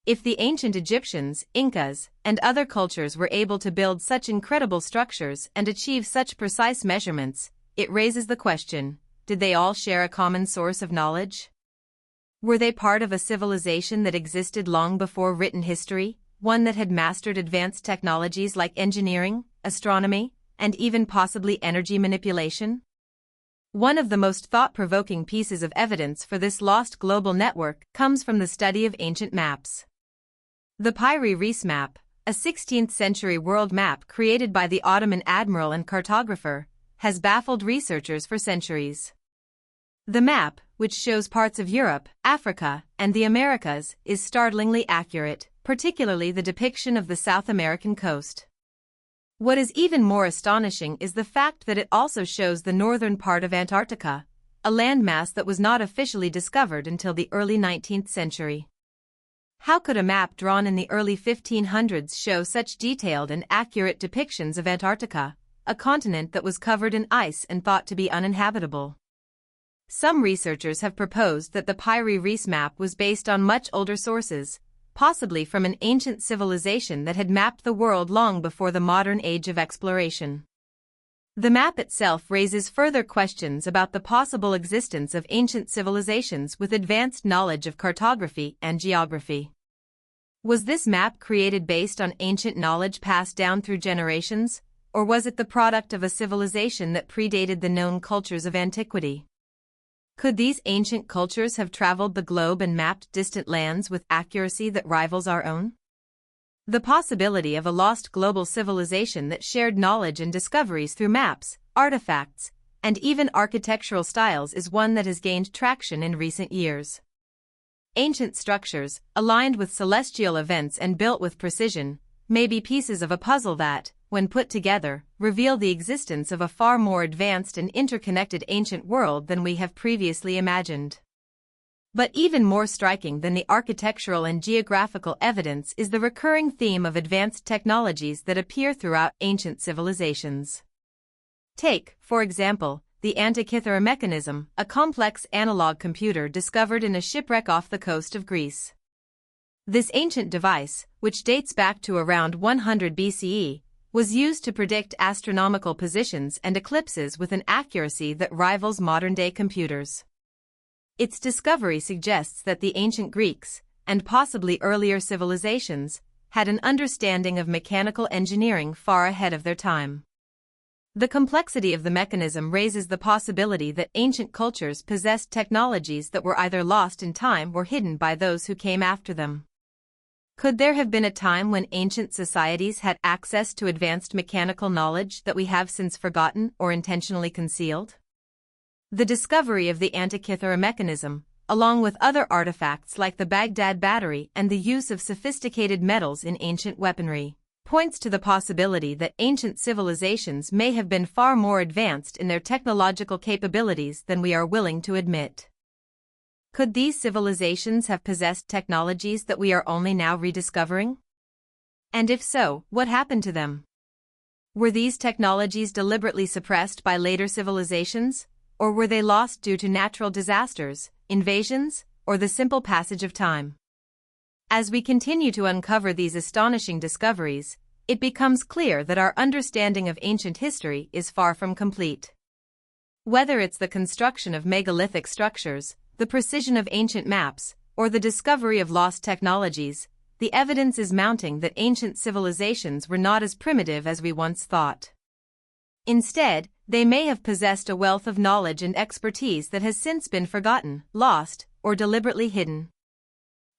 If the ancient Egyptians, Incas, and other cultures were able to build such incredible structures and achieve such precise measurements, it raises the question, did they all share a common source of knowledge? Were they part of a civilization that existed long before written history, one that had mastered advanced technologies like engineering, astronomy, and even possibly energy manipulation? One of the most thought-provoking pieces of evidence for this lost global network comes from the study of ancient maps. The Piri Reis map, a 16th-century world map created by the Ottoman admiral and cartographer, has baffled researchers for centuries. The map, which shows parts of Europe, Africa, and the Americas, is startlingly accurate, particularly the depiction of the South American coast. What is even more astonishing is the fact that it also shows the northern part of Antarctica, a landmass that was not officially discovered until the early 19th century. How could a map drawn in the early 1500s show such detailed and accurate depictions of Antarctica, a continent that was covered in ice and thought to be uninhabitable? Some researchers have proposed that the Piri Reis map was based on much older sources, possibly from an ancient civilization that had mapped the world long before the modern age of exploration. The map itself raises further questions about the possible existence of ancient civilizations with advanced knowledge of cartography and geography. Was this map created based on ancient knowledge passed down through generations, or was it the product of a civilization that predated the known cultures of antiquity? Could these ancient cultures have traveled the globe and mapped distant lands with accuracy that rivals our own? The possibility of a lost global civilization that shared knowledge and discoveries through maps, artifacts, and even architectural styles is one that has gained traction in recent years. Ancient structures, aligned with celestial events and built with precision, may be pieces of a puzzle that, when put together, reveal the existence of a far more advanced and interconnected ancient world than we have previously imagined. But even more striking than the architectural and geographical evidence is the recurring theme of advanced technologies that appear throughout ancient civilizations. Take, for example, the Antikythera mechanism, a complex analog computer discovered in a shipwreck off the coast of Greece. This ancient device, which dates back to around 100 BCE, was used to predict astronomical positions and eclipses with an accuracy that rivals modern-day computers. Its discovery suggests that the ancient Greeks, and possibly earlier civilizations, had an understanding of mechanical engineering far ahead of their time. The complexity of the mechanism raises the possibility that ancient cultures possessed technologies that were either lost in time or hidden by those who came after them. Could there have been a time when ancient societies had access to advanced mechanical knowledge that we have since forgotten or intentionally concealed? The discovery of the Antikythera mechanism, along with other artifacts like the Baghdad battery and the use of sophisticated metals in ancient weaponry, points to the possibility that ancient civilizations may have been far more advanced in their technological capabilities than we are willing to admit. Could these civilizations have possessed technologies that we are only now rediscovering? And if so, what happened to them? Were these technologies deliberately suppressed by later civilizations, or were they lost due to natural disasters, invasions, or the simple passage of time? As we continue to uncover these astonishing discoveries, it becomes clear that our understanding of ancient history is far from complete. Whether it's the construction of megalithic structures, the precision of ancient maps, or the discovery of lost technologies, the evidence is mounting that ancient civilizations were not as primitive as we once thought. Instead, they may have possessed a wealth of knowledge and expertise that has since been forgotten, lost, or deliberately hidden.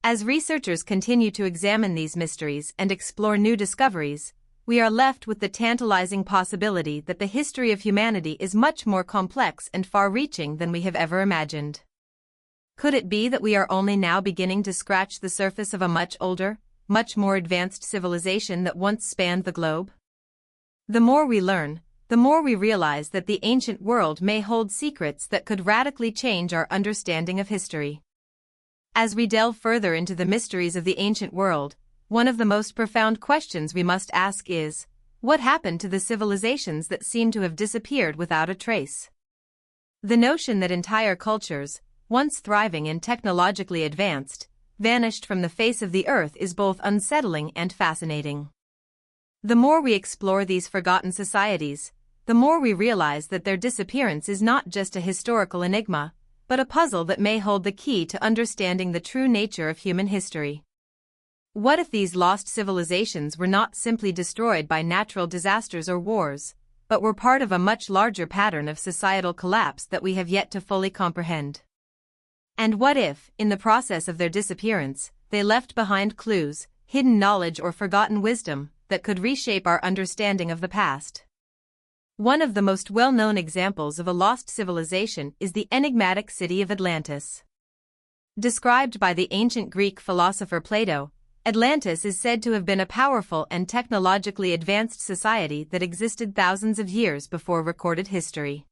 As researchers continue to examine these mysteries and explore new discoveries, we are left with the tantalizing possibility that the history of humanity is much more complex and far-reaching than we have ever imagined. Could it be that we are only now beginning to scratch the surface of a much older, much more advanced civilization that once spanned the globe? The more we learn, the more we realize that the ancient world may hold secrets that could radically change our understanding of history. As we delve further into the mysteries of the ancient world, one of the most profound questions we must ask is, what happened to the civilizations that seem to have disappeared without a trace? The notion that entire cultures, once thriving and technologically advanced, vanished from the face of the earth is both unsettling and fascinating. The more we explore these forgotten societies, the more we realize that their disappearance is not just a historical enigma, but a puzzle that may hold the key to understanding the true nature of human history. What if these lost civilizations were not simply destroyed by natural disasters or wars, but were part of a much larger pattern of societal collapse that we have yet to fully comprehend? And what if, in the process of their disappearance, they left behind clues, hidden knowledge or forgotten wisdom, that could reshape our understanding of the past? One of the most well-known examples of a lost civilization is the enigmatic city of Atlantis. Described by the ancient Greek philosopher Plato, Atlantis is said to have been a powerful and technologically advanced society that existed thousands of years before recorded history.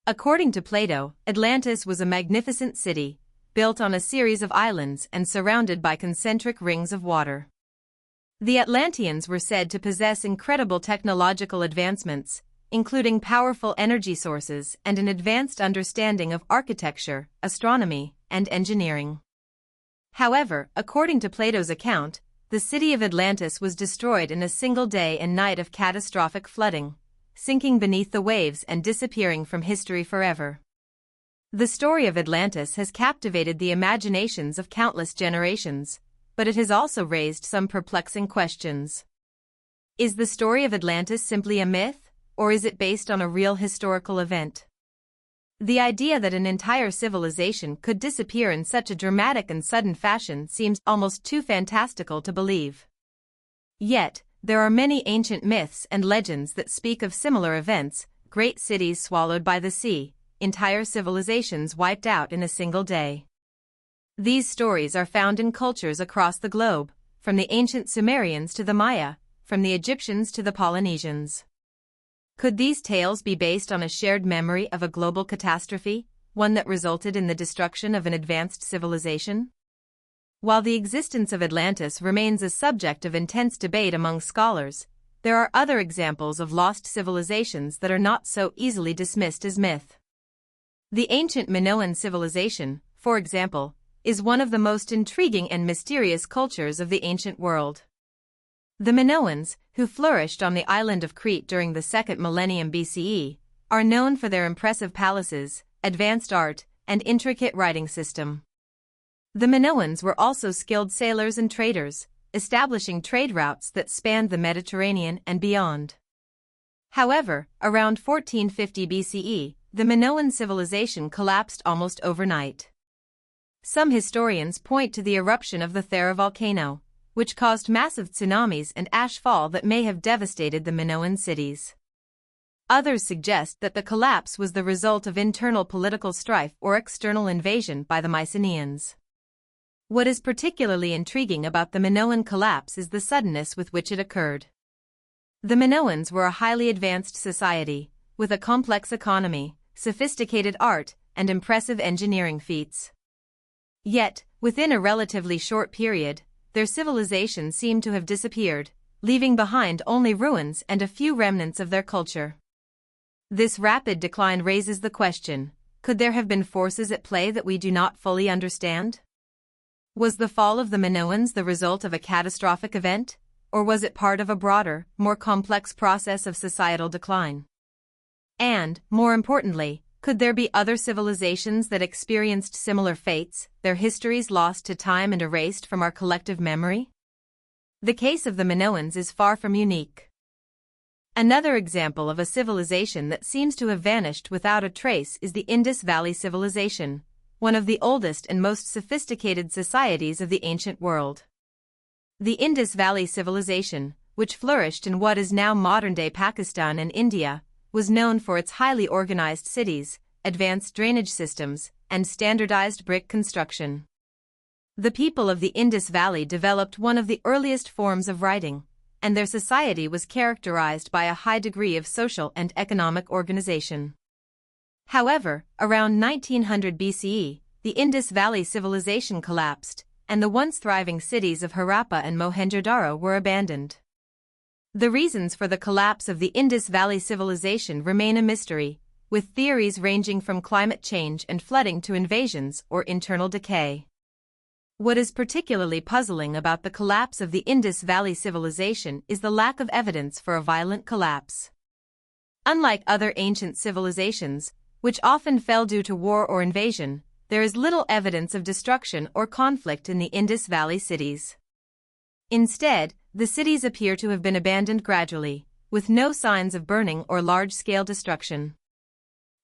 According to Plato, Atlantis was a magnificent city, built on a series of islands and surrounded by concentric rings of water. The Atlanteans were said to possess incredible technological advancements, including powerful energy sources and an advanced understanding of architecture, astronomy, and engineering. However, according to Plato's account, the city of Atlantis was destroyed in a single day and night of catastrophic flooding, sinking beneath the waves and disappearing from history forever. The story of Atlantis has captivated the imaginations of countless generations, but it has also raised some perplexing questions. Is the story of Atlantis simply a myth, or is it based on a real historical event? The idea that an entire civilization could disappear in such a dramatic and sudden fashion seems almost too fantastical to believe. Yet, there are many ancient myths and legends that speak of similar events: great cities swallowed by the sea, entire civilizations wiped out in a single day. These stories are found in cultures across the globe, from the ancient Sumerians to the Maya, from the Egyptians to the Polynesians. Could these tales be based on a shared memory of a global catastrophe, one that resulted in the destruction of an advanced civilization? While the existence of Atlantis remains a subject of intense debate among scholars, there are other examples of lost civilizations that are not so easily dismissed as myth. The ancient Minoan civilization, for example, is one of the most intriguing and mysterious cultures of the ancient world. The Minoans, who flourished on the island of Crete during the 2nd millennium BCE, are known for their impressive palaces, advanced art, and intricate writing system. The Minoans were also skilled sailors and traders, establishing trade routes that spanned the Mediterranean and beyond. However, around 1450 BCE, the Minoan civilization collapsed almost overnight. Some historians point to the eruption of the Thera volcano, which caused massive tsunamis and ashfall that may have devastated the Minoan cities. Others suggest that the collapse was the result of internal political strife or external invasion by the Mycenaeans. What is particularly intriguing about the Minoan collapse is the suddenness with which it occurred. The Minoans were a highly advanced society, with a complex economy, sophisticated art, and impressive engineering feats. Yet, within a relatively short period, their civilization seemed to have disappeared, leaving behind only ruins and a few remnants of their culture. This rapid decline raises the question, could there have been forces at play that we do not fully understand? Was the fall of the Minoans the result of a catastrophic event, or was it part of a broader, more complex process of societal decline? And, more importantly, could there be other civilizations that experienced similar fates, their histories lost to time and erased from our collective memory? The case of the Minoans is far from unique. Another example of a civilization that seems to have vanished without a trace is the Indus Valley Civilization, one of the oldest and most sophisticated societies of the ancient world. The Indus Valley Civilization, which flourished in what is now modern-day Pakistan and India, was known for its highly organized cities, advanced drainage systems, and standardized brick construction. The people of the Indus Valley developed one of the earliest forms of writing, and their society was characterized by a high degree of social and economic organization. However, around 1900 BCE, the Indus Valley Civilization collapsed, and the once thriving cities of Harappa and Mohenjo-daro were abandoned. The reasons for the collapse of the Indus Valley Civilization remain a mystery, with theories ranging from climate change and flooding to invasions or internal decay. What is particularly puzzling about the collapse of the Indus Valley Civilization is the lack of evidence for a violent collapse. Unlike other ancient civilizations, which often fell due to war or invasion, there is little evidence of destruction or conflict in the Indus Valley cities. Instead, the cities appear to have been abandoned gradually, with no signs of burning or large-scale destruction.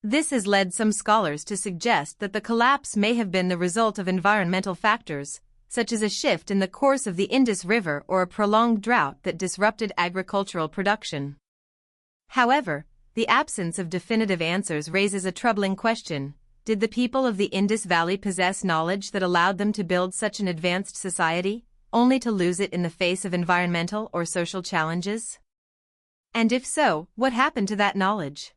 This has led some scholars to suggest that the collapse may have been the result of environmental factors, such as a shift in the course of the Indus River or a prolonged drought that disrupted agricultural production. However, the absence of definitive answers raises a troubling question. Did the people of the Indus Valley possess knowledge that allowed them to build such an advanced society, only to lose it in the face of environmental or social challenges? And if so, what happened to that knowledge?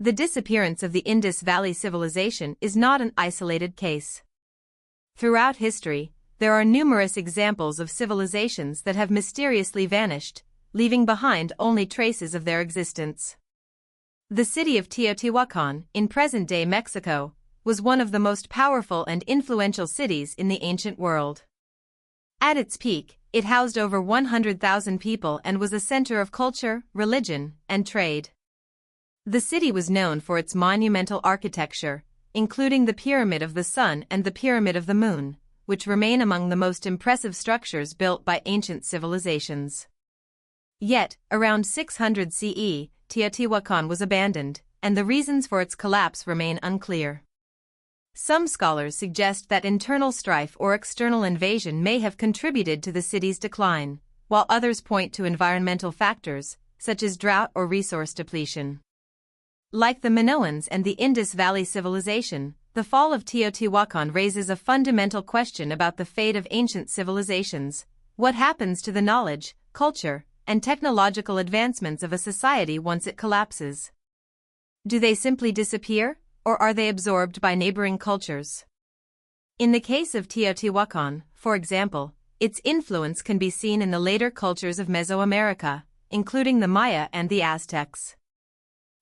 The disappearance of the Indus Valley Civilization is not an isolated case. Throughout history, there are numerous examples of civilizations that have mysteriously vanished, leaving behind only traces of their existence. The city of Teotihuacan, in present-day Mexico, was one of the most powerful and influential cities in the ancient world. At its peak, it housed over 100,000 people and was a center of culture, religion, and trade. The city was known for its monumental architecture, including the Pyramid of the Sun and the Pyramid of the Moon, which remain among the most impressive structures built by ancient civilizations. Yet, around 600 CE, Teotihuacan was abandoned, and the reasons for its collapse remain unclear. Some scholars suggest that internal strife or external invasion may have contributed to the city's decline, while others point to environmental factors, such as drought or resource depletion. Like the Minoans and the Indus Valley Civilization, the fall of Teotihuacan raises a fundamental question about the fate of ancient civilizations. What happens to the knowledge, culture, and technological advancements of a society once it collapses? Do they simply disappear, or are they absorbed by neighboring cultures? In the case of Teotihuacan, for example, its influence can be seen in the later cultures of Mesoamerica, including the Maya and the Aztecs.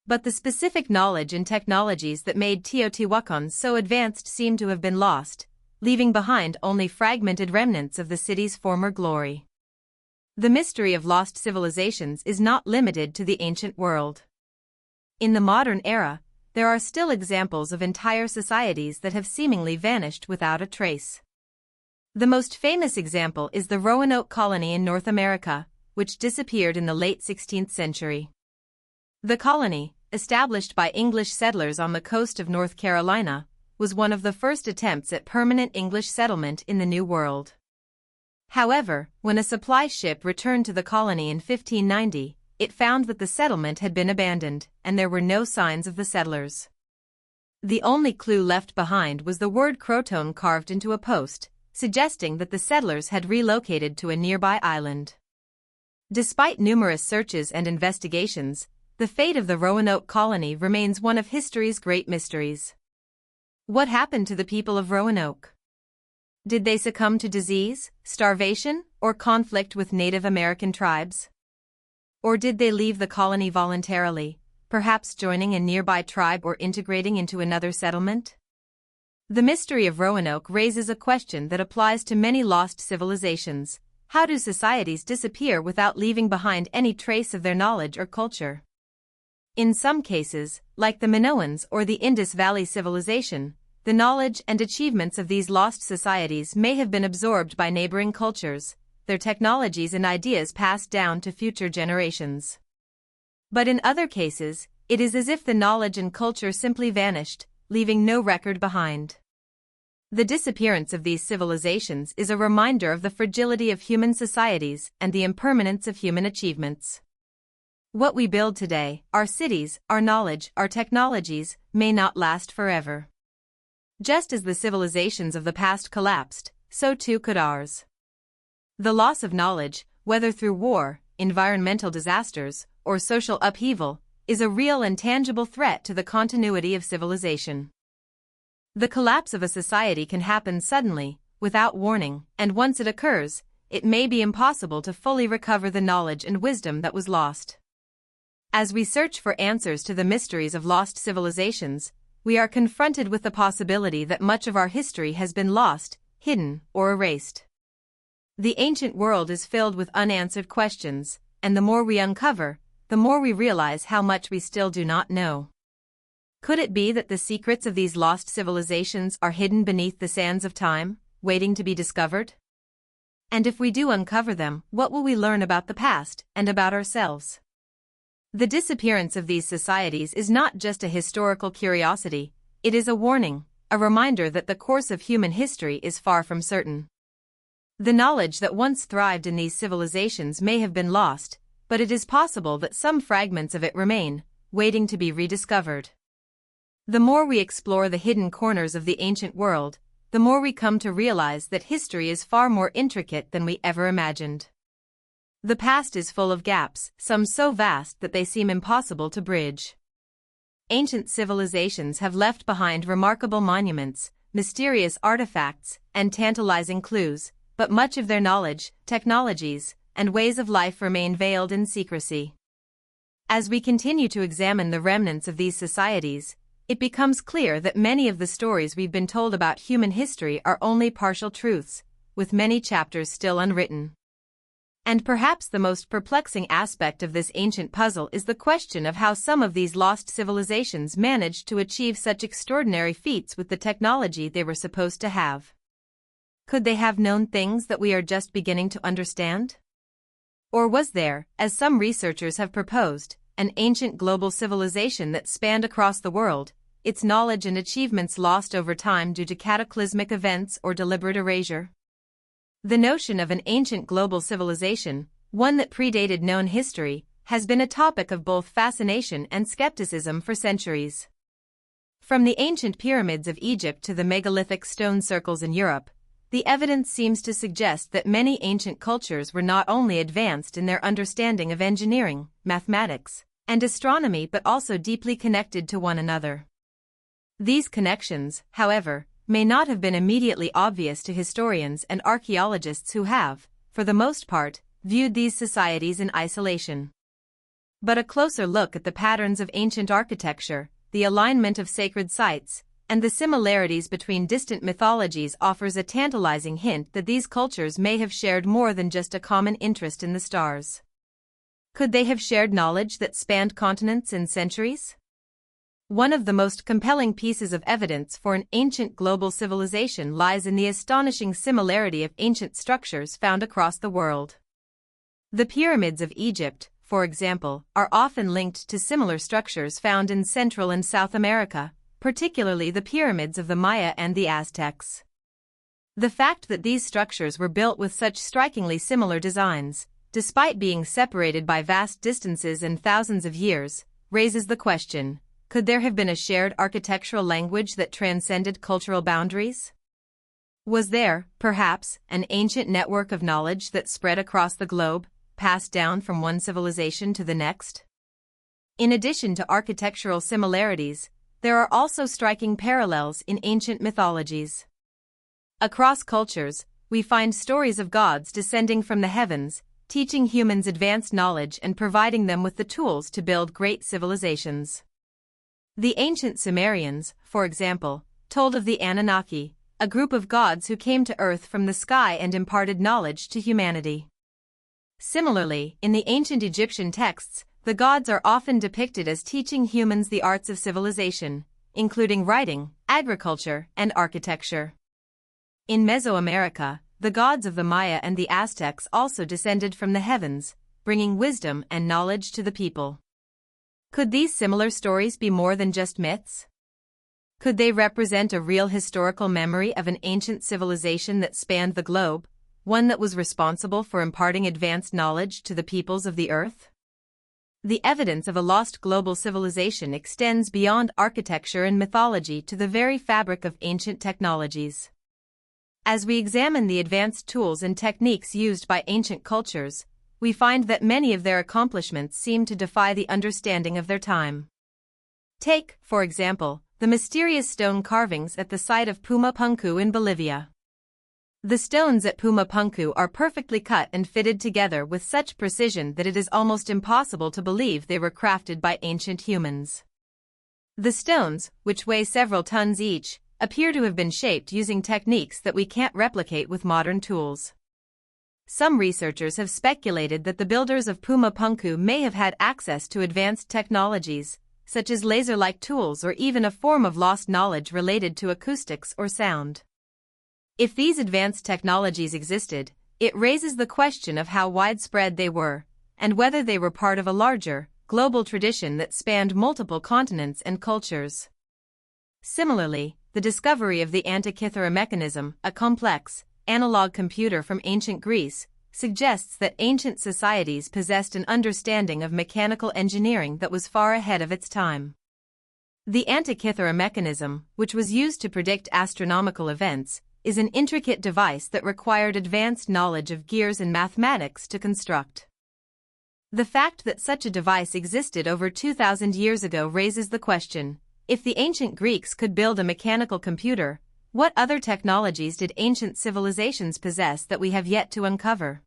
But the specific knowledge and technologies that made Teotihuacan so advanced seem to have been lost, leaving behind only fragmented remnants of the city's former glory. The mystery of lost civilizations is not limited to the ancient world. In the modern era, there are still examples of entire societies that have seemingly vanished without a trace. The most famous example is the Roanoke colony in North America, which disappeared in the late 16th century. The colony, established by English settlers on the coast of North Carolina, was one of the first attempts at permanent English settlement in the New World. However, when a supply ship returned to the colony in 1590, it found that the settlement had been abandoned, and there were no signs of the settlers. The only clue left behind was the word Croton carved into a post, suggesting that the settlers had relocated to a nearby island. Despite numerous searches and investigations, the fate of the Roanoke colony remains one of history's great mysteries. What happened to the people of Roanoke? Did they succumb to disease, starvation, or conflict with Native American tribes? Or did they leave the colony voluntarily, perhaps joining a nearby tribe or integrating into another settlement? The mystery of Roanoke raises a question that applies to many lost civilizations. How do societies disappear without leaving behind any trace of their knowledge or culture? In some cases, like the Minoans or the Indus Valley Civilization, the knowledge and achievements of these lost societies may have been absorbed by neighboring cultures, their technologies and ideas passed down to future generations. But in other cases, it is as if the knowledge and culture simply vanished, leaving no record behind. The disappearance of these civilizations is a reminder of the fragility of human societies and the impermanence of human achievements. What we build today, our cities, our knowledge, our technologies, may not last forever. Just as the civilizations of the past collapsed, so too could ours. The loss of knowledge, whether through war, environmental disasters, or social upheaval, is a real and tangible threat to the continuity of civilization. The collapse of a society can happen suddenly, without warning, and once it occurs, it may be impossible to fully recover the knowledge and wisdom that was lost. As we search for answers to the mysteries of lost civilizations, we are confronted with the possibility that much of our history has been lost, hidden, or erased. The ancient world is filled with unanswered questions, and the more we uncover, the more we realize how much we still do not know. Could it be that the secrets of these lost civilizations are hidden beneath the sands of time, waiting to be discovered? And if we do uncover them, what will we learn about the past and about ourselves? The disappearance of these societies is not just a historical curiosity, it is a warning, a reminder that the course of human history is far from certain. The knowledge that once thrived in these civilizations may have been lost, but it is possible that some fragments of it remain, waiting to be rediscovered. The more we explore the hidden corners of the ancient world, the more we come to realize that history is far more intricate than we ever imagined. The past is full of gaps, some so vast that they seem impossible to bridge. Ancient civilizations have left behind remarkable monuments, mysterious artifacts, and tantalizing clues, but much of their knowledge, technologies, and ways of life remain veiled in secrecy. As we continue to examine the remnants of these societies, it becomes clear that many of the stories we've been told about human history are only partial truths, with many chapters still unwritten. And perhaps the most perplexing aspect of this ancient puzzle is the question of how some of these lost civilizations managed to achieve such extraordinary feats with the technology they were supposed to have. Could they have known things that we are just beginning to understand? Or was there, as some researchers have proposed, an ancient global civilization that spanned across the world, its knowledge and achievements lost over time due to cataclysmic events or deliberate erasure? The notion of an ancient global civilization, one that predated known history, has been a topic of both fascination and skepticism for centuries. From the ancient pyramids of Egypt to the megalithic stone circles in Europe, the evidence seems to suggest that many ancient cultures were not only advanced in their understanding of engineering, mathematics, and astronomy but also deeply connected to one another. These connections, however, may not have been immediately obvious to historians and archaeologists who have, for the most part, viewed these societies in isolation. But a closer look at the patterns of ancient architecture, the alignment of sacred sites, and the similarities between distant mythologies offers a tantalizing hint that these cultures may have shared more than just a common interest in the stars. Could they have shared knowledge that spanned continents and centuries? One of the most compelling pieces of evidence for an ancient global civilization lies in the astonishing similarity of ancient structures found across the world. The pyramids of Egypt, for example, are often linked to similar structures found in Central and South America, particularly the pyramids of the Maya and the Aztecs. The fact that these structures were built with such strikingly similar designs, despite being separated by vast distances and thousands of years, raises the question: could there have been a shared architectural language that transcended cultural boundaries? Was there, perhaps, an ancient network of knowledge that spread across the globe, passed down from one civilization to the next? In addition to architectural similarities, there are also striking parallels in ancient mythologies. Across cultures, we find stories of gods descending from the heavens, teaching humans advanced knowledge and providing them with the tools to build great civilizations. The ancient Sumerians, for example, told of the Anunnaki, a group of gods who came to Earth from the sky and imparted knowledge to humanity. Similarly, in the ancient Egyptian texts, the gods are often depicted as teaching humans the arts of civilization, including writing, agriculture, and architecture. In Mesoamerica, the gods of the Maya and the Aztecs also descended from the heavens, bringing wisdom and knowledge to the people. Could these similar stories be more than just myths? Could they represent a real historical memory of an ancient civilization that spanned the globe, one that was responsible for imparting advanced knowledge to the peoples of the earth? The evidence of a lost global civilization extends beyond architecture and mythology to the very fabric of ancient technologies. As we examine the advanced tools and techniques used by ancient cultures, we find that many of their accomplishments seem to defy the understanding of their time. Take, for example, the mysterious stone carvings at the site of Pumapunku in Bolivia. The stones at Pumapunku are perfectly cut and fitted together with such precision that it is almost impossible to believe they were crafted by ancient humans. The stones, which weigh several tons each, appear to have been shaped using techniques that we can't replicate with modern tools. Some researchers have speculated that the builders of Pumapunku may have had access to advanced technologies, such as laser-like tools or even a form of lost knowledge related to acoustics or sound. If these advanced technologies existed, it raises the question of how widespread they were, and whether they were part of a larger, global tradition that spanned multiple continents and cultures. Similarly, the discovery of the Antikythera mechanism, a complex, analog computer from ancient Greece, suggests that ancient societies possessed an understanding of mechanical engineering that was far ahead of its time. The Antikythera mechanism, which was used to predict astronomical events, is an intricate device that required advanced knowledge of gears and mathematics to construct. The fact that such a device existed over 2,000 years ago raises the question: if the ancient Greeks could build a mechanical computer, what other technologies did ancient civilizations possess that we have yet to uncover?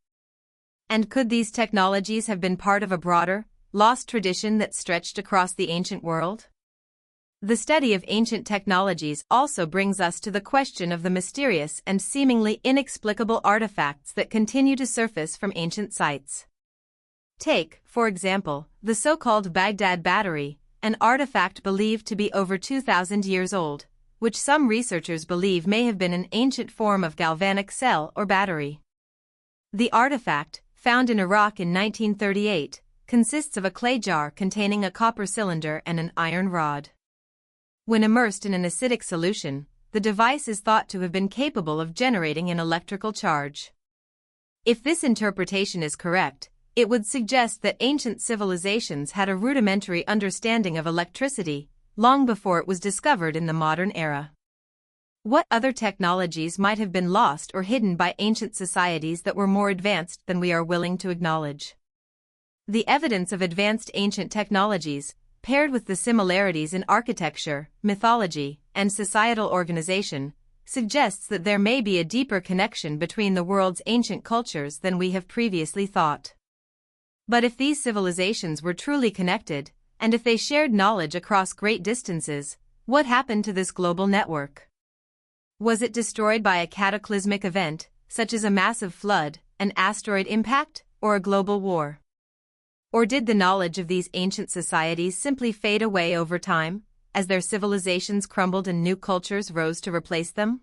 And could these technologies have been part of a broader, lost tradition that stretched across the ancient world? The study of ancient technologies also brings us to the question of the mysterious and seemingly inexplicable artifacts that continue to surface from ancient sites. Take, for example, the so-called Baghdad Battery, an artifact believed to be over 2,000 years old, which some researchers believe may have been an ancient form of galvanic cell or battery. The artifact, found in Iraq in 1938, consists of a clay jar containing a copper cylinder and an iron rod. When immersed in an acidic solution, the device is thought to have been capable of generating an electrical charge. If this interpretation is correct, it would suggest that ancient civilizations had a rudimentary understanding of electricity, long before it was discovered in the modern era. What other technologies might have been lost or hidden by ancient societies that were more advanced than we are willing to acknowledge? The evidence of advanced ancient technologies, paired with the similarities in architecture, mythology, and societal organization, suggests that there may be a deeper connection between the world's ancient cultures than we have previously thought. But if these civilizations were truly connected, and if they shared knowledge across great distances, what happened to this global network? Was it destroyed by a cataclysmic event, such as a massive flood, an asteroid impact, or a global war? Or did the knowledge of these ancient societies simply fade away over time, as their civilizations crumbled and new cultures rose to replace them?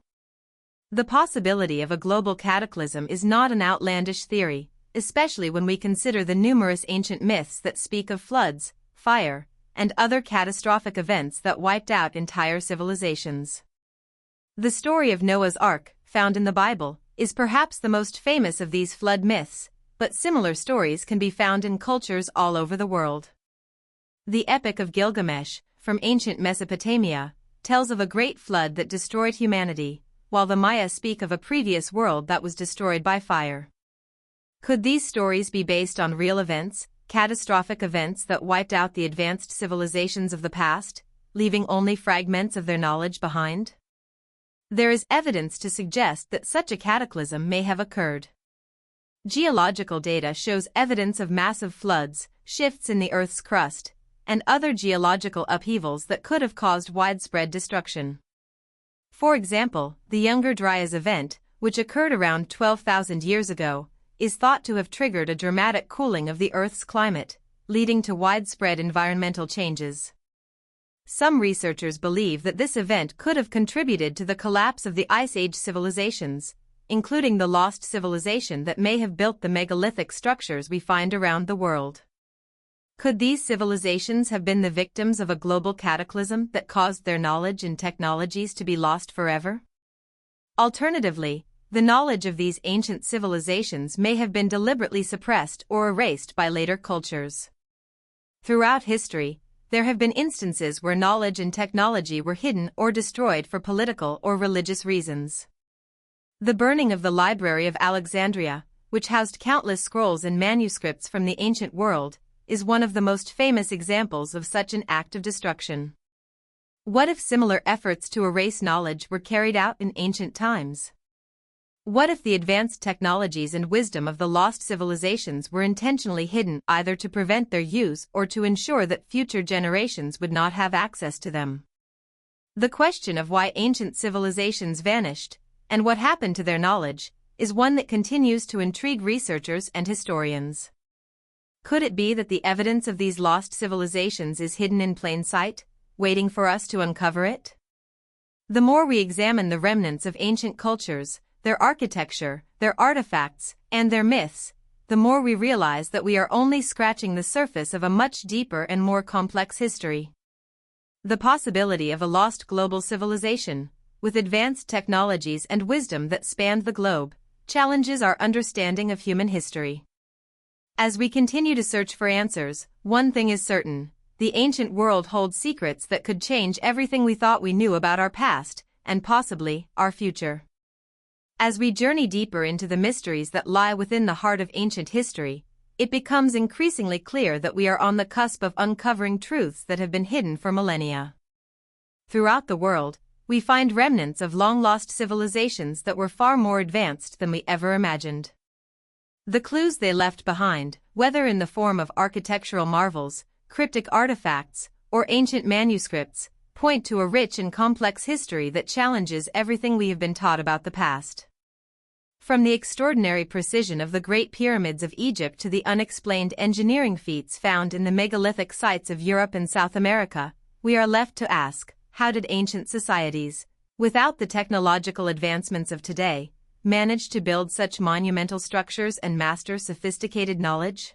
The possibility of a global cataclysm is not an outlandish theory, especially when we consider the numerous ancient myths that speak of floods, fire, and other catastrophic events that wiped out entire civilizations. The story of Noah's Ark, found in the Bible, is perhaps the most famous of these flood myths, but similar stories can be found in cultures all over the world. The Epic of Gilgamesh, from ancient Mesopotamia, tells of a great flood that destroyed humanity, while the Maya speak of a previous world that was destroyed by fire. Could these stories be based on real events, catastrophic events that wiped out the advanced civilizations of the past, leaving only fragments of their knowledge behind? There is evidence to suggest that such a cataclysm may have occurred. Geological data shows evidence of massive floods, shifts in the Earth's crust, and other geological upheavals that could have caused widespread destruction. For example, the Younger Dryas event, which occurred around 12,000 years ago, is thought to have triggered a dramatic cooling of the Earth's climate, leading to widespread environmental changes. Some researchers believe that this event could have contributed to the collapse of the Ice Age civilizations, including the lost civilization that may have built the megalithic structures we find around the world. Could these civilizations have been the victims of a global cataclysm that caused their knowledge and technologies to be lost forever? Alternatively, the knowledge of these ancient civilizations may have been deliberately suppressed or erased by later cultures. Throughout history, there have been instances where knowledge and technology were hidden or destroyed for political or religious reasons. The burning of the Library of Alexandria, which housed countless scrolls and manuscripts from the ancient world, is one of the most famous examples of such an act of destruction. What if similar efforts to erase knowledge were carried out in ancient times? What if the advanced technologies and wisdom of the lost civilizations were intentionally hidden either to prevent their use or to ensure that future generations would not have access to them? The question of why ancient civilizations vanished, and what happened to their knowledge, is one that continues to intrigue researchers and historians. Could it be that the evidence of these lost civilizations is hidden in plain sight, waiting for us to uncover it? The more we examine the remnants of ancient cultures, their architecture, their artifacts, and their myths, the more we realize that we are only scratching the surface of a much deeper and more complex history. The possibility of a lost global civilization, with advanced technologies and wisdom that spanned the globe, challenges our understanding of human history. As we continue to search for answers, one thing is certain: the ancient world holds secrets that could change everything we thought we knew about our past, and possibly our future. As we journey deeper into the mysteries that lie within the heart of ancient history, it becomes increasingly clear that we are on the cusp of uncovering truths that have been hidden for millennia. Throughout the world, we find remnants of long-lost civilizations that were far more advanced than we ever imagined. The clues they left behind, whether in the form of architectural marvels, cryptic artifacts, or ancient manuscripts, point to a rich and complex history that challenges everything we have been taught about the past. From the extraordinary precision of the Great Pyramids of Egypt to the unexplained engineering feats found in the megalithic sites of Europe and South America, we are left to ask, how did ancient societies, without the technological advancements of today, manage to build such monumental structures and master sophisticated knowledge?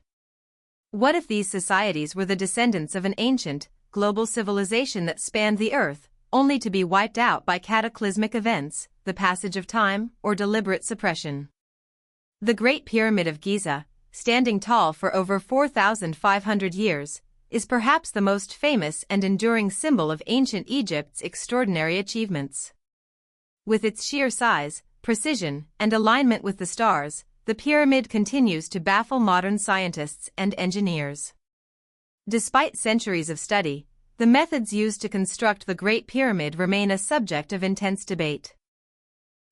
What if these societies were the descendants of an ancient, global civilization that spanned the Earth, only to be wiped out by cataclysmic events, the passage of time, or deliberate suppression? The Great Pyramid of Giza, standing tall for over 4,500 years, is perhaps the most famous and enduring symbol of ancient Egypt's extraordinary achievements. With its sheer size, precision, and alignment with the stars, the pyramid continues to baffle modern scientists and engineers. Despite centuries of study, the methods used to construct the Great Pyramid remain a subject of intense debate.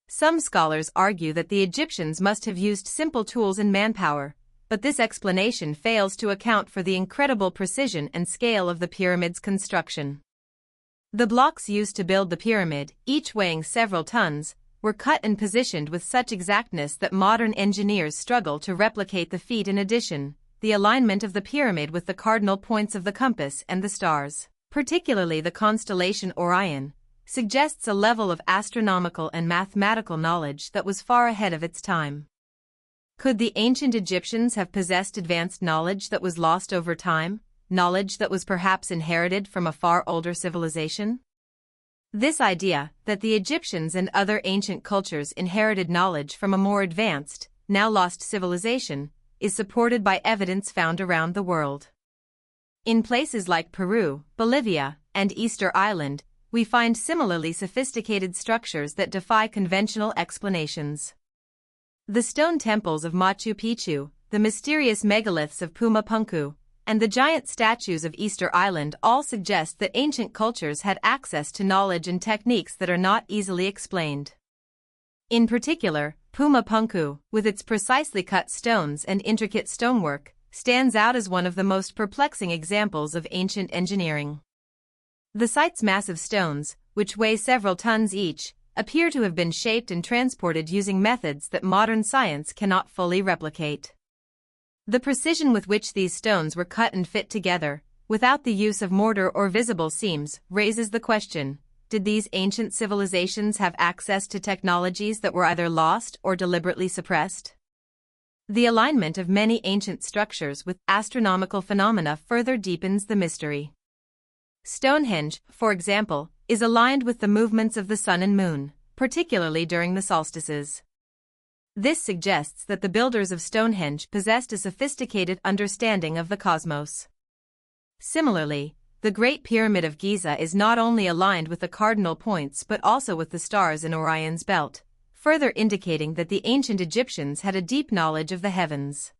Some scholars argue that the Egyptians must have used simple tools and manpower, but this explanation fails to account for the incredible precision and scale of the pyramid's construction. The blocks used to build the pyramid, each weighing several tons, were cut and positioned with such exactness that modern engineers struggle to replicate the feat. In addition, the alignment of the pyramid with the cardinal points of the compass and the stars, particularly the constellation Orion, suggests a level of astronomical and mathematical knowledge that was far ahead of its time. Could the ancient Egyptians have possessed advanced knowledge that was lost over time, knowledge that was perhaps inherited from a far older civilization? This idea, that the Egyptians and other ancient cultures inherited knowledge from a more advanced, now lost civilization, is supported by evidence found around the world. In places like Peru, Bolivia, and Easter Island, we find similarly sophisticated structures that defy conventional explanations. The stone temples of Machu Picchu, the mysterious megaliths of Pumapunku, and the giant statues of Easter Island all suggest that ancient cultures had access to knowledge and techniques that are not easily explained. In particular, Pumapunku, with its precisely cut stones and intricate stonework, stands out as one of the most perplexing examples of ancient engineering. The site's massive stones, which weigh several tons each, appear to have been shaped and transported using methods that modern science cannot fully replicate. The precision with which these stones were cut and fit together, without the use of mortar or visible seams, raises the question: did these ancient civilizations have access to technologies that were either lost or deliberately suppressed? The alignment of many ancient structures with astronomical phenomena further deepens the mystery. Stonehenge, for example, is aligned with the movements of the sun and moon, particularly during the solstices. This suggests that the builders of Stonehenge possessed a sophisticated understanding of the cosmos. Similarly, the Great Pyramid of Giza is not only aligned with the cardinal points but also with the stars in Orion's belt, further indicating that the ancient Egyptians had a deep knowledge of the heavens.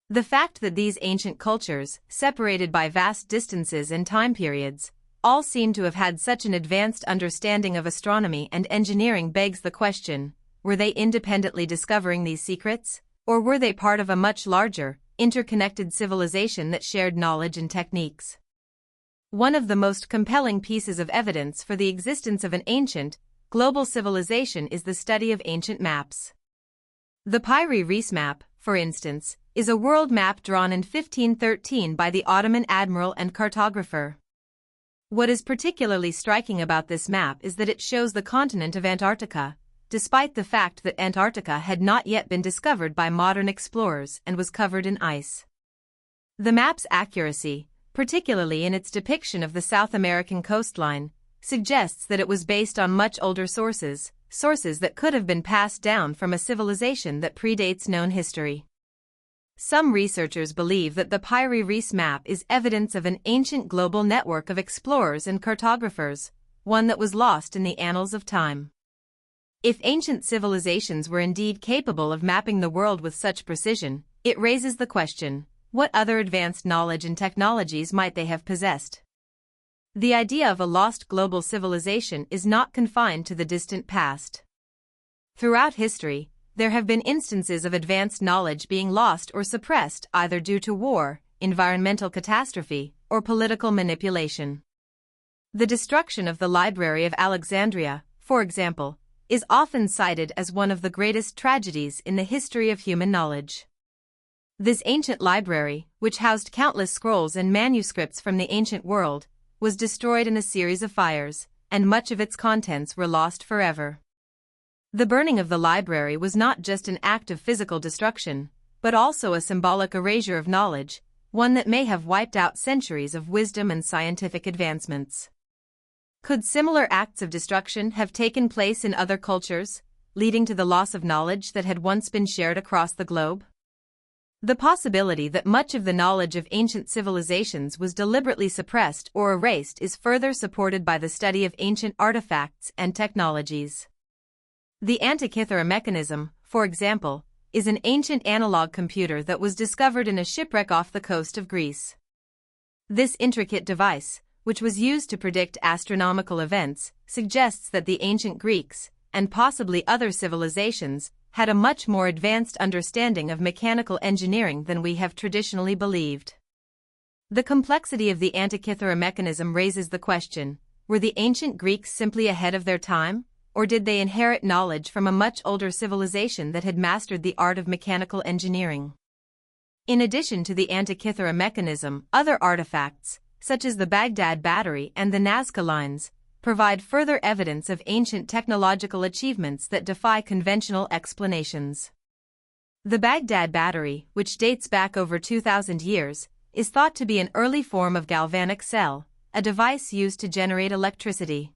The fact that these ancient cultures, separated by vast distances and time periods, all seem to have had such an advanced understanding of astronomy and engineering begs the question: were they independently discovering these secrets, or were they part of a much larger, interconnected civilization that shared knowledge and techniques? One of the most compelling pieces of evidence for the existence of an ancient, global civilization is the study of ancient maps. The Piri-Reis map, for instance, is a world map drawn in 1513 by the Ottoman admiral and cartographer. What is particularly striking about this map is that it shows the continent of Antarctica, despite the fact that Antarctica had not yet been discovered by modern explorers and was covered in ice. The map's accuracy, particularly in its depiction of the South American coastline, suggests that it was based on much older sources that could have been passed down from a civilization that predates known history. Some researchers believe that the Piri-Reis map is evidence of an ancient global network of explorers and cartographers, one that was lost in the annals of time. If ancient civilizations were indeed capable of mapping the world with such precision, it raises the question: what other advanced knowledge and technologies might they have possessed? The idea of a lost global civilization is not confined to the distant past. Throughout history, there have been instances of advanced knowledge being lost or suppressed either due to war, environmental catastrophe, or political manipulation. The destruction of the Library of Alexandria, for example, is often cited as one of the greatest tragedies in the history of human knowledge. This ancient library, which housed countless scrolls and manuscripts from the ancient world, was destroyed in a series of fires, and much of its contents were lost forever. The burning of the library was not just an act of physical destruction, but also a symbolic erasure of knowledge, one that may have wiped out centuries of wisdom and scientific advancements. Could similar acts of destruction have taken place in other cultures, leading to the loss of knowledge that had once been shared across the globe? The possibility that much of the knowledge of ancient civilizations was deliberately suppressed or erased is further supported by the study of ancient artifacts and technologies. The Antikythera mechanism, for example, is an ancient analog computer that was discovered in a shipwreck off the coast of Greece. This intricate device, which was used to predict astronomical events, suggests that the ancient Greeks, and possibly other civilizations, had a much more advanced understanding of mechanical engineering than we have traditionally believed. The complexity of the Antikythera mechanism raises the question: were the ancient Greeks simply ahead of their time, or did they inherit knowledge from a much older civilization that had mastered the art of mechanical engineering? In addition to the Antikythera mechanism, other artifacts, such as the Baghdad battery and the Nazca lines, provide further evidence of ancient technological achievements that defy conventional explanations. The Baghdad battery, which dates back over 2,000 years, is thought to be an early form of galvanic cell, a device used to generate electricity.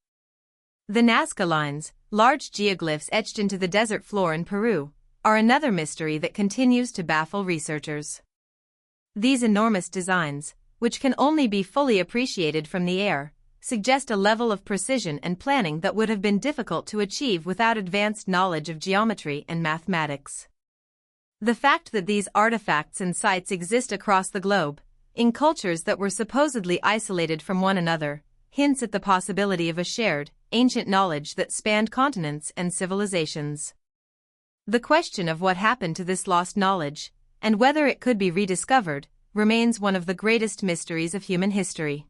The Nazca lines, large geoglyphs etched into the desert floor in Peru, are another mystery that continues to baffle researchers. These enormous designs, which can only be fully appreciated from the air, suggest a level of precision and planning that would have been difficult to achieve without advanced knowledge of geometry and mathematics. The fact that these artifacts and sites exist across the globe, in cultures that were supposedly isolated from one another, hints at the possibility of a shared, ancient knowledge that spanned continents and civilizations. The question of what happened to this lost knowledge, and whether it could be rediscovered, remains one of the greatest mysteries of human history.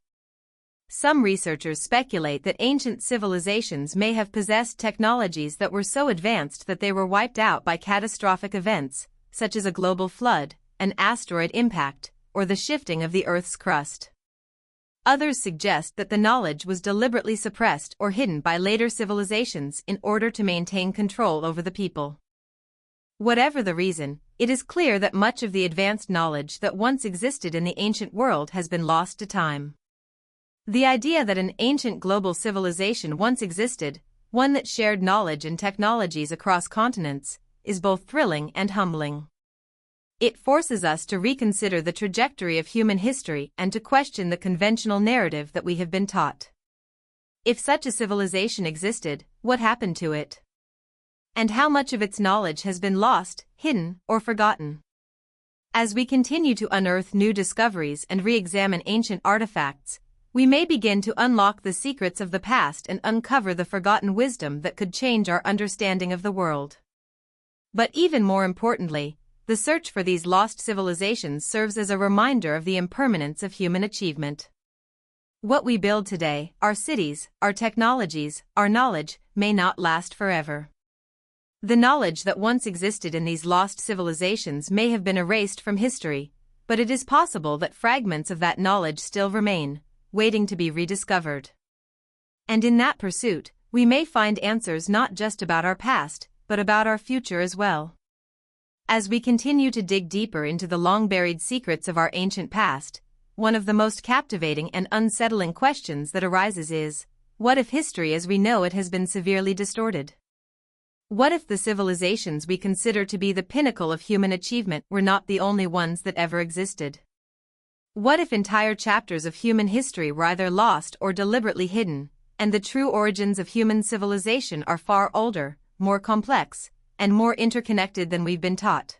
Some researchers speculate that ancient civilizations may have possessed technologies that were so advanced that they were wiped out by catastrophic events, such as a global flood, an asteroid impact, or the shifting of the Earth's crust. Others suggest that the knowledge was deliberately suppressed or hidden by later civilizations in order to maintain control over the people. Whatever the reason, it is clear that much of the advanced knowledge that once existed in the ancient world has been lost to time. The idea that an ancient global civilization once existed, one that shared knowledge and technologies across continents, is both thrilling and humbling. It forces us to reconsider the trajectory of human history and to question the conventional narrative that we have been taught. If such a civilization existed, what happened to it? And how much of its knowledge has been lost, hidden, or forgotten? As we continue to unearth new discoveries and re-examine ancient artifacts, we may begin to unlock the secrets of the past and uncover the forgotten wisdom that could change our understanding of the world. But even more importantly, the search for these lost civilizations serves as a reminder of the impermanence of human achievement. What we build today, our cities, our technologies, our knowledge, may not last forever. The knowledge that once existed in these lost civilizations may have been erased from history, but it is possible that fragments of that knowledge still remain, waiting to be rediscovered. And in that pursuit, we may find answers not just about our past, but about our future as well. As we continue to dig deeper into the long-buried secrets of our ancient past, one of the most captivating and unsettling questions that arises is, what if history as we know it has been severely distorted? What if the civilizations we consider to be the pinnacle of human achievement were not the only ones that ever existed? What if entire chapters of human history were either lost or deliberately hidden, and the true origins of human civilization are far older, more complex, and more interconnected than we've been taught?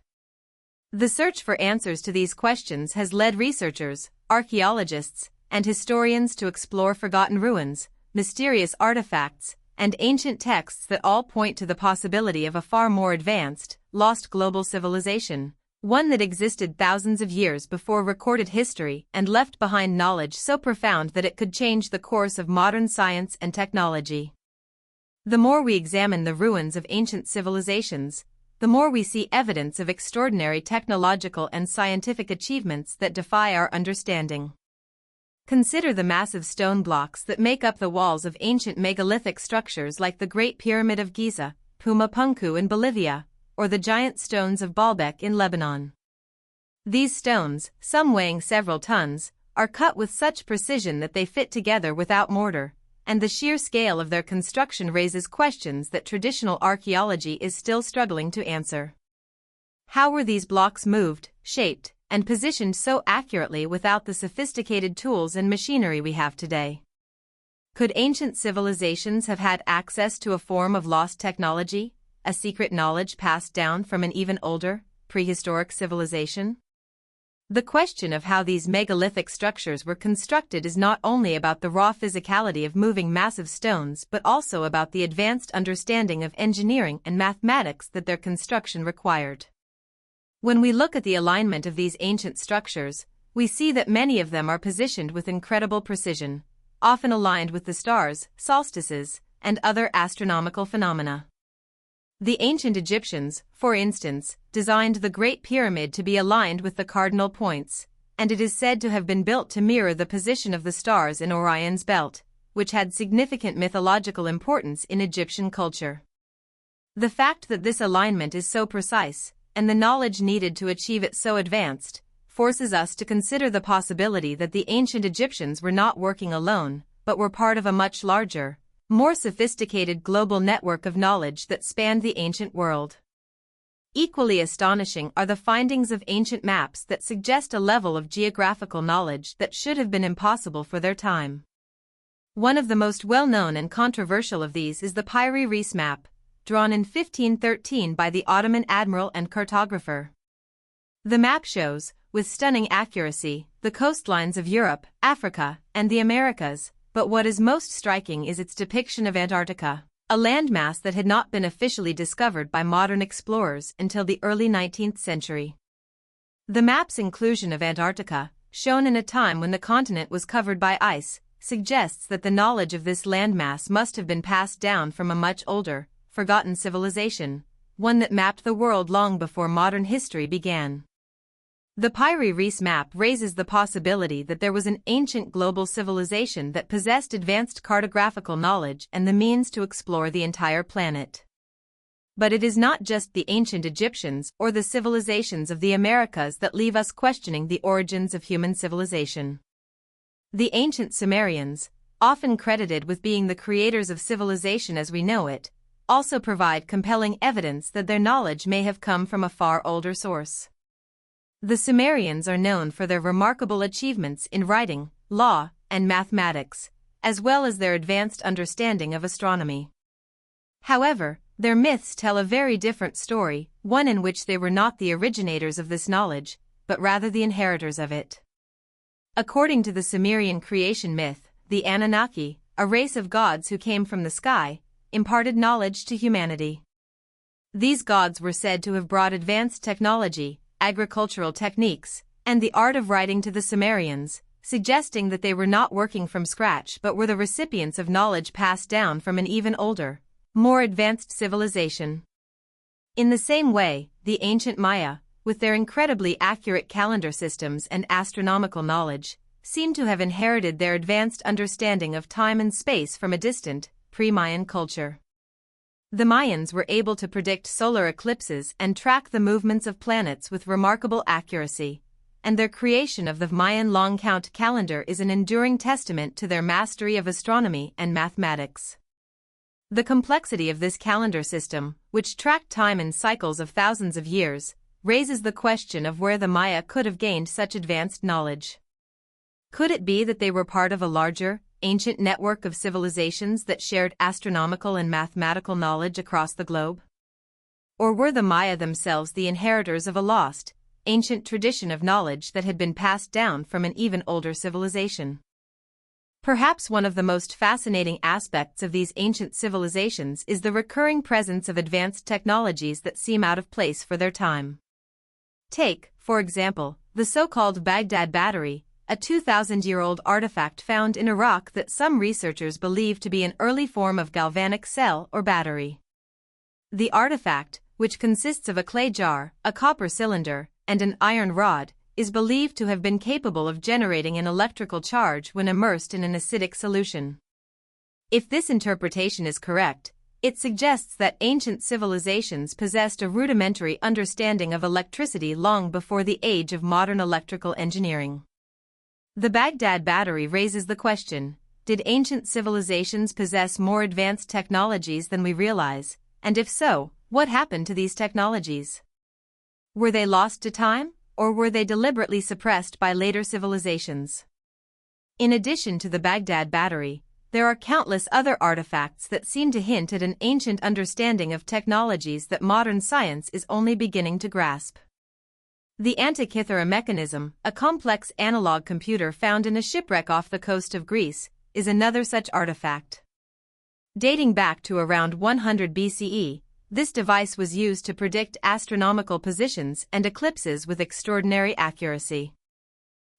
The search for answers to these questions has led researchers, archaeologists, and historians to explore forgotten ruins, mysterious artifacts, and ancient texts that all point to the possibility of a far more advanced, lost global civilization, one that existed thousands of years before recorded history and left behind knowledge so profound that it could change the course of modern science and technology. The more we examine the ruins of ancient civilizations, the more we see evidence of extraordinary technological and scientific achievements that defy our understanding. Consider the massive stone blocks that make up the walls of ancient megalithic structures like the Great Pyramid of Giza, Puma Punku in Bolivia, or the giant stones of Baalbek in Lebanon. These stones, some weighing several tons, are cut with such precision that they fit together without mortar, and the sheer scale of their construction raises questions that traditional archaeology is still struggling to answer. How were these blocks moved, shaped, and positioned so accurately without the sophisticated tools and machinery we have today? Could ancient civilizations have had access to a form of lost technology, a secret knowledge passed down from an even older, prehistoric civilization? The question of how these megalithic structures were constructed is not only about the raw physicality of moving massive stones but also about the advanced understanding of engineering and mathematics that their construction required. When we look at the alignment of these ancient structures, we see that many of them are positioned with incredible precision, often aligned with the stars, solstices, and other astronomical phenomena. The ancient Egyptians, for instance, designed the Great Pyramid to be aligned with the cardinal points, and it is said to have been built to mirror the position of the stars in Orion's belt, which had significant mythological importance in Egyptian culture. The fact that this alignment is so precise, and the knowledge needed to achieve it so advanced, forces us to consider the possibility that the ancient Egyptians were not working alone, but were part of a much larger, more sophisticated global network of knowledge that spanned the ancient world. Equally astonishing are the findings of ancient maps that suggest a level of geographical knowledge that should have been impossible for their time. One of the most well-known and controversial of these is the Piri Reis map, drawn in 1513 by the Ottoman admiral and cartographer. The map shows, with stunning accuracy, the coastlines of Europe, Africa, and the Americas, but what is most striking is its depiction of Antarctica, a landmass that had not been officially discovered by modern explorers until the early 19th century. The map's inclusion of Antarctica, shown in a time when the continent was covered by ice, suggests that the knowledge of this landmass must have been passed down from a much older, forgotten civilization, one that mapped the world long before modern history began. The Piri Reis map raises the possibility that there was an ancient global civilization that possessed advanced cartographical knowledge and the means to explore the entire planet. But it is not just the ancient Egyptians or the civilizations of the Americas that leave us questioning the origins of human civilization. The ancient Sumerians, often credited with being the creators of civilization as we know it, also provide compelling evidence that their knowledge may have come from a far older source. The Sumerians are known for their remarkable achievements in writing, law, and mathematics, as well as their advanced understanding of astronomy. However, their myths tell a very different story, one in which they were not the originators of this knowledge, but rather the inheritors of it. According to the Sumerian creation myth, the Anunnaki, a race of gods who came from the sky, imparted knowledge to humanity. These gods were said to have brought advanced technology, agricultural techniques, and the art of writing to the Sumerians, suggesting that they were not working from scratch but were the recipients of knowledge passed down from an even older, more advanced civilization. In the same way, the ancient Maya, with their incredibly accurate calendar systems and astronomical knowledge, seem to have inherited their advanced understanding of time and space from a distant, pre-Mayan culture. The Mayans were able to predict solar eclipses and track the movements of planets with remarkable accuracy, and their creation of the Mayan long count calendar is an enduring testament to their mastery of astronomy and mathematics. The complexity of this calendar system, which tracked time in cycles of thousands of years, raises the question of where the Maya could have gained such advanced knowledge. Could it be that they were part of a larger, ancient network of civilizations that shared astronomical and mathematical knowledge across the globe? Or were the Maya themselves the inheritors of a lost, ancient tradition of knowledge that had been passed down from an even older civilization? Perhaps one of the most fascinating aspects of these ancient civilizations is the recurring presence of advanced technologies that seem out of place for their time. Take, for example, the so-called Baghdad Battery, a 2,000-year-old artifact found in Iraq that some researchers believe to be an early form of galvanic cell or battery. The artifact, which consists of a clay jar, a copper cylinder, and an iron rod, is believed to have been capable of generating an electrical charge when immersed in an acidic solution. If this interpretation is correct, it suggests that ancient civilizations possessed a rudimentary understanding of electricity long before the age of modern electrical engineering. The Baghdad Battery raises the question, did ancient civilizations possess more advanced technologies than we realize, and if so, what happened to these technologies? Were they lost to time, or were they deliberately suppressed by later civilizations? In addition to the Baghdad Battery, there are countless other artifacts that seem to hint at an ancient understanding of technologies that modern science is only beginning to grasp. The Antikythera mechanism, a complex analog computer found in a shipwreck off the coast of Greece, is another such artifact. Dating back to around 100 BCE, this device was used to predict astronomical positions and eclipses with extraordinary accuracy.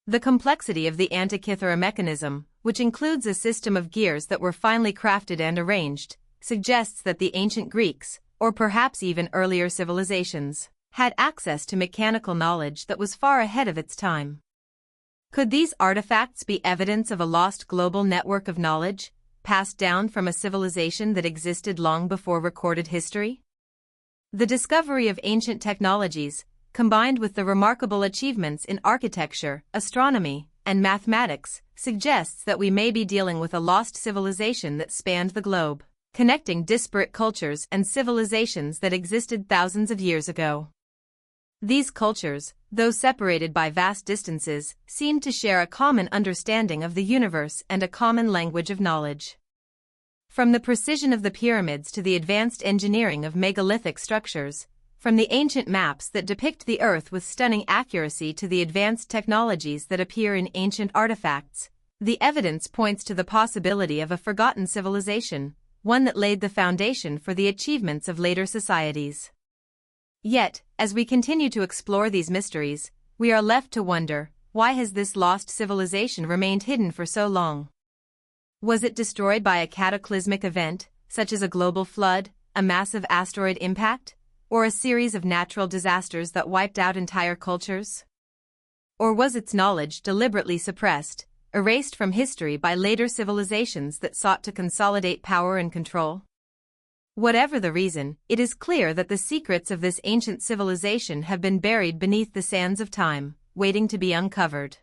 The complexity of the Antikythera mechanism, which includes a system of gears that were finely crafted and arranged, suggests that the ancient Greeks, or perhaps even earlier civilizations, had access to mechanical knowledge that was far ahead of its time. Could these artifacts be evidence of a lost global network of knowledge, passed down from a civilization that existed long before recorded history? The discovery of ancient technologies, combined with the remarkable achievements in architecture, astronomy, and mathematics, suggests that we may be dealing with a lost civilization that spanned the globe, connecting disparate cultures and civilizations that existed thousands of years ago. These cultures, though separated by vast distances, seem to share a common understanding of the universe and a common language of knowledge. From the precision of the pyramids to the advanced engineering of megalithic structures, from the ancient maps that depict the Earth with stunning accuracy to the advanced technologies that appear in ancient artifacts, the evidence points to the possibility of a forgotten civilization, one that laid the foundation for the achievements of later societies. Yet, as we continue to explore these mysteries, we are left to wonder, why has this lost civilization remained hidden for so long? Was it destroyed by a cataclysmic event, such as a global flood, a massive asteroid impact, or a series of natural disasters that wiped out entire cultures? Or was its knowledge deliberately suppressed, erased from history by later civilizations that sought to consolidate power and control? Whatever the reason, it is clear that the secrets of this ancient civilization have been buried beneath the sands of time, waiting to be uncovered.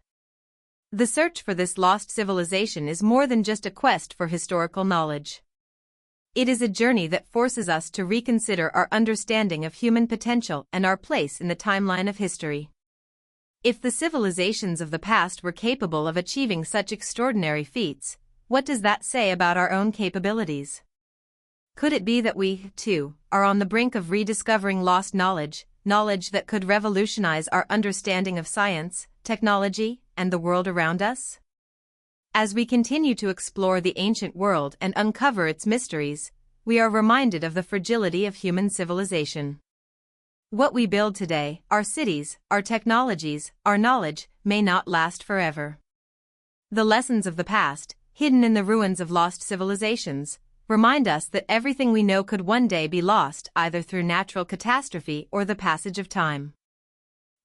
The search for this lost civilization is more than just a quest for historical knowledge. It is a journey that forces us to reconsider our understanding of human potential and our place in the timeline of history. If the civilizations of the past were capable of achieving such extraordinary feats, what does that say about our own capabilities? Could it be that we, too, are on the brink of rediscovering lost knowledge, knowledge that could revolutionize our understanding of science, technology, and the world around us? As we continue to explore the ancient world and uncover its mysteries, we are reminded of the fragility of human civilization. What we build today, our cities, our technologies, our knowledge, may not last forever. The lessons of the past, hidden in the ruins of lost civilizations, remind us that everything we know could one day be lost either through natural catastrophe or the passage of time.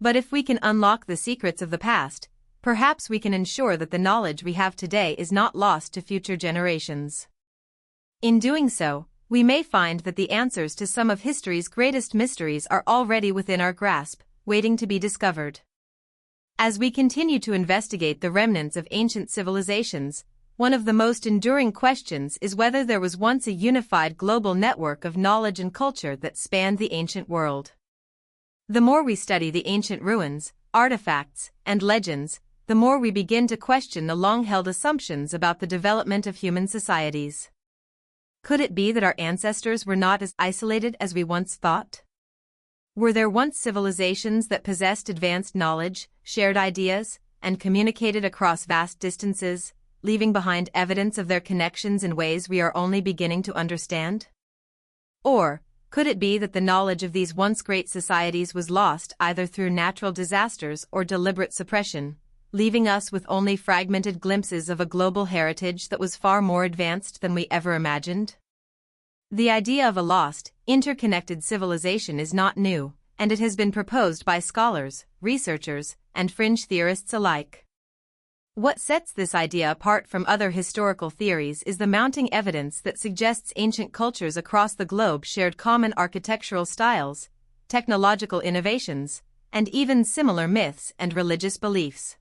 But if we can unlock the secrets of the past, perhaps we can ensure that the knowledge we have today is not lost to future generations. In doing so, we may find that the answers to some of history's greatest mysteries are already within our grasp, waiting to be discovered. As we continue to investigate the remnants of ancient civilizations, one of the most enduring questions is whether there was once a unified global network of knowledge and culture that spanned the ancient world. The more we study the ancient ruins, artifacts, and legends, the more we begin to question the long-held assumptions about the development of human societies. Could it be that our ancestors were not as isolated as we once thought? Were there once civilizations that possessed advanced knowledge, shared ideas, and communicated across vast distances, leaving behind evidence of their connections in ways we are only beginning to understand? Or, could it be that the knowledge of these once great societies was lost either through natural disasters or deliberate suppression, leaving us with only fragmented glimpses of a global heritage that was far more advanced than we ever imagined? The idea of a lost, interconnected civilization is not new, and it has been proposed by scholars, researchers, and fringe theorists alike. What sets this idea apart from other historical theories is the mounting evidence that suggests ancient cultures across the globe shared common architectural styles, technological innovations, and even similar myths and religious beliefs.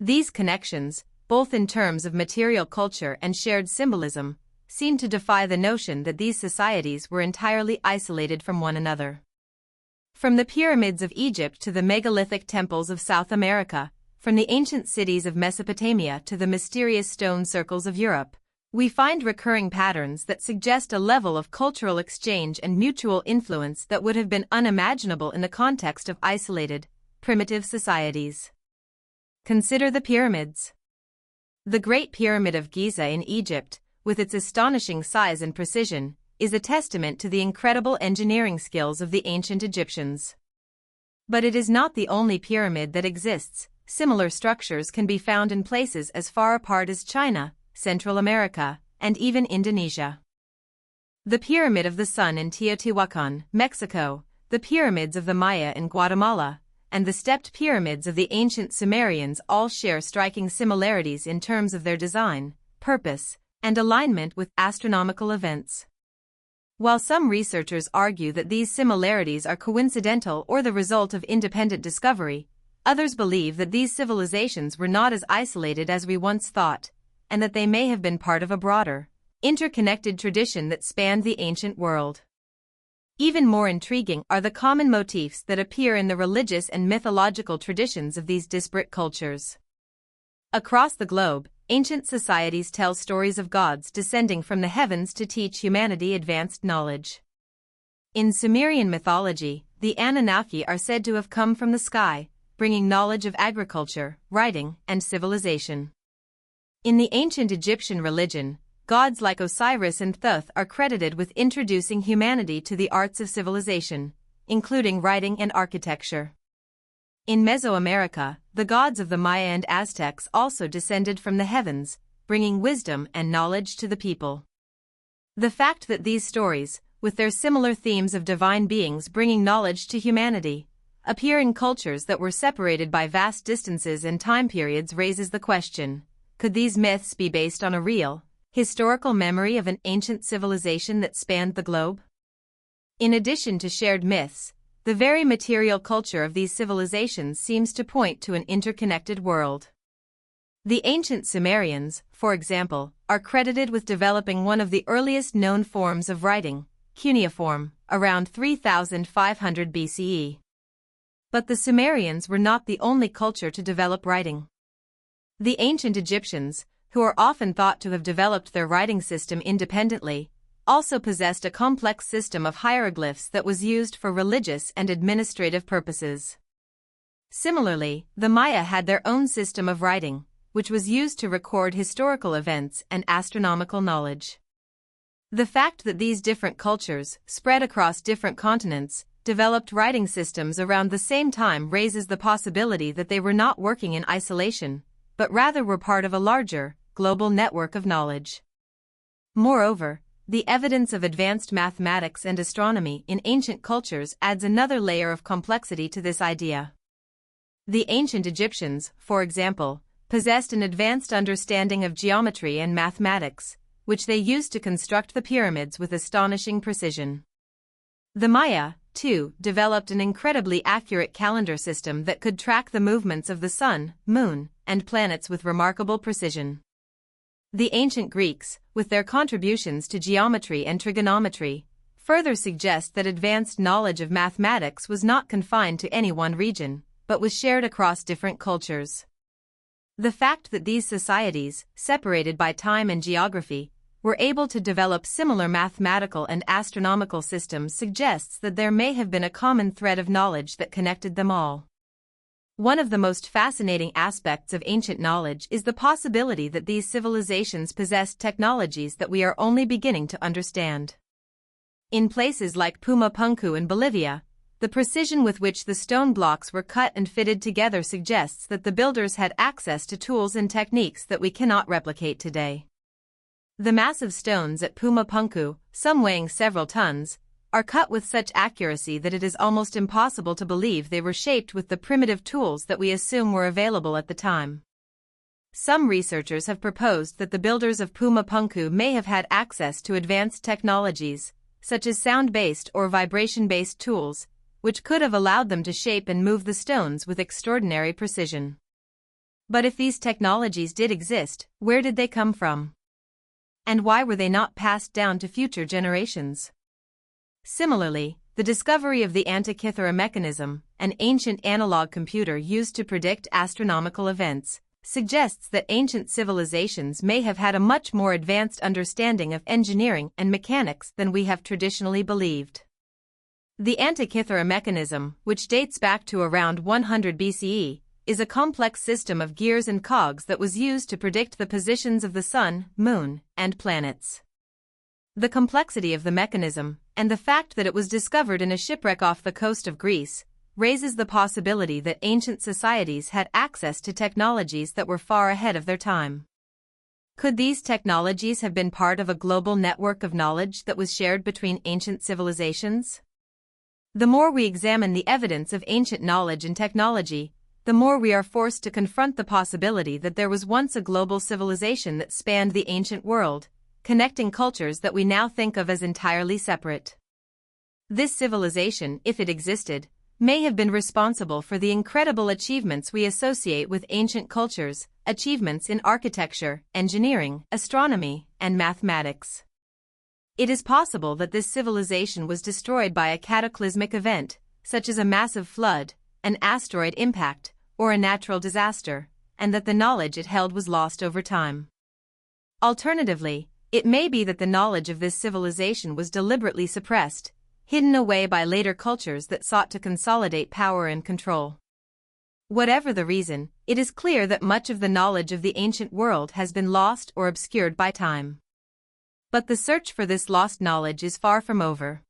These connections, both in terms of material culture and shared symbolism, seem to defy the notion that these societies were entirely isolated from one another. From the pyramids of Egypt to the megalithic temples of South America, from the ancient cities of Mesopotamia to the mysterious stone circles of Europe, we find recurring patterns that suggest a level of cultural exchange and mutual influence that would have been unimaginable in the context of isolated, primitive societies. Consider the pyramids. The Great Pyramid of Giza in Egypt, with its astonishing size and precision, is a testament to the incredible engineering skills of the ancient Egyptians. But it is not the only pyramid that exists. Similar structures can be found in places as far apart as China, Central America, and even Indonesia. The Pyramid of the Sun in Teotihuacan, Mexico, the pyramids of the Maya in Guatemala, and the stepped pyramids of the ancient Sumerians all share striking similarities in terms of their design, purpose, and alignment with astronomical events. While some researchers argue that these similarities are coincidental or the result of independent discovery, others believe that these civilizations were not as isolated as we once thought, and that they may have been part of a broader, interconnected tradition that spanned the ancient world. Even more intriguing are the common motifs that appear in the religious and mythological traditions of these disparate cultures. Across the globe, ancient societies tell stories of gods descending from the heavens to teach humanity advanced knowledge. In Sumerian mythology, the Anunnaki are said to have come from the sky, bringing knowledge of agriculture, writing, and civilization. In the ancient Egyptian religion, gods like Osiris and Thoth are credited with introducing humanity to the arts of civilization, including writing and architecture. In Mesoamerica, the gods of the Maya and Aztecs also descended from the heavens, bringing wisdom and knowledge to the people. The fact that these stories, with their similar themes of divine beings bringing knowledge to humanity, appear in cultures that were separated by vast distances and time periods raises the question, could these myths be based on a real, historical memory of an ancient civilization that spanned the globe? In addition to shared myths, the very material culture of these civilizations seems to point to an interconnected world. The ancient Sumerians, for example, are credited with developing one of the earliest known forms of writing, cuneiform, around 3500 BCE. But the Sumerians were not the only culture to develop writing. The ancient Egyptians, who are often thought to have developed their writing system independently, also possessed a complex system of hieroglyphs that was used for religious and administrative purposes. Similarly, the Maya had their own system of writing, which was used to record historical events and astronomical knowledge. The fact that these different cultures, spread across different continents, developed writing systems around the same time raises the possibility that they were not working in isolation, but rather were part of a larger, global network of knowledge. Moreover, the evidence of advanced mathematics and astronomy in ancient cultures adds another layer of complexity to this idea. The ancient Egyptians, for example, possessed an advanced understanding of geometry and mathematics, which they used to construct the pyramids with astonishing precision. The Maya, too, developed an incredibly accurate calendar system that could track the movements of the sun, moon, and planets with remarkable precision. The ancient Greeks, with their contributions to geometry and trigonometry, further suggest that advanced knowledge of mathematics was not confined to any one region, but was shared across different cultures. The fact that these societies, separated by time and geography, were able to develop similar mathematical and astronomical systems suggests that there may have been a common thread of knowledge that connected them all. One of the most fascinating aspects of ancient knowledge is the possibility that these civilizations possessed technologies that we are only beginning to understand. In places like Puma Punku in Bolivia, the precision with which the stone blocks were cut and fitted together suggests that the builders had access to tools and techniques that we cannot replicate today. The massive stones at Puma Punku, some weighing several tons, are cut with such accuracy that it is almost impossible to believe they were shaped with the primitive tools that we assume were available at the time. Some researchers have proposed that the builders of Puma Punku may have had access to advanced technologies, such as sound-based or vibration-based tools, which could have allowed them to shape and move the stones with extraordinary precision. But if these technologies did exist, where did they come from? And why were they not passed down to future generations? Similarly, the discovery of the Antikythera mechanism, an ancient analog computer used to predict astronomical events, suggests that ancient civilizations may have had a much more advanced understanding of engineering and mechanics than we have traditionally believed. The Antikythera mechanism, which dates back to around 100 BCE, is a complex system of gears and cogs that was used to predict the positions of the sun, moon, and planets. The complexity of the mechanism, and the fact that it was discovered in a shipwreck off the coast of Greece, raises the possibility that ancient societies had access to technologies that were far ahead of their time. Could these technologies have been part of a global network of knowledge that was shared between ancient civilizations? The more we examine the evidence of ancient knowledge and technology, the more we are forced to confront the possibility that there was once a global civilization that spanned the ancient world, connecting cultures that we now think of as entirely separate. This civilization, if it existed, may have been responsible for the incredible achievements we associate with ancient cultures, achievements in architecture, engineering, astronomy, and mathematics. It is possible that this civilization was destroyed by a cataclysmic event, such as a massive flood, an asteroid impact, or a natural disaster, and that the knowledge it held was lost over time. Alternatively, it may be that the knowledge of this civilization was deliberately suppressed, hidden away by later cultures that sought to consolidate power and control. Whatever the reason, it is clear that much of the knowledge of the ancient world has been lost or obscured by time. But the search for this lost knowledge is far from over.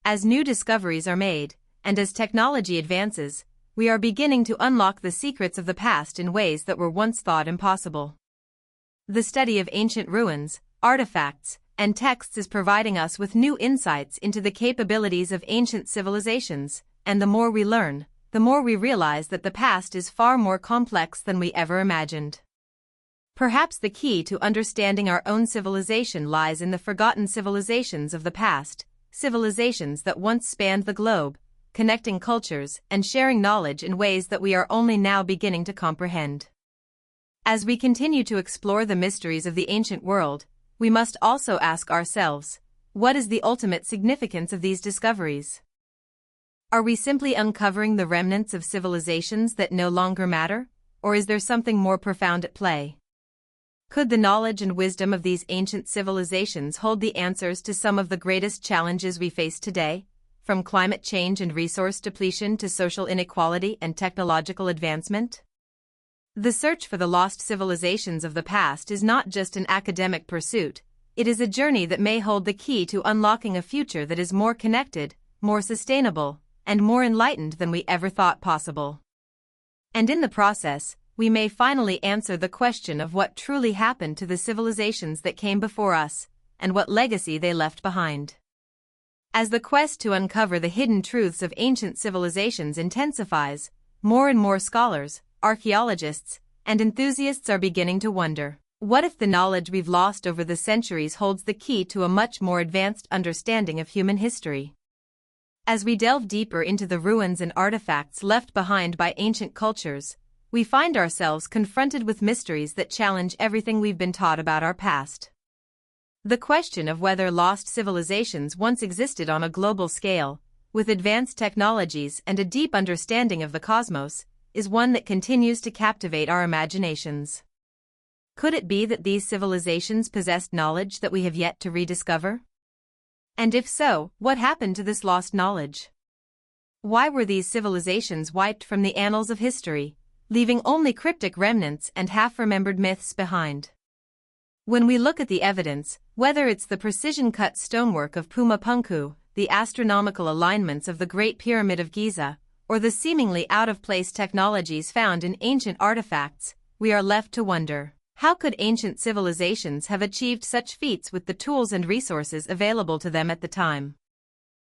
As new discoveries are made, and as technology advances, we are beginning to unlock the secrets of the past in ways that were once thought impossible. The study of ancient ruins, artifacts, and texts is providing us with new insights into the capabilities of ancient civilizations, and the more we learn, the more we realize that the past is far more complex than we ever imagined. Perhaps the key to understanding our own civilization lies in the forgotten civilizations of the past, civilizations that once spanned the globe, connecting cultures and sharing knowledge in ways that we are only now beginning to comprehend. As we continue to explore the mysteries of the ancient world, we must also ask ourselves, what is the ultimate significance of these discoveries? Are we simply uncovering the remnants of civilizations that no longer matter, or is there something more profound at play? Could the knowledge and wisdom of these ancient civilizations hold the answers to some of the greatest challenges we face today, from climate change and resource depletion to social inequality and technological advancement? The search for the lost civilizations of the past is not just an academic pursuit, it is a journey that may hold the key to unlocking a future that is more connected, more sustainable, and more enlightened than we ever thought possible. And in the process, we may finally answer the question of what truly happened to the civilizations that came before us, and what legacy they left behind. As the quest to uncover the hidden truths of ancient civilizations intensifies, more and more scholars, archaeologists, and enthusiasts are beginning to wonder, what if the knowledge we've lost over the centuries holds the key to a much more advanced understanding of human history? As we delve deeper into the ruins and artifacts left behind by ancient cultures, we find ourselves confronted with mysteries that challenge everything we've been taught about our past. The question of whether lost civilizations once existed on a global scale, with advanced technologies and a deep understanding of the cosmos, is one that continues to captivate our imaginations. Could it be that these civilizations possessed knowledge that we have yet to rediscover? And if so, what happened to this lost knowledge? Why were these civilizations wiped from the annals of history, leaving only cryptic remnants and half-remembered myths behind? When we look at the evidence, whether it's the precision-cut stonework of Pumapunku, the astronomical alignments of the Great Pyramid of Giza, or the seemingly out-of-place technologies found in ancient artifacts, we are left to wonder, how could ancient civilizations have achieved such feats with the tools and resources available to them at the time?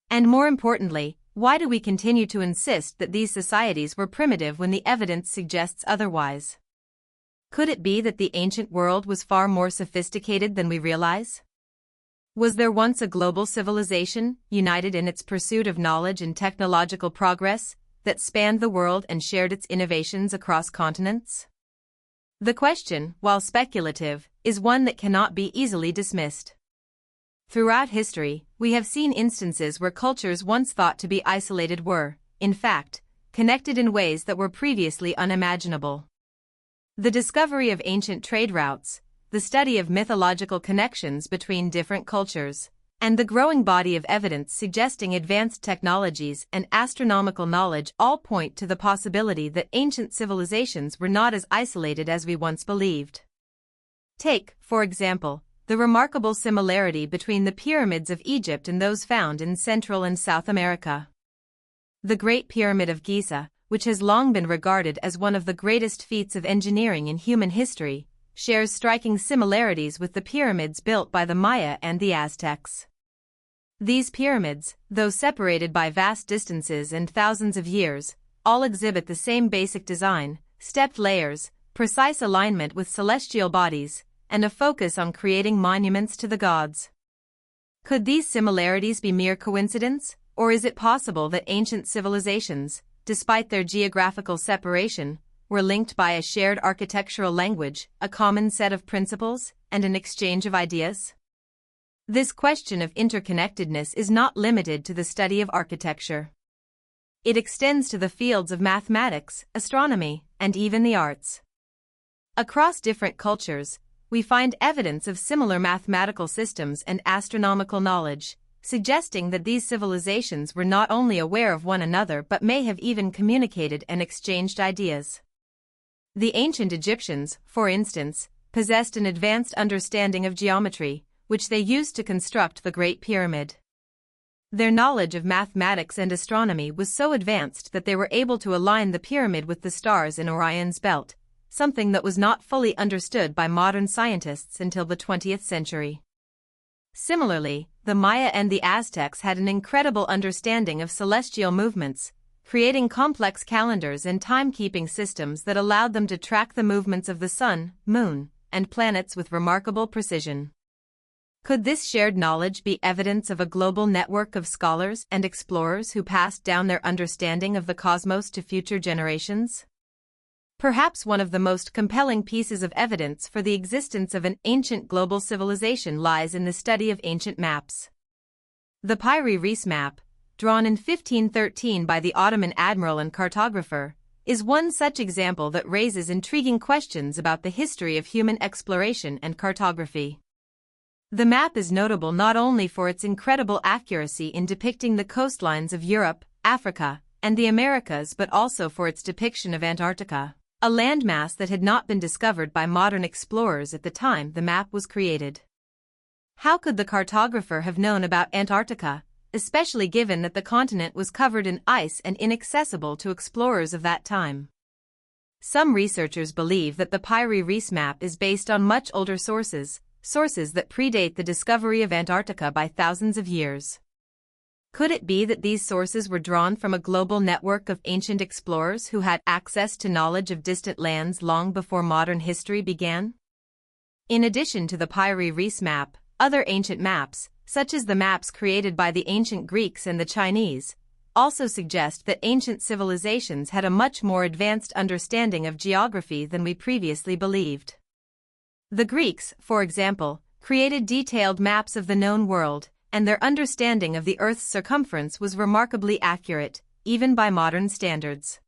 And more importantly, why do we continue to insist that these societies were primitive when the evidence suggests otherwise? Could it be that the ancient world was far more sophisticated than we realize? Was there once a global civilization, united in its pursuit of knowledge and technological progress, that spanned the world and shared its innovations across continents? The question, while speculative, is one that cannot be easily dismissed. Throughout history, we have seen instances where cultures once thought to be isolated were, in fact, connected in ways that were previously unimaginable. The discovery of ancient trade routes, the study of mythological connections between different cultures, and the growing body of evidence suggesting advanced technologies and astronomical knowledge all point to the possibility that ancient civilizations were not as isolated as we once believed. Take, for example, the remarkable similarity between the pyramids of Egypt and those found in Central and South America. The Great Pyramid of Giza, which has long been regarded as one of the greatest feats of engineering in human history, shares striking similarities with the pyramids built by the Maya and the Aztecs. These pyramids, though separated by vast distances and thousands of years, all exhibit the same basic design, stepped layers, precise alignment with celestial bodies, and a focus on creating monuments to the gods. Could these similarities be mere coincidence, or is it possible that ancient civilizations, despite their geographical separation, were linked by a shared architectural language, a common set of principles, and an exchange of ideas? This question of interconnectedness is not limited to the study of architecture. It extends to the fields of mathematics, astronomy, and even the arts. Across different cultures, we find evidence of similar mathematical systems and astronomical knowledge, suggesting that these civilizations were not only aware of one another but may have even communicated and exchanged ideas. The ancient Egyptians, for instance, possessed an advanced understanding of geometry, which they used to construct the Great Pyramid. Their knowledge of mathematics and astronomy was so advanced that they were able to align the pyramid with the stars in Orion's belt, something that was not fully understood by modern scientists until the 20th century. Similarly, the Maya and the Aztecs had an incredible understanding of celestial movements, creating complex calendars and timekeeping systems that allowed them to track the movements of the sun, moon, and planets with remarkable precision. Could this shared knowledge be evidence of a global network of scholars and explorers who passed down their understanding of the cosmos to future generations? Perhaps one of the most compelling pieces of evidence for the existence of an ancient global civilization lies in the study of ancient maps. The Piri Reis map, drawn in 1513 by the Ottoman admiral and cartographer, is one such example that raises intriguing questions about the history of human exploration and cartography. The map is notable not only for its incredible accuracy in depicting the coastlines of Europe, Africa, and the Americas but also for its depiction of Antarctica, a landmass that had not been discovered by modern explorers at the time the map was created. How could the cartographer have known about Antarctica, especially given that the continent was covered in ice and inaccessible to explorers of that time? Some researchers believe that the Piri Reis map is based on much older sources that predate the discovery of Antarctica by thousands of years. Could it be that these sources were drawn from a global network of ancient explorers who had access to knowledge of distant lands long before modern history began? In addition to the Piri Reis map, other ancient maps, such as the maps created by the ancient Greeks and the Chinese, also suggest that ancient civilizations had a much more advanced understanding of geography than we previously believed. The Greeks, for example, created detailed maps of the known world, and their understanding of the Earth's circumference was remarkably accurate, even by modern standards.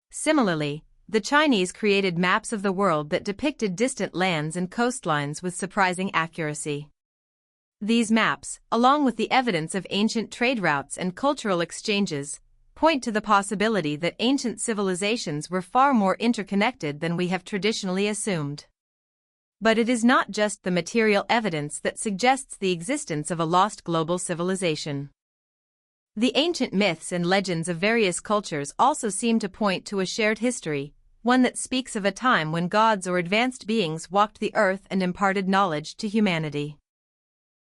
Similarly, the Chinese created maps of the world that depicted distant lands and coastlines with surprising accuracy. These maps, along with the evidence of ancient trade routes and cultural exchanges, point to the possibility that ancient civilizations were far more interconnected than we have traditionally assumed. But it is not just the material evidence that suggests the existence of a lost global civilization. The ancient myths and legends of various cultures also seem to point to a shared history, one that speaks of a time when gods or advanced beings walked the earth and imparted knowledge to humanity.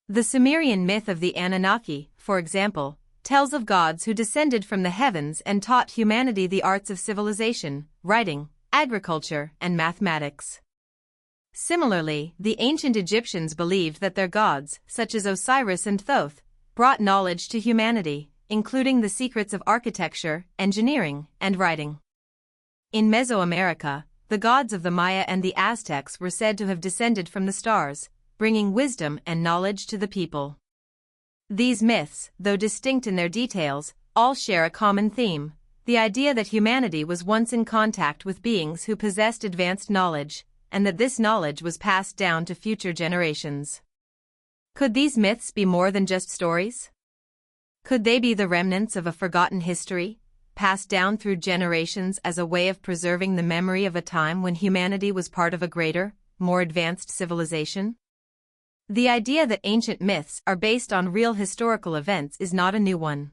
The Sumerian myth of the Anunnaki, for example, tells of gods who descended from the heavens and taught humanity the arts of civilization, writing, agriculture, and mathematics. Similarly, the ancient Egyptians believed that their gods, such as Osiris and Thoth, brought knowledge to humanity, including the secrets of architecture, engineering, and writing. In Mesoamerica, the gods of the Maya and the Aztecs were said to have descended from the stars, bringing wisdom and knowledge to the people. These myths, though distinct in their details, all share a common theme: the idea that humanity was once in contact with beings who possessed advanced knowledge, and that this knowledge was passed down to future generations. Could these myths be more than just stories? Could they be the remnants of a forgotten history, passed down through generations as a way of preserving the memory of a time when humanity was part of a greater, more advanced civilization? The idea that ancient myths are based on real historical events is not a new one.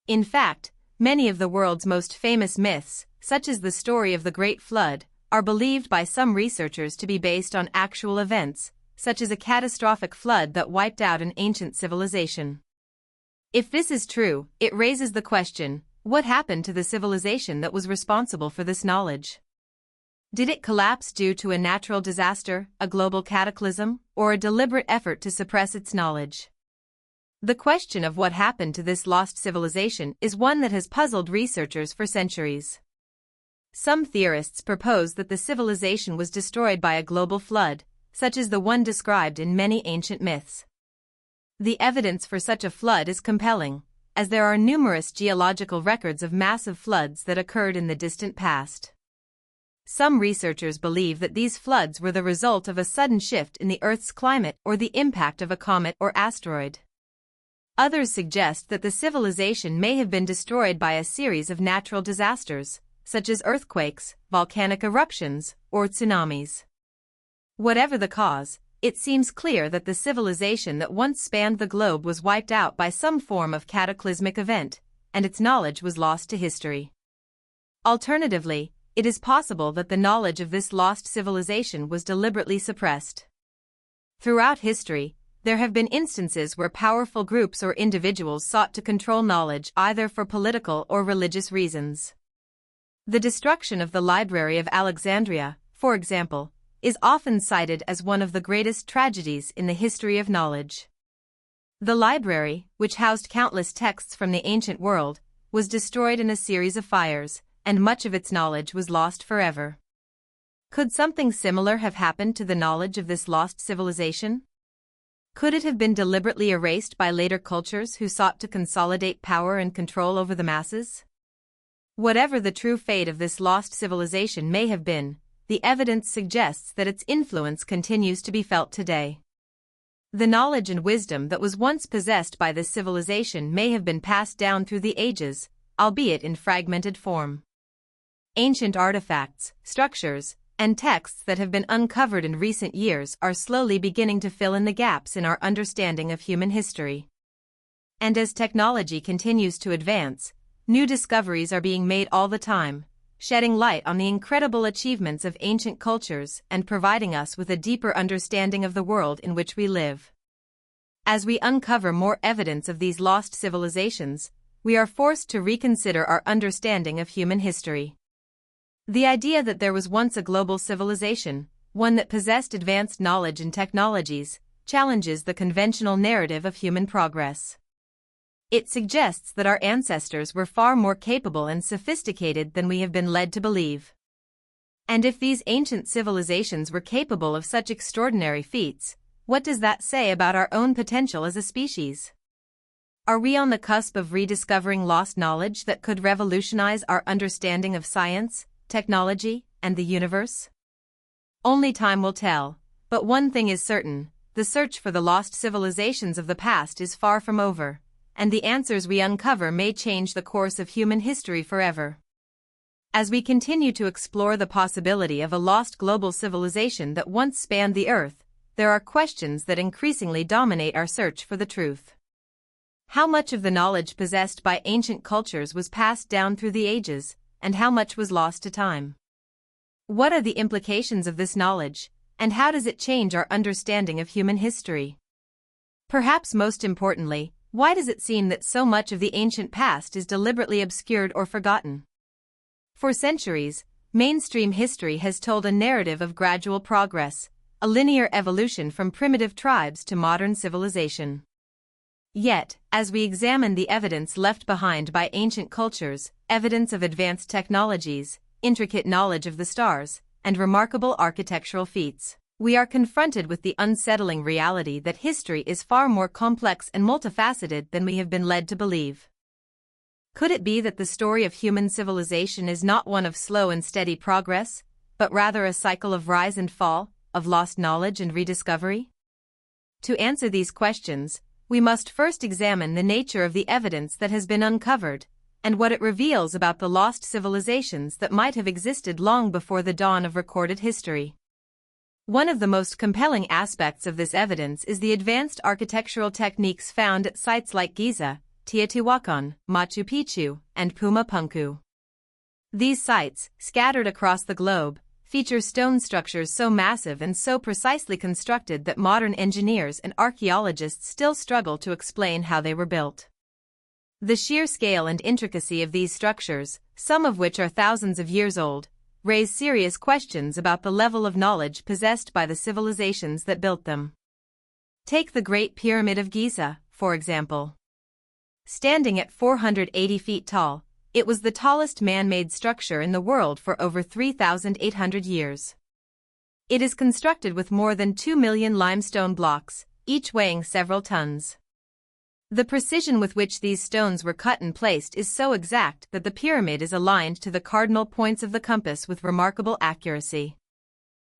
In fact, many of the world's most famous myths, such as the story of the Great Flood, are believed by some researchers to be based on actual events, such as a catastrophic flood that wiped out an ancient civilization. If this is true, it raises the question: what happened to the civilization that was responsible for this knowledge? Did it collapse due to a natural disaster, a global cataclysm, or a deliberate effort to suppress its knowledge? The question of what happened to this lost civilization is one that has puzzled researchers for centuries. Some theorists propose that the civilization was destroyed by a global flood, such as the one described in many ancient myths. The evidence for such a flood is compelling, as there are numerous geological records of massive floods that occurred in the distant past. Some researchers believe that these floods were the result of a sudden shift in the Earth's climate or the impact of a comet or asteroid. Others suggest that the civilization may have been destroyed by a series of natural disasters, such as earthquakes, volcanic eruptions, or tsunamis. Whatever the cause, it seems clear that the civilization that once spanned the globe was wiped out by some form of cataclysmic event, and its knowledge was lost to history. Alternatively, it is possible that the knowledge of this lost civilization was deliberately suppressed. Throughout history, there have been instances where powerful groups or individuals sought to control knowledge either for political or religious reasons. The destruction of the Library of Alexandria, for example, is often cited as one of the greatest tragedies in the history of knowledge. The library, which housed countless texts from the ancient world, was destroyed in a series of fires, and much of its knowledge was lost forever. Could something similar have happened to the knowledge of this lost civilization? Could it have been deliberately erased by later cultures who sought to consolidate power and control over the masses? Whatever the true fate of this lost civilization may have been, the evidence suggests that its influence continues to be felt today. The knowledge and wisdom that was once possessed by this civilization may have been passed down through the ages, albeit in fragmented form. Ancient artifacts, structures, and texts that have been uncovered in recent years are slowly beginning to fill in the gaps in our understanding of human history. And as technology continues to advance, new discoveries are being made all the time, shedding light on the incredible achievements of ancient cultures and providing us with a deeper understanding of the world in which we live. As we uncover more evidence of these lost civilizations, we are forced to reconsider our understanding of human history. The idea that there was once a global civilization, one that possessed advanced knowledge and technologies, challenges the conventional narrative of human progress. It suggests that our ancestors were far more capable and sophisticated than we have been led to believe. And if these ancient civilizations were capable of such extraordinary feats, what does that say about our own potential as a species? Are we on the cusp of rediscovering lost knowledge that could revolutionize our understanding of science, technology, and the universe? Only time will tell, but one thing is certain: the search for the lost civilizations of the past is far from over, and the answers we uncover may change the course of human history forever. As we continue to explore the possibility of a lost global civilization that once spanned the Earth, there are questions that increasingly dominate our search for the truth. How much of the knowledge possessed by ancient cultures was passed down through the ages, and how much was lost to time? What are the implications of this knowledge, and how does it change our understanding of human history? Perhaps most importantly, why does it seem that so much of the ancient past is deliberately obscured or forgotten? For centuries, mainstream history has told a narrative of gradual progress, a linear evolution from primitive tribes to modern civilization. Yet, as we examine the evidence left behind by ancient cultures, evidence of advanced technologies, intricate knowledge of the stars, and remarkable architectural feats, we are confronted with the unsettling reality that history is far more complex and multifaceted than we have been led to believe. Could it be that the story of human civilization is not one of slow and steady progress, but rather a cycle of rise and fall, of lost knowledge and rediscovery? To answer these questions, we must first examine the nature of the evidence that has been uncovered, and what it reveals about the lost civilizations that might have existed long before the dawn of recorded history. One of the most compelling aspects of this evidence is the advanced architectural techniques found at sites like Giza, Teotihuacan, Machu Picchu, and Puma Punku. These sites, scattered across the globe, feature stone structures so massive and so precisely constructed that modern engineers and archaeologists still struggle to explain how they were built. The sheer scale and intricacy of these structures, some of which are thousands of years old, raise serious questions about the level of knowledge possessed by the civilizations that built them. Take the Great Pyramid of Giza, for example. Standing at 480 feet tall, it was the tallest man-made structure in the world for over 3,800 years. It is constructed with more than 2 million limestone blocks, each weighing several tons. The precision with which these stones were cut and placed is so exact that the pyramid is aligned to the cardinal points of the compass with remarkable accuracy.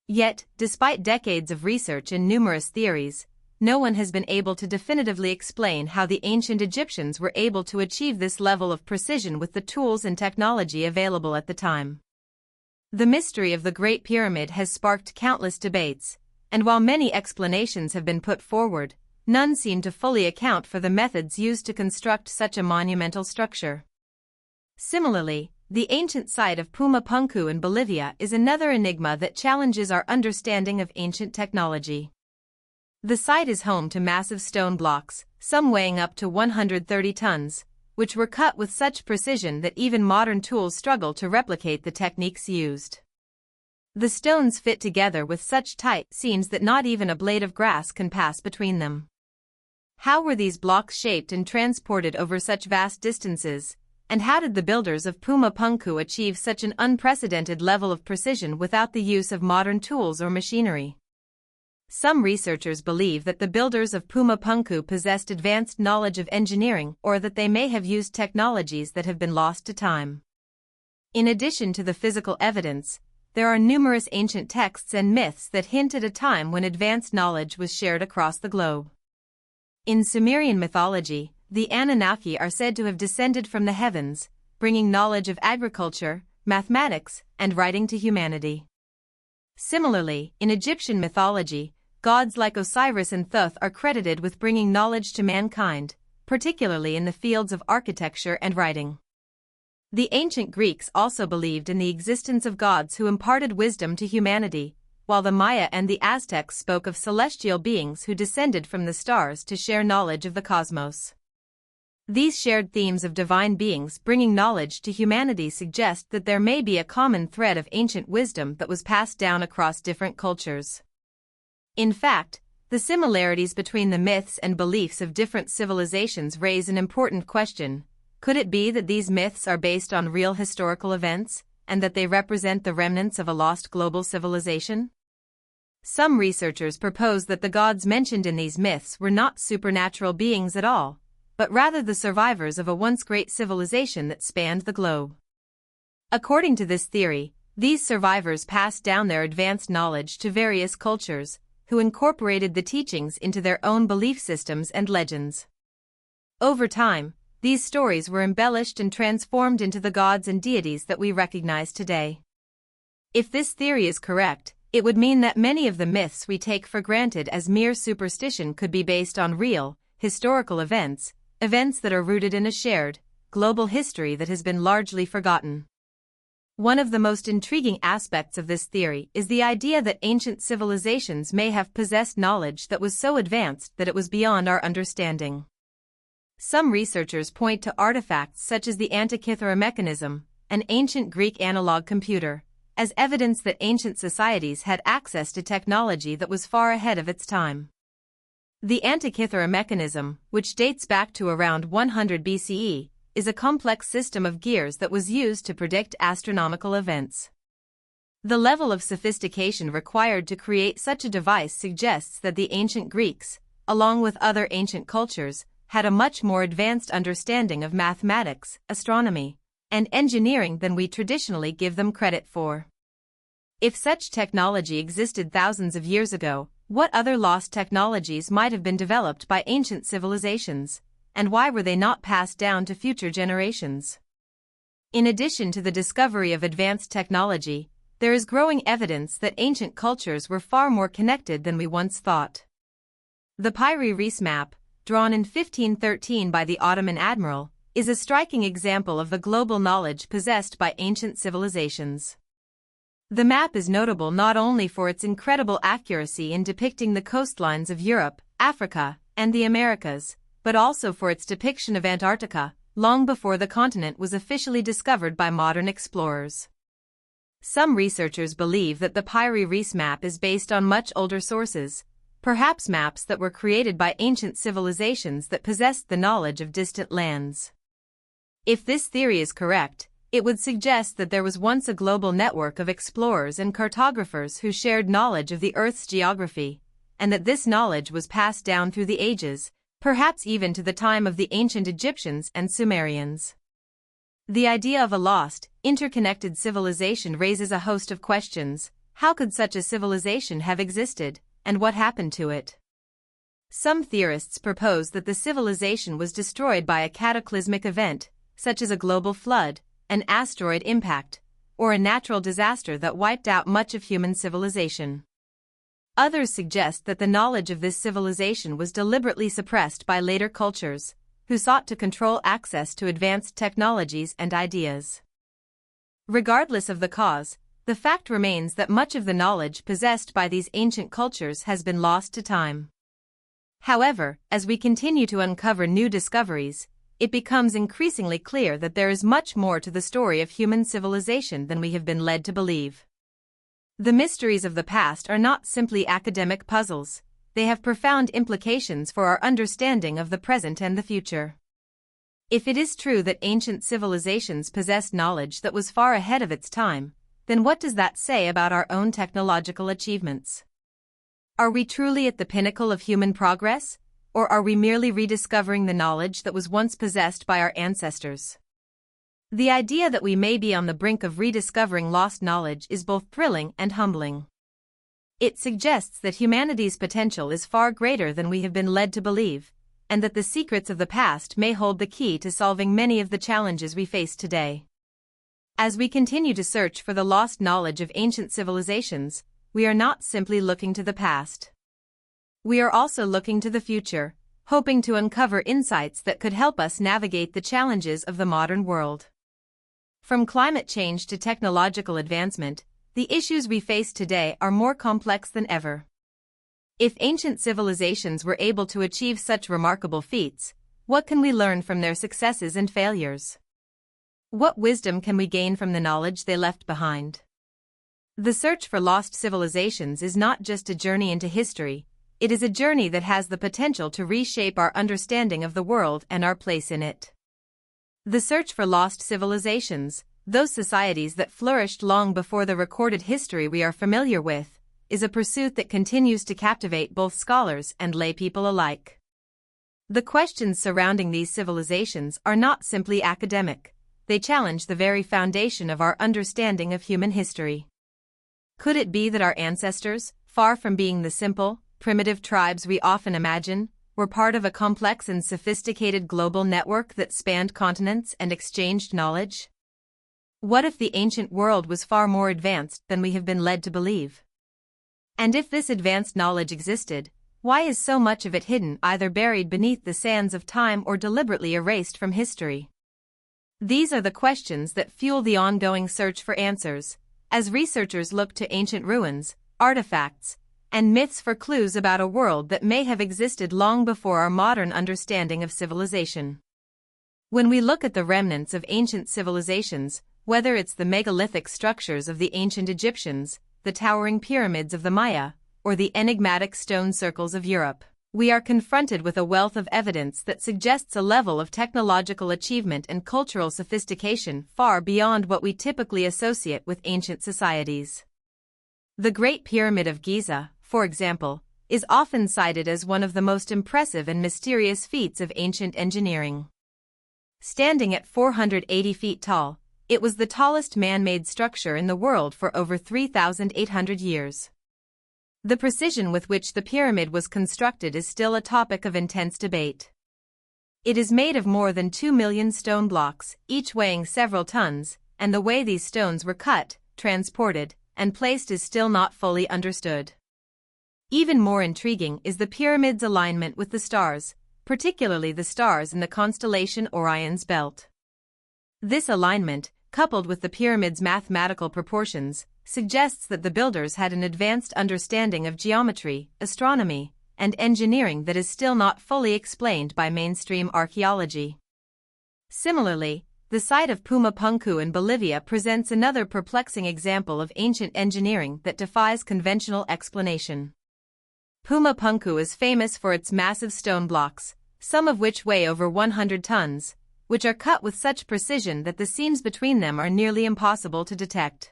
Yet, despite decades of research and numerous theories, no one has been able to definitively explain how the ancient Egyptians were able to achieve this level of precision with the tools and technology available at the time. The mystery of the Great Pyramid has sparked countless debates, and while many explanations have been put forward, none seem to fully account for the methods used to construct such a monumental structure. Similarly, the ancient site of Pumapunku in Bolivia is another enigma that challenges our understanding of ancient technology. The site is home to massive stone blocks, some weighing up to 130 tons, which were cut with such precision that even modern tools struggle to replicate the techniques used. The stones fit together with such tight seams that not even a blade of grass can pass between them. How were these blocks shaped and transported over such vast distances, and how did the builders of Pumapunku achieve such an unprecedented level of precision without the use of modern tools or machinery? Some researchers believe that the builders of Pumapunku possessed advanced knowledge of engineering or that they may have used technologies that have been lost to time. In addition to the physical evidence, there are numerous ancient texts and myths that hint at a time when advanced knowledge was shared across the globe. In Sumerian mythology, the Anunnaki are said to have descended from the heavens, bringing knowledge of agriculture, mathematics, and writing to humanity. Similarly, in Egyptian mythology, gods like Osiris and Thoth are credited with bringing knowledge to mankind, particularly in the fields of architecture and writing. The ancient Greeks also believed in the existence of gods who imparted wisdom to humanity, while the Maya and the Aztecs spoke of celestial beings who descended from the stars to share knowledge of the cosmos. These shared themes of divine beings bringing knowledge to humanity suggest that there may be a common thread of ancient wisdom that was passed down across different cultures. In fact, the similarities between the myths and beliefs of different civilizations raise an important question. Could it be that these myths are based on real historical events, and that they represent the remnants of a lost global civilization? Some researchers propose that the gods mentioned in these myths were not supernatural beings at all, but rather the survivors of a once great civilization that spanned the globe. According to this theory, these survivors passed down their advanced knowledge to various cultures, who incorporated the teachings into their own belief systems and legends. Over time, these stories were embellished and transformed into the gods and deities that we recognize today. If this theory is correct, it would mean that many of the myths we take for granted as mere superstition could be based on real, historical events that are rooted in a shared, global history that has been largely forgotten. One of the most intriguing aspects of this theory is the idea that ancient civilizations may have possessed knowledge that was so advanced that it was beyond our understanding. Some researchers point to artifacts such as the Antikythera mechanism, an ancient Greek analog computer, as evidence that ancient societies had access to technology that was far ahead of its time. The Antikythera mechanism, which dates back to around 100 BCE, is a complex system of gears that was used to predict astronomical events. The level of sophistication required to create such a device suggests that the ancient Greeks, along with other ancient cultures, had a much more advanced understanding of mathematics, astronomy, and engineering than we traditionally give them credit for. If such technology existed thousands of years ago, what other lost technologies might have been developed by ancient civilizations, and why were they not passed down to future generations? In addition to the discovery of advanced technology, there is growing evidence that ancient cultures were far more connected than we once thought. The Piri Reis map, drawn in 1513 by the Ottoman admiral, is a striking example of the global knowledge possessed by ancient civilizations. The map is notable not only for its incredible accuracy in depicting the coastlines of Europe, Africa, and the Americas, but also for its depiction of Antarctica, long before the continent was officially discovered by modern explorers. Some researchers believe that the Piri Reis map is based on much older sources, perhaps maps that were created by ancient civilizations that possessed the knowledge of distant lands. If this theory is correct, it would suggest that there was once a global network of explorers and cartographers who shared knowledge of the Earth's geography, and that this knowledge was passed down through the ages, perhaps even to the time of the ancient Egyptians and Sumerians. The idea of a lost, interconnected civilization raises a host of questions. How could such a civilization have existed, and what happened to it? Some theorists propose that the civilization was destroyed by a cataclysmic event, such as a global flood, an asteroid impact, or a natural disaster that wiped out much of human civilization. Others suggest that the knowledge of this civilization was deliberately suppressed by later cultures, who sought to control access to advanced technologies and ideas. Regardless of the cause, the fact remains that much of the knowledge possessed by these ancient cultures has been lost to time. However, as we continue to uncover new discoveries, it becomes increasingly clear that there is much more to the story of human civilization than we have been led to believe. The mysteries of the past are not simply academic puzzles, they have profound implications for our understanding of the present and the future. If it is true that ancient civilizations possessed knowledge that was far ahead of its time, then what does that say about our own technological achievements? Are we truly at the pinnacle of human progress, or are we merely rediscovering the knowledge that was once possessed by our ancestors? The idea that we may be on the brink of rediscovering lost knowledge is both thrilling and humbling. It suggests that humanity's potential is far greater than we have been led to believe, and that the secrets of the past may hold the key to solving many of the challenges we face today. As we continue to search for the lost knowledge of ancient civilizations, we are not simply looking to the past. We are also looking to the future, hoping to uncover insights that could help us navigate the challenges of the modern world. From climate change to technological advancement, the issues we face today are more complex than ever. If ancient civilizations were able to achieve such remarkable feats, what can we learn from their successes and failures? What wisdom can we gain from the knowledge they left behind? The search for lost civilizations is not just a journey into history, it is a journey that has the potential to reshape our understanding of the world and our place in it. The search for lost civilizations, those societies that flourished long before the recorded history we are familiar with, is a pursuit that continues to captivate both scholars and laypeople alike. The questions surrounding these civilizations are not simply academic, they challenge the very foundation of our understanding of human history. Could it be that our ancestors, far from being the simple, primitive tribes we often imagine, were part of a complex and sophisticated global network that spanned continents and exchanged knowledge? What if the ancient world was far more advanced than we have been led to believe? And if this advanced knowledge existed, why is so much of it hidden, either buried beneath the sands of time or deliberately erased from history? These are the questions that fuel the ongoing search for answers, as researchers look to ancient ruins, artifacts, and myths for clues about a world that may have existed long before our modern understanding of civilization. When we look at the remnants of ancient civilizations, whether it's the megalithic structures of the ancient Egyptians, the towering pyramids of the Maya, or the enigmatic stone circles of Europe, we are confronted with a wealth of evidence that suggests a level of technological achievement and cultural sophistication far beyond what we typically associate with ancient societies. The Great Pyramid of Giza, for example, is often cited as one of the most impressive and mysterious feats of ancient engineering. Standing at 480 feet tall, it was the tallest man-made structure in the world for over 3,800 years. The precision with which the pyramid was constructed is still a topic of intense debate. It is made of more than 2 million stone blocks, each weighing several tons, and the way these stones were cut, transported, and placed is still not fully understood. Even more intriguing is the pyramid's alignment with the stars, particularly the stars in the constellation Orion's belt. This alignment, coupled with the pyramid's mathematical proportions, suggests that the builders had an advanced understanding of geometry, astronomy, and engineering that is still not fully explained by mainstream archaeology. Similarly, the site of Pumapunku in Bolivia presents another perplexing example of ancient engineering that defies conventional explanation. Pumapunku is famous for its massive stone blocks, some of which weigh over 100 tons, which are cut with such precision that the seams between them are nearly impossible to detect.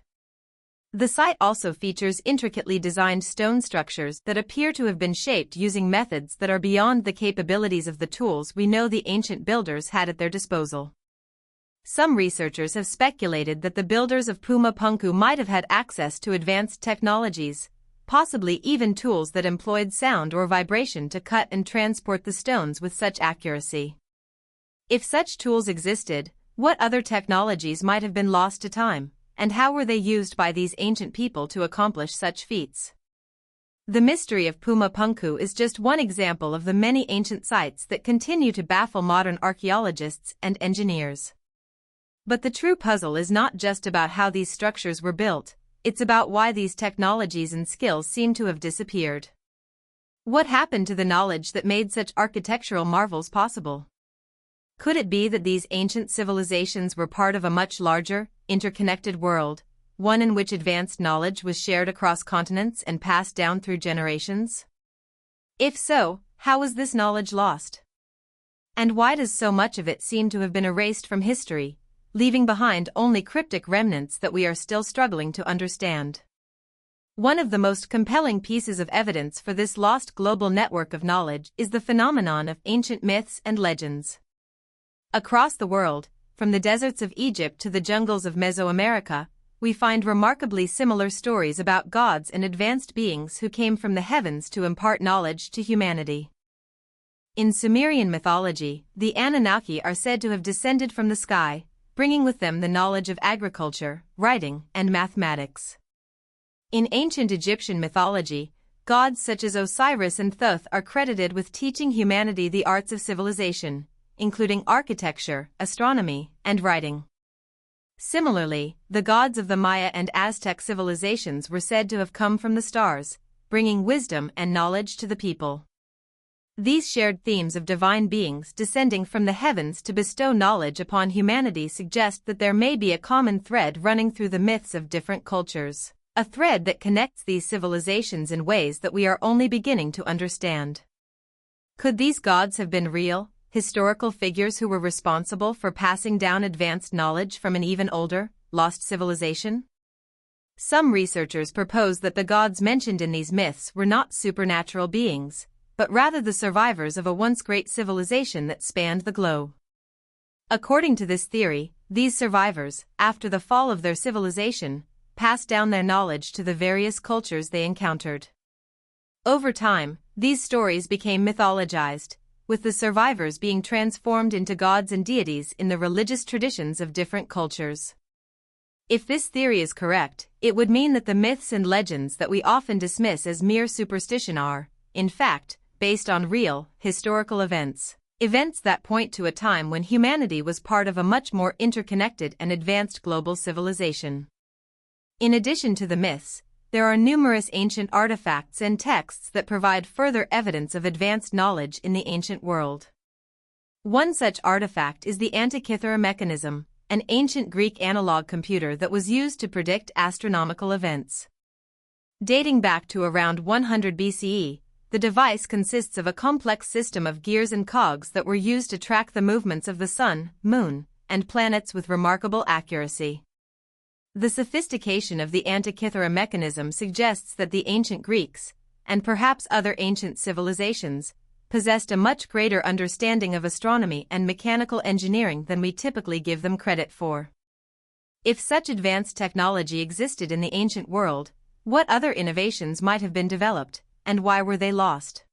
The site also features intricately designed stone structures that appear to have been shaped using methods that are beyond the capabilities of the tools we know the ancient builders had at their disposal. Some researchers have speculated that the builders of Pumapunku might have had access to advanced technologies, possibly even tools that employed sound or vibration to cut and transport the stones with such accuracy. If such tools existed, what other technologies might have been lost to time, and how were they used by these ancient people to accomplish such feats? The mystery of Pumapunku is just one example of the many ancient sites that continue to baffle modern archaeologists and engineers. But the true puzzle is not just about how these structures were built, it's about why these technologies and skills seem to have disappeared. What happened to the knowledge that made such architectural marvels possible? Could it be that these ancient civilizations were part of a much larger, interconnected world, one in which advanced knowledge was shared across continents and passed down through generations? If so, how was this knowledge lost? And why does so much of it seem to have been erased from history, leaving behind only cryptic remnants that we are still struggling to understand? One of the most compelling pieces of evidence for this lost global network of knowledge is the phenomenon of ancient myths and legends. Across the world, from the deserts of Egypt to the jungles of Mesoamerica, we find remarkably similar stories about gods and advanced beings who came from the heavens to impart knowledge to humanity. In Sumerian mythology, the Anunnaki are said to have descended from the sky, bringing with them the knowledge of agriculture, writing, and mathematics. In ancient Egyptian mythology, gods such as Osiris and Thoth are credited with teaching humanity the arts of civilization, including architecture, astronomy, and writing. Similarly, the gods of the Maya and Aztec civilizations were said to have come from the stars, bringing wisdom and knowledge to the people. These shared themes of divine beings descending from the heavens to bestow knowledge upon humanity suggest that there may be a common thread running through the myths of different cultures, a thread that connects these civilizations in ways that we are only beginning to understand. Could these gods have been real, historical figures who were responsible for passing down advanced knowledge from an even older, lost civilization? Some researchers propose that the gods mentioned in these myths were not supernatural beings, but rather the survivors of a once great civilization that spanned the globe. According to this theory, these survivors, after the fall of their civilization, passed down their knowledge to the various cultures they encountered. Over time, these stories became mythologized, with the survivors being transformed into gods and deities in the religious traditions of different cultures. If this theory is correct, it would mean that the myths and legends that we often dismiss as mere superstition are, in fact, based on real, historical events that point to a time when humanity was part of a much more interconnected and advanced global civilization. In addition to the myths, there are numerous ancient artifacts and texts that provide further evidence of advanced knowledge in the ancient world. One such artifact is the Antikythera mechanism, an ancient Greek analog computer that was used to predict astronomical events. Dating back to around 100 BCE, the device consists of a complex system of gears and cogs that were used to track the movements of the sun, moon, and planets with remarkable accuracy. The sophistication of the Antikythera mechanism suggests that the ancient Greeks, and perhaps other ancient civilizations, possessed a much greater understanding of astronomy and mechanical engineering than we typically give them credit for. If such advanced technology existed in the ancient world, what other innovations might have been developed, and why were they lost?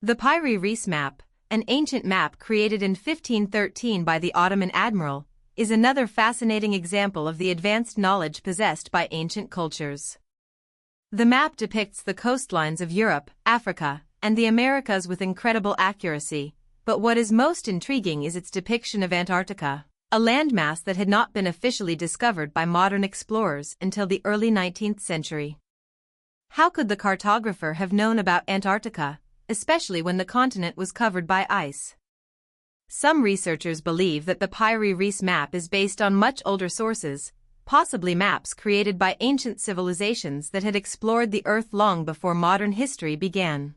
The Piri Reis map, an ancient map created in 1513 by the Ottoman admiral, is another fascinating example of the advanced knowledge possessed by ancient cultures. The map depicts the coastlines of Europe, Africa, and the Americas with incredible accuracy, but what is most intriguing is its depiction of Antarctica, a landmass that had not been officially discovered by modern explorers until the early 19th century. How could the cartographer have known about Antarctica, especially when the continent was covered by ice? Some researchers believe that the Piri Reis map is based on much older sources, possibly maps created by ancient civilizations that had explored the Earth long before modern history began.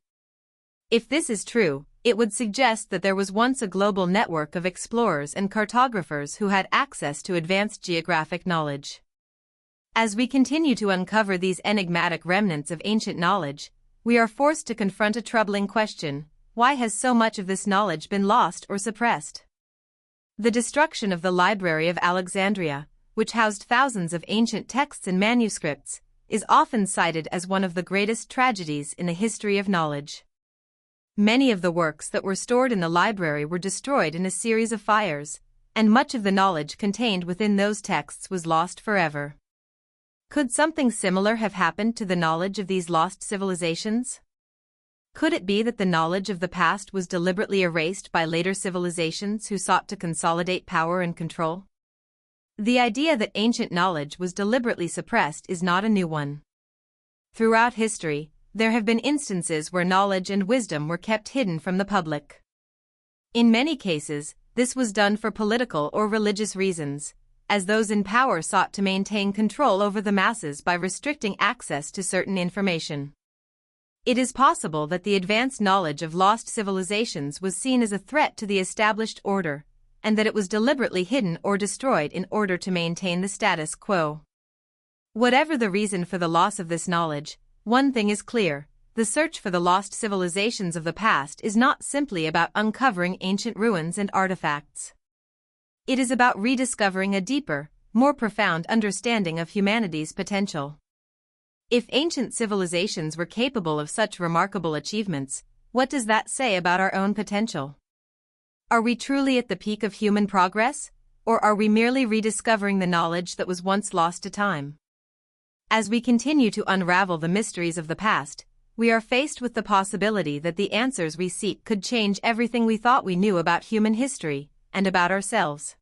If this is true, it would suggest that there was once a global network of explorers and cartographers who had access to advanced geographic knowledge. As we continue to uncover these enigmatic remnants of ancient knowledge, we are forced to confront a troubling question: why has so much of this knowledge been lost or suppressed? The destruction of the Library of Alexandria, which housed thousands of ancient texts and manuscripts, is often cited as one of the greatest tragedies in the history of knowledge. Many of the works that were stored in the library were destroyed in a series of fires, and much of the knowledge contained within those texts was lost forever. Could something similar have happened to the knowledge of these lost civilizations? Could it be that the knowledge of the past was deliberately erased by later civilizations who sought to consolidate power and control? The idea that ancient knowledge was deliberately suppressed is not a new one. Throughout history, there have been instances where knowledge and wisdom were kept hidden from the public. In many cases, this was done for political or religious reasons, as those in power sought to maintain control over the masses by restricting access to certain information. It is possible that the advanced knowledge of lost civilizations was seen as a threat to the established order, and that it was deliberately hidden or destroyed in order to maintain the status quo. Whatever the reason for the loss of this knowledge, one thing is clear: the search for the lost civilizations of the past is not simply about uncovering ancient ruins and artifacts. It is about rediscovering a deeper, more profound understanding of humanity's potential. If ancient civilizations were capable of such remarkable achievements, what does that say about our own potential? Are we truly at the peak of human progress, or are we merely rediscovering the knowledge that was once lost to time? As we continue to unravel the mysteries of the past, we are faced with the possibility that the answers we seek could change everything we thought we knew about human history, and about ourselves.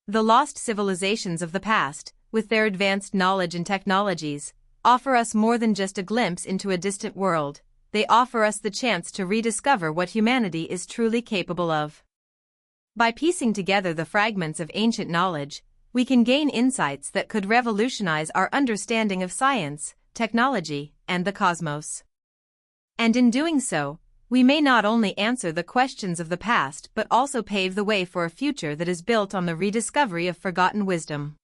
The lost civilizations of the past, with their advanced knowledge and technologies, offer us more than just a glimpse into a distant world. They offer us the chance to rediscover what humanity is truly capable of. By piecing together the fragments of ancient knowledge, we can gain insights that could revolutionize our understanding of science, technology, and the cosmos. And in doing so, we may not only answer the questions of the past but also pave the way for a future that is built on the rediscovery of forgotten wisdom.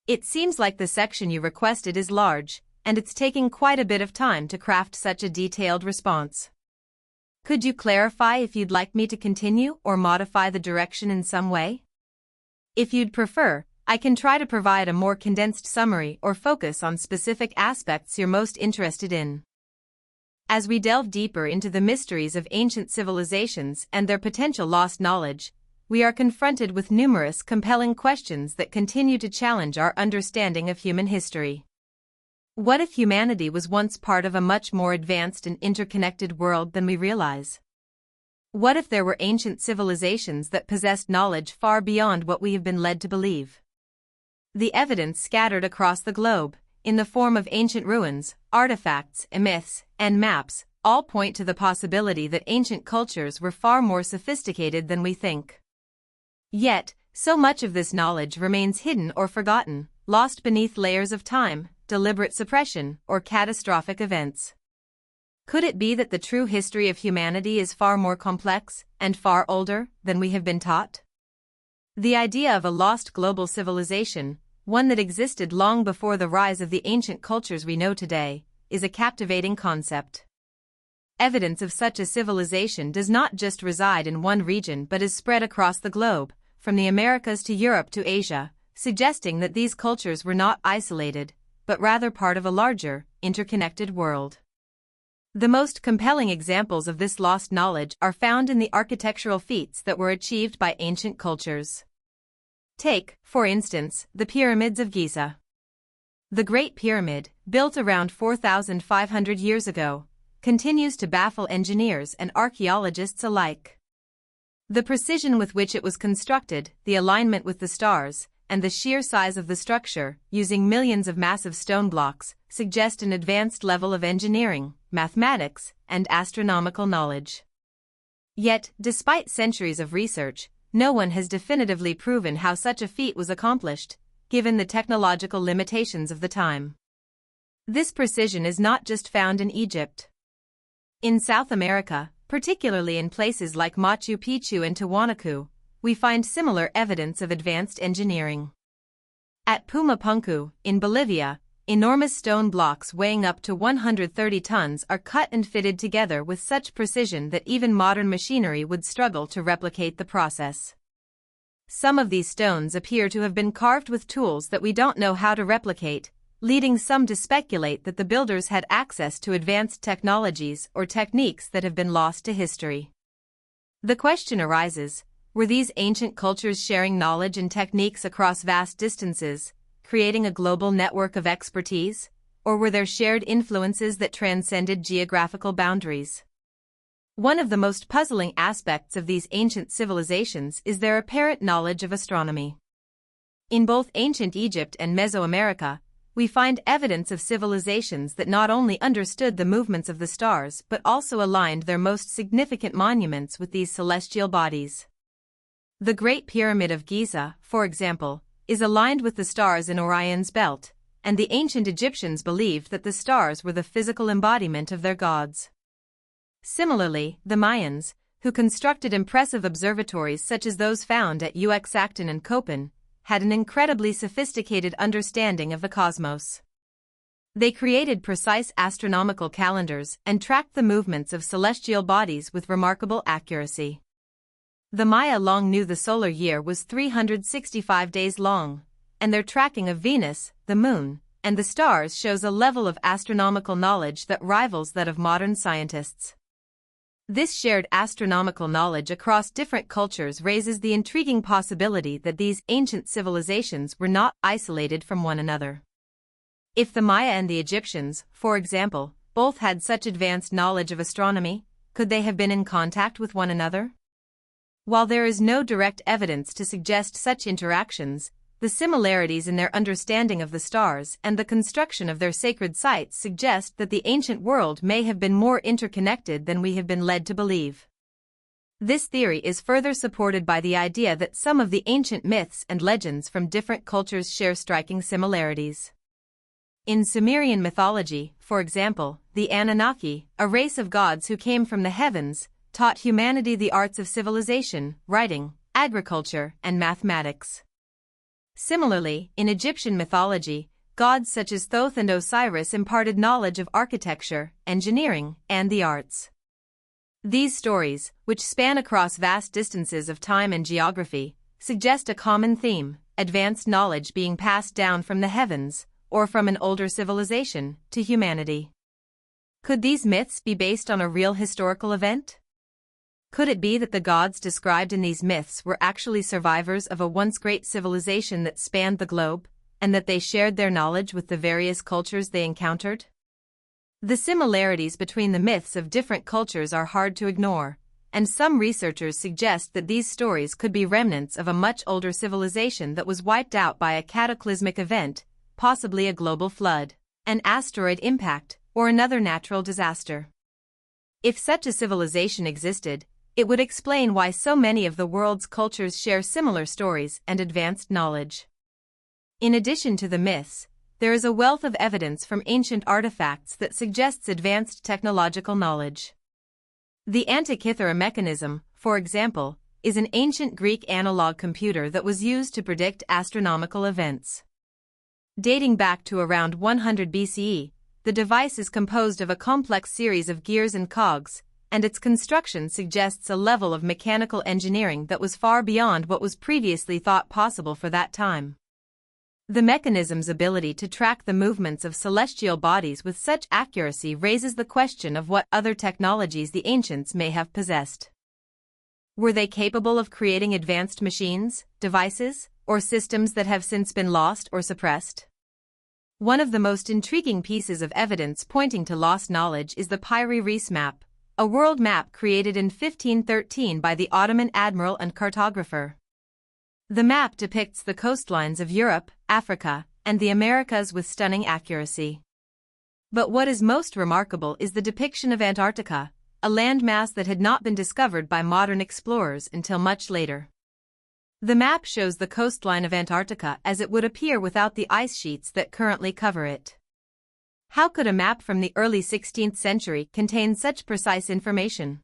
It seems like the section you requested is large, and it's taking quite a bit of time to craft such a detailed response. Could you clarify if you'd like me to continue or modify the direction in some way? If you'd prefer, I can try to provide a more condensed summary or focus on specific aspects you're most interested in. As we delve deeper into the mysteries of ancient civilizations and their potential lost knowledge, we are confronted with numerous compelling questions that continue to challenge our understanding of human history. What if humanity was once part of a much more advanced and interconnected world than we realize? What if there were ancient civilizations that possessed knowledge far beyond what we have been led to believe? The evidence scattered across the globe, in the form of ancient ruins, artifacts, myths, and maps, all point to the possibility that ancient cultures were far more sophisticated than we think. Yet, so much of this knowledge remains hidden or forgotten, lost beneath layers of time, deliberate suppression, or catastrophic events. Could it be that the true history of humanity is far more complex and far older than we have been taught? The idea of a lost global civilization, one that existed long before the rise of the ancient cultures we know today, is a captivating concept. Evidence of such a civilization does not just reside in one region but is spread across the globe, from the Americas to Europe to Asia, suggesting that these cultures were not isolated, but rather part of a larger, interconnected world. The most compelling examples of this lost knowledge are found in the architectural feats that were achieved by ancient cultures. Take, for instance, the pyramids of Giza. The Great Pyramid, built around 4,500 years ago, continues to baffle engineers and archaeologists alike. The precision with which it was constructed, the alignment with the stars, and the sheer size of the structure, using millions of massive stone blocks, suggest an advanced level of engineering, mathematics, and astronomical knowledge. Yet, despite centuries of research, no one has definitively proven how such a feat was accomplished, given the technological limitations of the time. This precision is not just found in Egypt. In South America, particularly in places like Machu Picchu and Tiwanaku, we find similar evidence of advanced engineering. At Pumapunku, in Bolivia, enormous stone blocks weighing up to 130 tons are cut and fitted together with such precision that even modern machinery would struggle to replicate the process. Some of these stones appear to have been carved with tools that we don't know how to replicate, leading some to speculate that the builders had access to advanced technologies or techniques that have been lost to history. The question arises, were these ancient cultures sharing knowledge and techniques across vast distances, creating a global network of expertise, or were there shared influences that transcended geographical boundaries? One of the most puzzling aspects of these ancient civilizations is their apparent knowledge of astronomy. In both ancient Egypt and Mesoamerica, we find evidence of civilizations that not only understood the movements of the stars but also aligned their most significant monuments with these celestial bodies. The Great Pyramid of Giza, for example, is aligned with the stars in Orion's belt, and the ancient Egyptians believed that the stars were the physical embodiment of their gods. Similarly, the Mayans, who constructed impressive observatories such as those found at Uxacton and Copan, had an incredibly sophisticated understanding of the cosmos. They created precise astronomical calendars and tracked the movements of celestial bodies with remarkable accuracy. The Maya long knew the solar year was 365 days long, and their tracking of Venus, the Moon, and the stars shows a level of astronomical knowledge that rivals that of modern scientists. This shared astronomical knowledge across different cultures raises the intriguing possibility that these ancient civilizations were not isolated from one another. If the Maya and the Egyptians, for example, both had such advanced knowledge of astronomy, could they have been in contact with one another? While there is no direct evidence to suggest such interactions, the similarities in their understanding of the stars and the construction of their sacred sites suggest that the ancient world may have been more interconnected than we have been led to believe. This theory is further supported by the idea that some of the ancient myths and legends from different cultures share striking similarities. In Sumerian mythology, for example, the Anunnaki, a race of gods who came from the heavens, taught humanity the arts of civilization, writing, agriculture, and mathematics. Similarly, in Egyptian mythology, gods such as Thoth and Osiris imparted knowledge of architecture, engineering, and the arts. These stories, which span across vast distances of time and geography, suggest a common theme: advanced knowledge being passed down from the heavens, or from an older civilization, to humanity. Could these myths be based on a real historical event? Could it be that the gods described in these myths were actually survivors of a once great civilization that spanned the globe, and that they shared their knowledge with the various cultures they encountered? The similarities between the myths of different cultures are hard to ignore, and some researchers suggest that these stories could be remnants of a much older civilization that was wiped out by a cataclysmic event, possibly a global flood, an asteroid impact, or another natural disaster. If such a civilization existed, it would explain why so many of the world's cultures share similar stories and advanced knowledge. In addition to the myths, there is a wealth of evidence from ancient artifacts that suggests advanced technological knowledge. The Antikythera mechanism, for example, is an ancient Greek analog computer that was used to predict astronomical events. Dating back to around 100 BCE, the device is composed of a complex series of gears and cogs, and its construction suggests a level of mechanical engineering that was far beyond what was previously thought possible for that time. The mechanism's ability to track the movements of celestial bodies with such accuracy raises the question of what other technologies the ancients may have possessed. Were they capable of creating advanced machines, devices, or systems that have since been lost or suppressed? One of the most intriguing pieces of evidence pointing to lost knowledge is the Piri Reis map, a world map created in 1513 by the Ottoman admiral and cartographer. The map depicts the coastlines of Europe, Africa, and the Americas with stunning accuracy. But what is most remarkable is the depiction of Antarctica, a landmass that had not been discovered by modern explorers until much later. The map shows the coastline of Antarctica as it would appear without the ice sheets that currently cover it. How could a map from the early 16th century contain such precise information?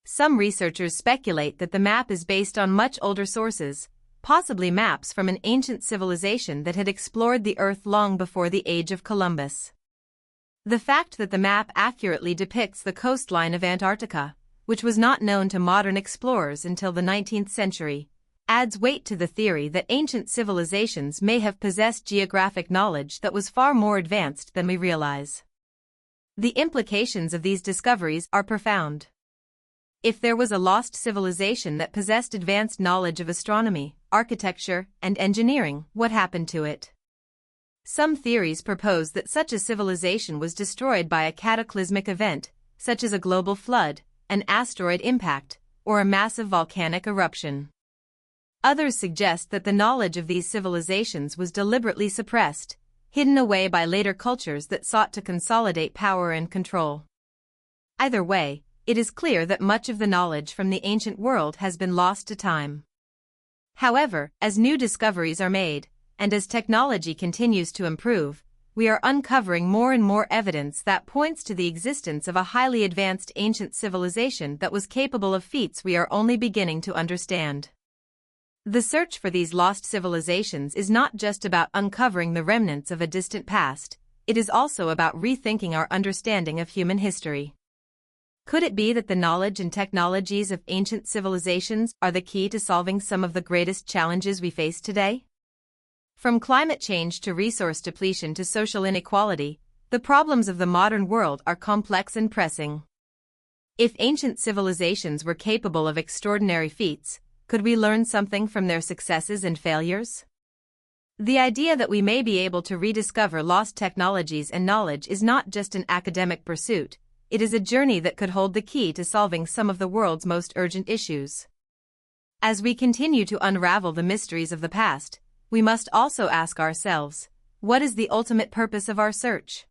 Some researchers speculate that the map is based on much older sources, possibly maps from an ancient civilization that had explored the Earth long before the age of Columbus. The fact that the map accurately depicts the coastline of Antarctica, which was not known to modern explorers until the 19th century, adds weight to the theory that ancient civilizations may have possessed geographic knowledge that was far more advanced than we realize. The implications of these discoveries are profound. If there was a lost civilization that possessed advanced knowledge of astronomy, architecture, and engineering, what happened to it? Some theories propose that such a civilization was destroyed by a cataclysmic event, such as a global flood, an asteroid impact, or a massive volcanic eruption. Others suggest that the knowledge of these civilizations was deliberately suppressed, hidden away by later cultures that sought to consolidate power and control. Either way, it is clear that much of the knowledge from the ancient world has been lost to time. However, as new discoveries are made, and as technology continues to improve, we are uncovering more and more evidence that points to the existence of a highly advanced ancient civilization that was capable of feats we are only beginning to understand. The search for these lost civilizations is not just about uncovering the remnants of a distant past, it is also about rethinking our understanding of human history. Could it be that the knowledge and technologies of ancient civilizations are the key to solving some of the greatest challenges we face today? From climate change to resource depletion to social inequality, the problems of the modern world are complex and pressing. If ancient civilizations were capable of extraordinary feats, could we learn something from their successes and failures? The idea that we may be able to rediscover lost technologies and knowledge is not just an academic pursuit, it is a journey that could hold the key to solving some of the world's most urgent issues. As we continue to unravel the mysteries of the past, we must also ask ourselves, what is the ultimate purpose of our search?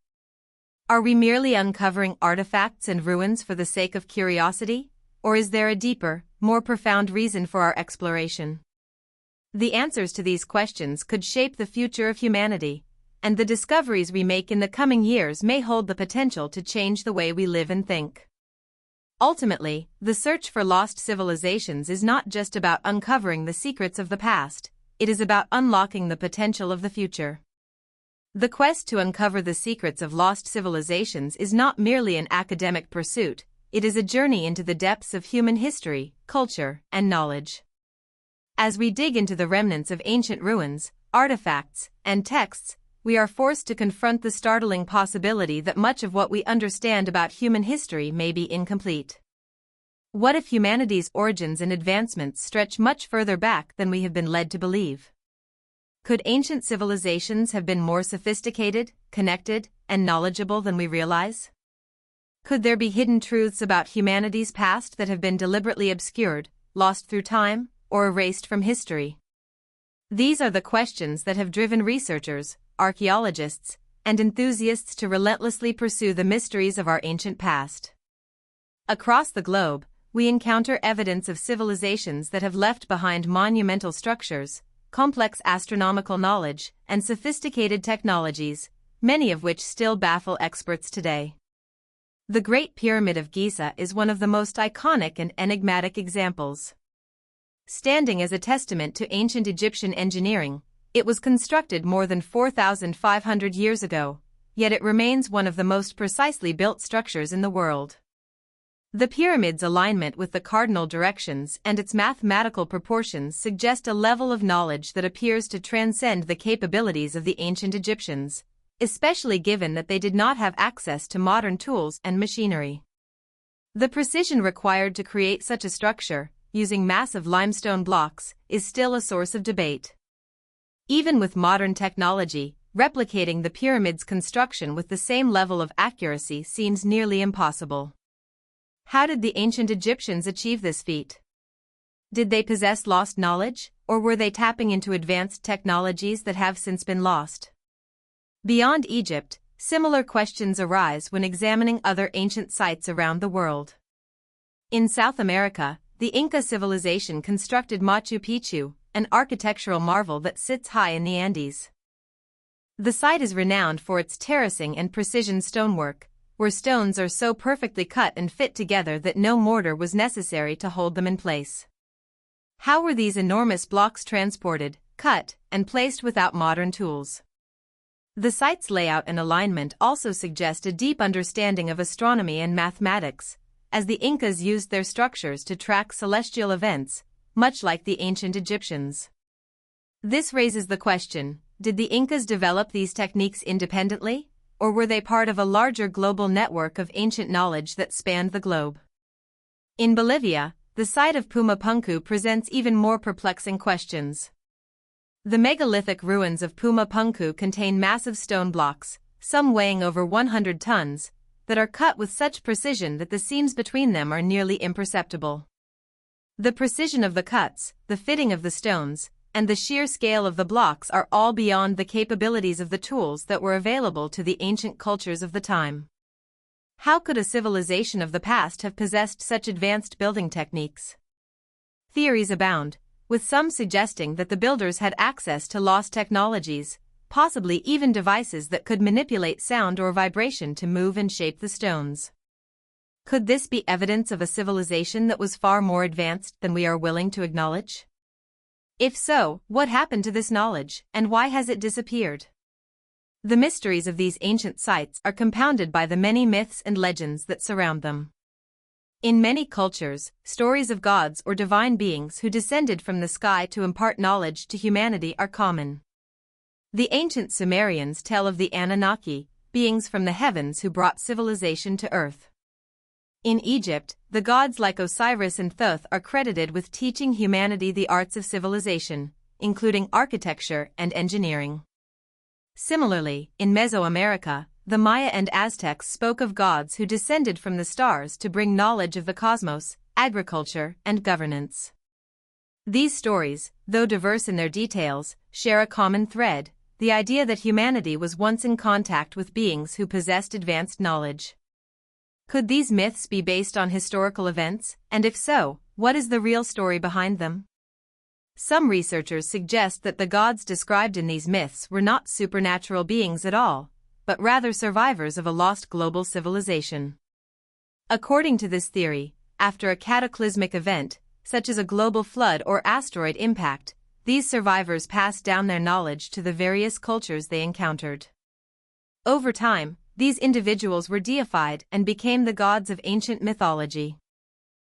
Are we merely uncovering artifacts and ruins for the sake of curiosity, or is there a deeper, more profound reason for our exploration? The answers to these questions could shape the future of humanity, and the discoveries we make in the coming years may hold the potential to change the way we live and think. Ultimately, the search for lost civilizations is not just about uncovering the secrets of the past, it is about unlocking the potential of the future. The quest to uncover the secrets of lost civilizations is not merely an academic pursuit, it is a journey into the depths of human history, culture, and knowledge. As we dig into the remnants of ancient ruins, artifacts, and texts, we are forced to confront the startling possibility that much of what we understand about human history may be incomplete. What if humanity's origins and advancements stretch much further back than we have been led to believe? Could ancient civilizations have been more sophisticated, connected, and knowledgeable than we realize? Could there be hidden truths about humanity's past that have been deliberately obscured, lost through time, or erased from history? These are the questions that have driven researchers, archaeologists, and enthusiasts to relentlessly pursue the mysteries of our ancient past. Across the globe, we encounter evidence of civilizations that have left behind monumental structures, complex astronomical knowledge, and sophisticated technologies, many of which still baffle experts today. The Great Pyramid of Giza is one of the most iconic and enigmatic examples. Standing as a testament to ancient Egyptian engineering, it was constructed more than 4,500 years ago, yet it remains one of the most precisely built structures in the world. The pyramid's alignment with the cardinal directions and its mathematical proportions suggest a level of knowledge that appears to transcend the capabilities of the ancient Egyptians, especially given that they did not have access to modern tools and machinery. The precision required to create such a structure, using massive limestone blocks, is still a source of debate. Even with modern technology, replicating the pyramid's construction with the same level of accuracy seems nearly impossible. How did the ancient Egyptians achieve this feat? Did they possess lost knowledge, or were they tapping into advanced technologies that have since been lost? Beyond Egypt, similar questions arise when examining other ancient sites around the world. In South America, the Inca civilization constructed Machu Picchu, an architectural marvel that sits high in the Andes. The site is renowned for its terracing and precision stonework, where stones are so perfectly cut and fit together that no mortar was necessary to hold them in place. How were these enormous blocks transported, cut, and placed without modern tools? The site's layout and alignment also suggest a deep understanding of astronomy and mathematics, as the Incas used their structures to track celestial events, much like the ancient Egyptians. This raises the question, did the Incas develop these techniques independently, or were they part of a larger global network of ancient knowledge that spanned the globe? In Bolivia, the site of Pumapunku presents even more perplexing questions. The megalithic ruins of Pumapunku contain massive stone blocks, some weighing over 100 tons, that are cut with such precision that the seams between them are nearly imperceptible. The precision of the cuts, the fitting of the stones, and the sheer scale of the blocks are all beyond the capabilities of the tools that were available to the ancient cultures of the time. How could a civilization of the past have possessed such advanced building techniques? Theories abound, with some suggesting that the builders had access to lost technologies, possibly even devices that could manipulate sound or vibration to move and shape the stones. Could this be evidence of a civilization that was far more advanced than we are willing to acknowledge? If so, what happened to this knowledge, and why has it disappeared? The mysteries of these ancient sites are compounded by the many myths and legends that surround them. In many cultures, stories of gods or divine beings who descended from the sky to impart knowledge to humanity are common. The ancient Sumerians tell of the Anunnaki, beings from the heavens who brought civilization to earth. In Egypt, the gods like Osiris and Thoth are credited with teaching humanity the arts of civilization, including architecture and engineering. Similarly, in Mesoamerica, the Maya and Aztecs spoke of gods who descended from the stars to bring knowledge of the cosmos, agriculture, and governance. These stories, though diverse in their details, share a common thread: the idea that humanity was once in contact with beings who possessed advanced knowledge. Could these myths be based on historical events, and if so, what is the real story behind them? Some researchers suggest that the gods described in these myths were not supernatural beings at all, but rather survivors of a lost global civilization. According to this theory, after a cataclysmic event, such as a global flood or asteroid impact, these survivors passed down their knowledge to the various cultures they encountered. Over time, these individuals were deified and became the gods of ancient mythology.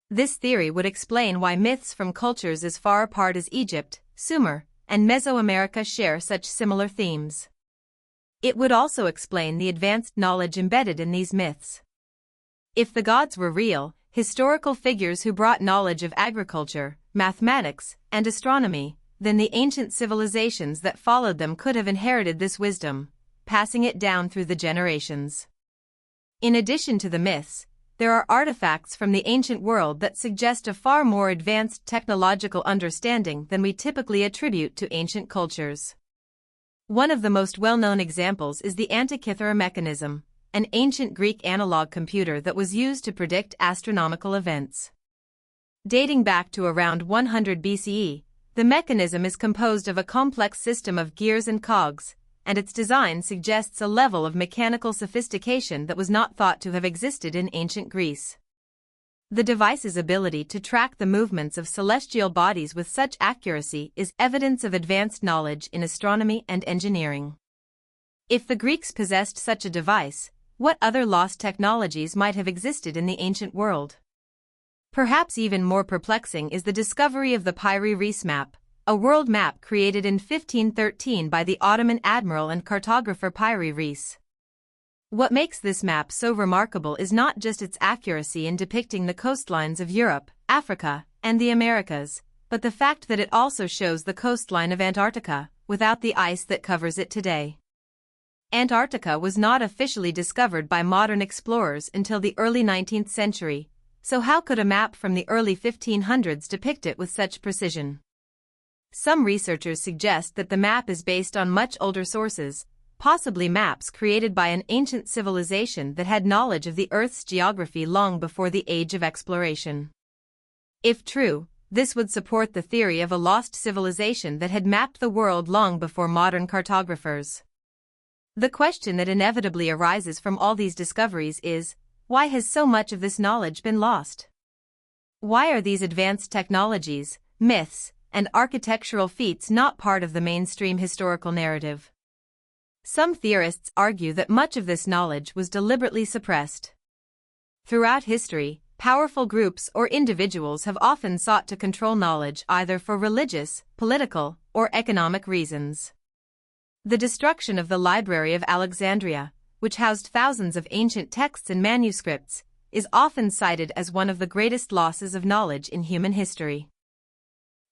This theory would explain why myths from cultures as far apart as Egypt, Sumer, and Mesoamerica share such similar themes. It would also explain the advanced knowledge embedded in these myths. If the gods were real, historical figures who brought knowledge of agriculture, mathematics, and astronomy, then the ancient civilizations that followed them could have inherited this wisdom, passing it down through the generations. In addition to the myths, there are artifacts from the ancient world that suggest a far more advanced technological understanding than we typically attribute to ancient cultures. One of the most well-known examples is the Antikythera mechanism, an ancient Greek analog computer that was used to predict astronomical events. Dating back to around 100 BCE, the mechanism is composed of a complex system of gears and cogs, and its design suggests a level of mechanical sophistication that was not thought to have existed in ancient Greece. The device's ability to track the movements of celestial bodies with such accuracy is evidence of advanced knowledge in astronomy and engineering. If the Greeks possessed such a device, what other lost technologies might have existed in the ancient world? Perhaps even more perplexing is the discovery of the Piri Reis map, a world map created in 1513 by the Ottoman admiral and cartographer Piri Reis. What makes this map so remarkable is not just its accuracy in depicting the coastlines of Europe, Africa, and the Americas, but the fact that it also shows the coastline of Antarctica, without the ice that covers it today. Antarctica was not officially discovered by modern explorers until the early 19th century, so how could a map from the early 1500s depict it with such precision? Some researchers suggest that the map is based on much older sources, possibly maps created by an ancient civilization that had knowledge of the Earth's geography long before the age of exploration. If true, this would support the theory of a lost civilization that had mapped the world long before modern cartographers. The question that inevitably arises from all these discoveries is, why has so much of this knowledge been lost? Why are these advanced technologies, myths, and architectural feats not part of the mainstream historical narrative? Some theorists argue that much of this knowledge was deliberately suppressed. Throughout history, powerful groups or individuals have often sought to control knowledge either for religious, political, or economic reasons. The destruction of the Library of Alexandria, which housed thousands of ancient texts and manuscripts, is often cited as one of the greatest losses of knowledge in human history.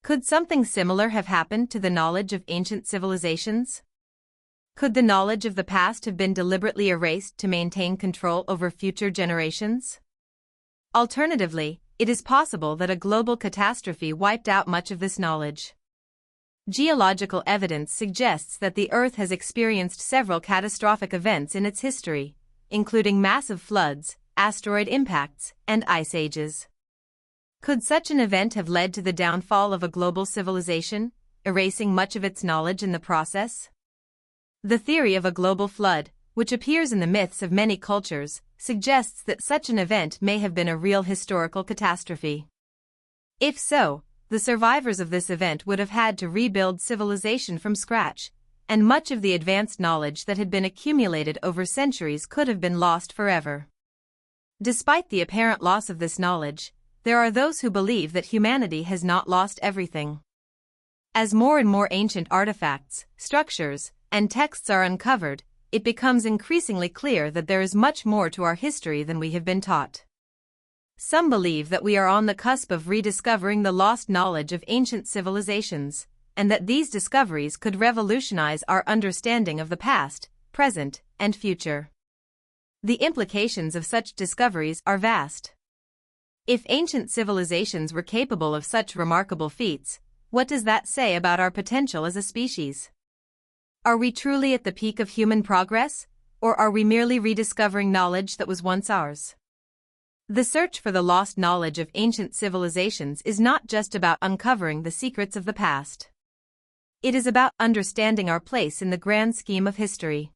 Could something similar have happened to the knowledge of ancient civilizations? Could the knowledge of the past have been deliberately erased to maintain control over future generations? Alternatively, it is possible that a global catastrophe wiped out much of this knowledge. Geological evidence suggests that the Earth has experienced several catastrophic events in its history, including massive floods, asteroid impacts, and ice ages. Could such an event have led to the downfall of a global civilization, erasing much of its knowledge in the process? The theory of a global flood, which appears in the myths of many cultures, suggests that such an event may have been a real historical catastrophe. If so, the survivors of this event would have had to rebuild civilization from scratch, and much of the advanced knowledge that had been accumulated over centuries could have been lost forever. Despite the apparent loss of this knowledge, there are those who believe that humanity has not lost everything. As more and more ancient artifacts, structures, and texts are uncovered, it becomes increasingly clear that there is much more to our history than we have been taught. Some believe that we are on the cusp of rediscovering the lost knowledge of ancient civilizations, and that these discoveries could revolutionize our understanding of the past, present, and future. The implications of such discoveries are vast. If ancient civilizations were capable of such remarkable feats, what does that say about our potential as a species? Are we truly at the peak of human progress, or are we merely rediscovering knowledge that was once ours? The search for the lost knowledge of ancient civilizations is not just about uncovering the secrets of the past. It is about understanding our place in the grand scheme of history.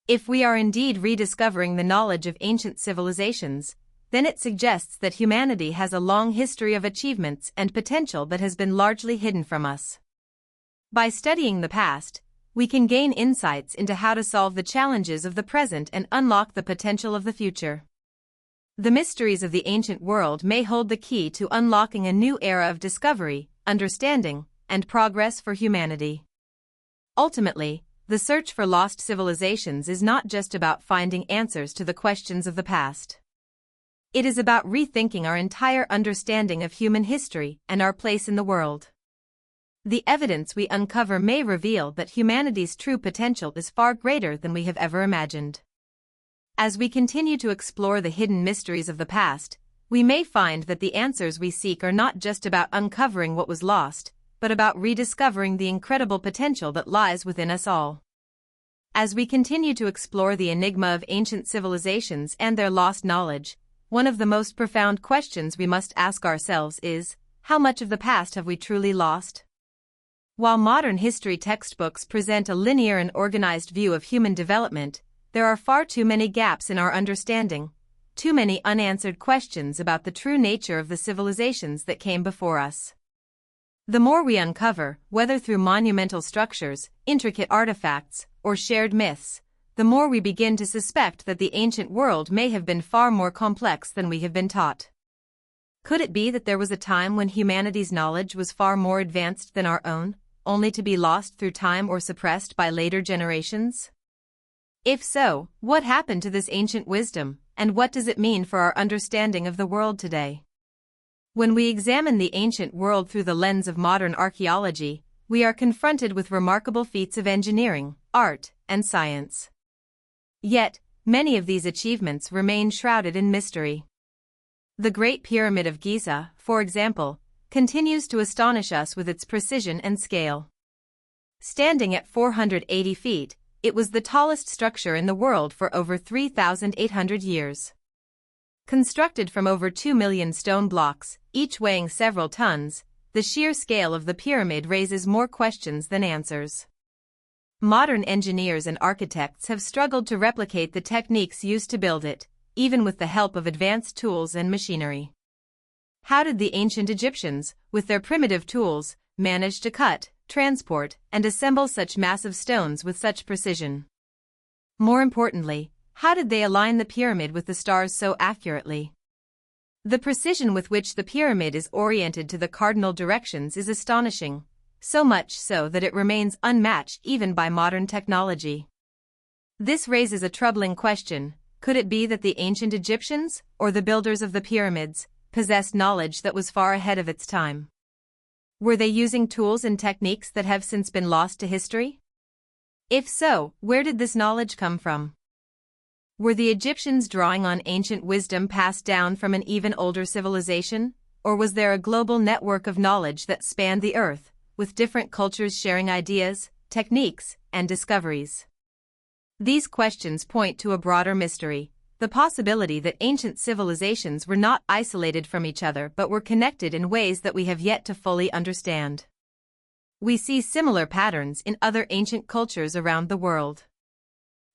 If we are indeed rediscovering the knowledge of ancient civilizations, then it suggests that humanity has a long history of achievements and potential that has been largely hidden from us. By studying the past, we can gain insights into how to solve the challenges of the present and unlock the potential of the future. The mysteries of the ancient world may hold the key to unlocking a new era of discovery, understanding, and progress for humanity. Ultimately, the search for lost civilizations is not just about finding answers to the questions of the past. It is about rethinking our entire understanding of human history and our place in the world. The evidence we uncover may reveal that humanity's true potential is far greater than we have ever imagined. As we continue to explore the hidden mysteries of the past, we may find that the answers we seek are not just about uncovering what was lost, but about rediscovering the incredible potential that lies within us all. As we continue to explore the enigma of ancient civilizations and their lost knowledge, one of the most profound questions we must ask ourselves is, how much of the past have we truly lost? While modern history textbooks present a linear and organized view of human development, there are far too many gaps in our understanding, too many unanswered questions about the true nature of the civilizations that came before us. The more we uncover, whether through monumental structures, intricate artifacts, or shared myths, the more we begin to suspect that the ancient world may have been far more complex than we have been taught. Could it be that there was a time when humanity's knowledge was far more advanced than our own, only to be lost through time or suppressed by later generations? If so, what happened to this ancient wisdom, and what does it mean for our understanding of the world today? When we examine the ancient world through the lens of modern archaeology, we are confronted with remarkable feats of engineering, art, and science. Yet, many of these achievements remain shrouded in mystery. The Great Pyramid of Giza, for example, continues to astonish us with its precision and scale. Standing at 480 feet, it was the tallest structure in the world for over 3,800 years. Constructed from over 2 million stone blocks, each weighing several tons, the sheer scale of the pyramid raises more questions than answers. Modern engineers and architects have struggled to replicate the techniques used to build it, even with the help of advanced tools and machinery. How did the ancient Egyptians, with their primitive tools, manage to cut, transport, and assemble such massive stones with such precision? More importantly, how did they align the pyramid with the stars so accurately? The precision with which the pyramid is oriented to the cardinal directions is astonishing, so much so that it remains unmatched even by modern technology. This raises a troubling question: could it be that the ancient Egyptians, or the builders of the pyramids, possessed knowledge that was far ahead of its time? Were they using tools and techniques that have since been lost to history? If so, where did this knowledge come from? Were the Egyptians drawing on ancient wisdom passed down from an even older civilization, or was there a global network of knowledge that spanned the earth, with different cultures sharing ideas, techniques, and discoveries? These questions point to a broader mystery: the possibility that ancient civilizations were not isolated from each other but were connected in ways that we have yet to fully understand. We see similar patterns in other ancient cultures around the world.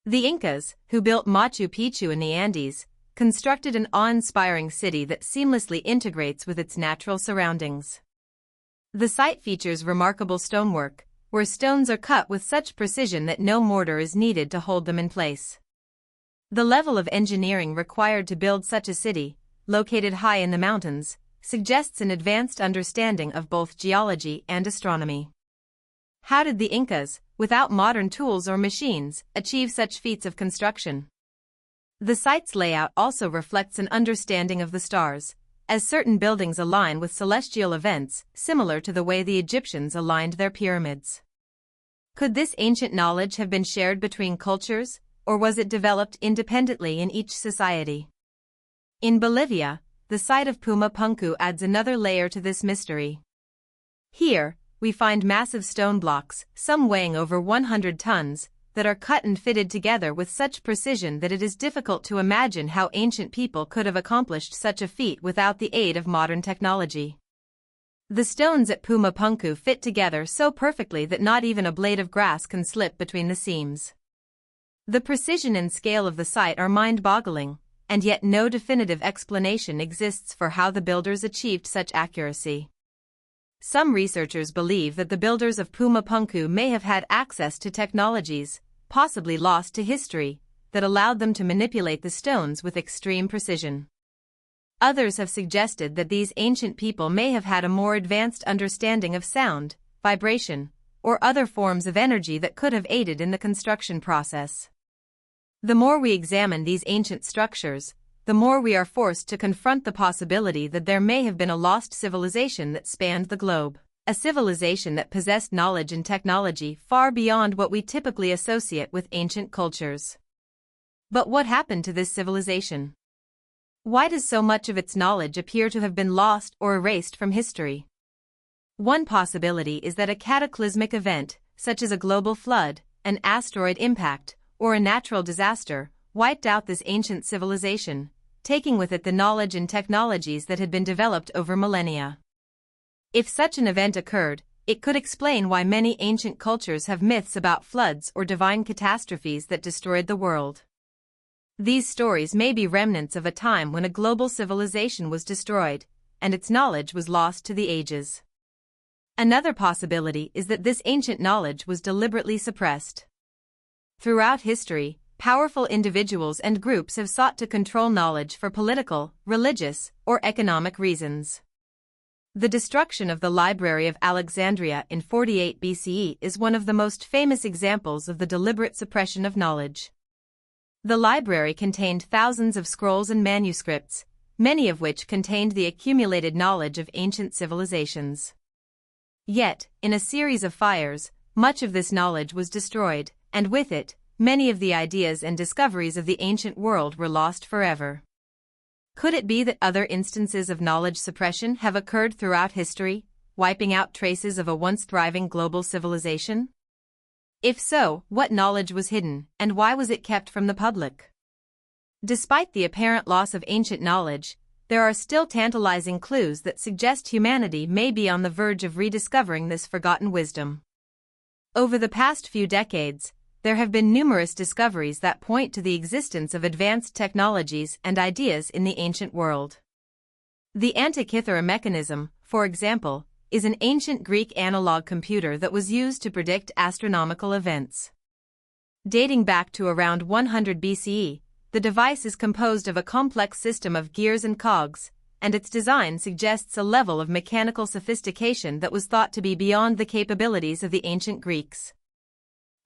The Incas, who built Machu Picchu in the Andes, constructed an awe-inspiring city that seamlessly integrates with its natural surroundings. The site features remarkable stonework, where stones are cut with such precision that no mortar is needed to hold them in place. The level of engineering required to build such a city, located high in the mountains, suggests an advanced understanding of both geology and astronomy. How did the Incas, without modern tools or machines, achieve such feats of construction? The site's layout also reflects an understanding of the stars, as certain buildings align with celestial events, similar to the way the Egyptians aligned their pyramids. Could this ancient knowledge have been shared between cultures, or was it developed independently in each society? In Bolivia, the site of Puma Punku adds another layer to this mystery. Here, we find massive stone blocks, some weighing over 100 tons, that are cut and fitted together with such precision that it is difficult to imagine how ancient people could have accomplished such a feat without the aid of modern technology. The stones at Puma Punku fit together so perfectly that not even a blade of grass can slip between the seams. The precision and scale of the site are mind-boggling, and yet no definitive explanation exists for how the builders achieved such accuracy. Some researchers believe that the builders of Puma Punku may have had access to technologies, possibly lost to history, that allowed them to manipulate the stones with extreme precision. Others have suggested that these ancient people may have had a more advanced understanding of sound, vibration, or other forms of energy that could have aided in the construction process. The more we examine these ancient structures, the more we are forced to confront the possibility that there may have been a lost civilization that spanned the globe, a civilization that possessed knowledge and technology far beyond what we typically associate with ancient cultures. But what happened to this civilization? Why does so much of its knowledge appear to have been lost or erased from history? One possibility is that a cataclysmic event, such as a global flood, an asteroid impact, or a natural disaster, wiped out this ancient civilization, taking with it the knowledge and technologies that had been developed over millennia. If such an event occurred, it could explain why many ancient cultures have myths about floods or divine catastrophes that destroyed the world. These stories may be remnants of a time when a global civilization was destroyed, and its knowledge was lost to the ages. Another possibility is that this ancient knowledge was deliberately suppressed. Throughout history, powerful individuals and groups have sought to control knowledge for political, religious, or economic reasons. The destruction of the Library of Alexandria in 48 BCE is one of the most famous examples of the deliberate suppression of knowledge. The library contained thousands of scrolls and manuscripts, many of which contained the accumulated knowledge of ancient civilizations. Yet, in a series of fires, much of this knowledge was destroyed, and with it, many of the ideas and discoveries of the ancient world were lost forever. Could it be that other instances of knowledge suppression have occurred throughout history, wiping out traces of a once thriving global civilization? If so, what knowledge was hidden, and why was it kept from the public? Despite the apparent loss of ancient knowledge, there are still tantalizing clues that suggest humanity may be on the verge of rediscovering this forgotten wisdom. Over the past few decades, there have been numerous discoveries that point to the existence of advanced technologies and ideas in the ancient world. The Antikythera mechanism, for example, is an ancient Greek analog computer that was used to predict astronomical events. Dating back to around 100 BCE, the device is composed of a complex system of gears and cogs, and its design suggests a level of mechanical sophistication that was thought to be beyond the capabilities of the ancient Greeks.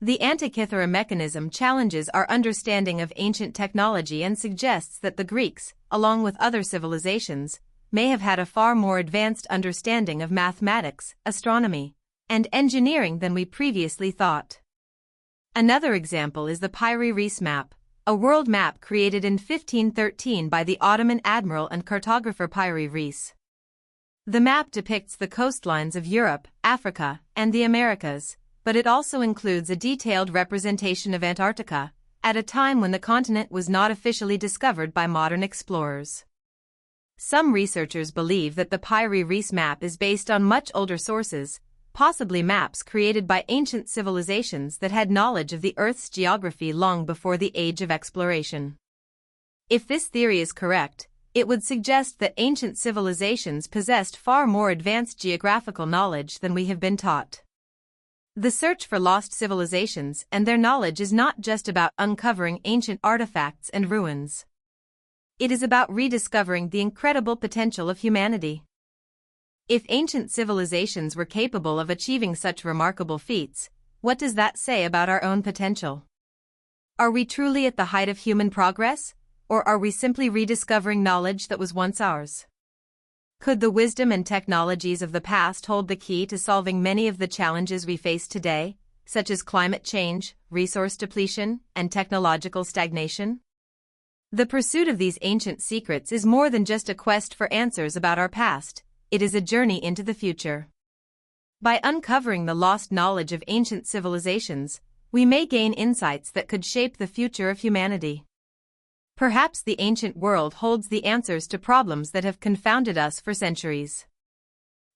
The Antikythera mechanism challenges our understanding of ancient technology and suggests that the Greeks, along with other civilizations, may have had a far more advanced understanding of mathematics, astronomy, and engineering than we previously thought. Another example is the Piri Reis map, a world map created in 1513 by the Ottoman admiral and cartographer Piri Reis. The map depicts the coastlines of Europe, Africa, and the Americas, but it also includes a detailed representation of Antarctica, at a time when the continent was not officially discovered by modern explorers. Some researchers believe that the Piri Reis map is based on much older sources, possibly maps created by ancient civilizations that had knowledge of the Earth's geography long before the age of exploration. If this theory is correct, it would suggest that ancient civilizations possessed far more advanced geographical knowledge than we have been taught. The search for lost civilizations and their knowledge is not just about uncovering ancient artifacts and ruins. It is about rediscovering the incredible potential of humanity. If ancient civilizations were capable of achieving such remarkable feats, what does that say about our own potential? Are we truly at the height of human progress, or are we simply rediscovering knowledge that was once ours? Could the wisdom and technologies of the past hold the key to solving many of the challenges we face today, such as climate change, resource depletion, and technological stagnation? The pursuit of these ancient secrets is more than just a quest for answers about our past. It is a journey into the future. By uncovering the lost knowledge of ancient civilizations, we may gain insights that could shape the future of humanity. Perhaps the ancient world holds the answers to problems that have confounded us for centuries.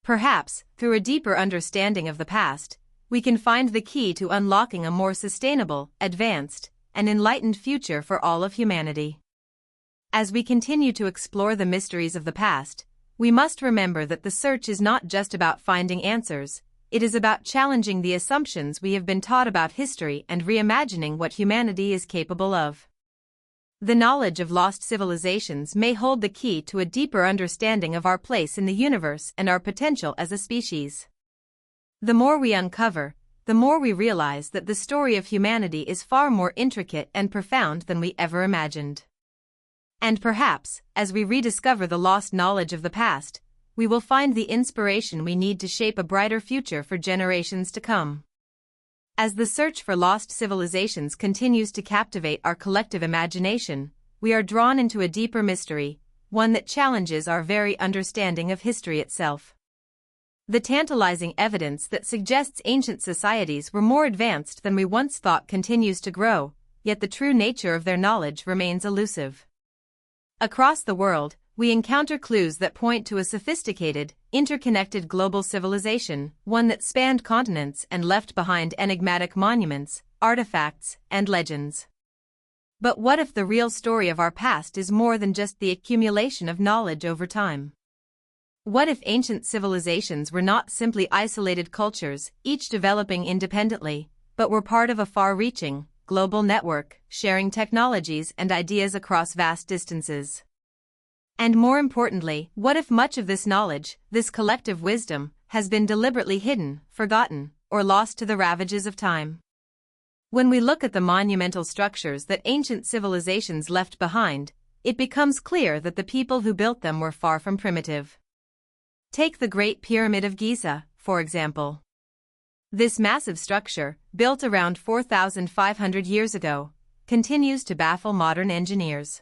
Perhaps, through a deeper understanding of the past, we can find the key to unlocking a more sustainable, advanced, and enlightened future for all of humanity. As we continue to explore the mysteries of the past, we must remember that the search is not just about finding answers, it is about challenging the assumptions we have been taught about history and reimagining what humanity is capable of. The knowledge of lost civilizations may hold the key to a deeper understanding of our place in the universe and our potential as a species. The more we uncover, the more we realize that the story of humanity is far more intricate and profound than we ever imagined. And perhaps, as we rediscover the lost knowledge of the past, we will find the inspiration we need to shape a brighter future for generations to come. As the search for lost civilizations continues to captivate our collective imagination, we are drawn into a deeper mystery, one that challenges our very understanding of history itself. The tantalizing evidence that suggests ancient societies were more advanced than we once thought continues to grow, yet the true nature of their knowledge remains elusive. Across the world, we encounter clues that point to a sophisticated, interconnected global civilization, one that spanned continents and left behind enigmatic monuments, artifacts, and legends. But what if the real story of our past is more than just the accumulation of knowledge over time? What if ancient civilizations were not simply isolated cultures, each developing independently, but were part of a far-reaching, global network, sharing technologies and ideas across vast distances? And more importantly, what if much of this knowledge, this collective wisdom, has been deliberately hidden, forgotten, or lost to the ravages of time? When we look at the monumental structures that ancient civilizations left behind, it becomes clear that the people who built them were far from primitive. Take the Great Pyramid of Giza, for example. This massive structure, built around 4,500 years ago, continues to baffle modern engineers.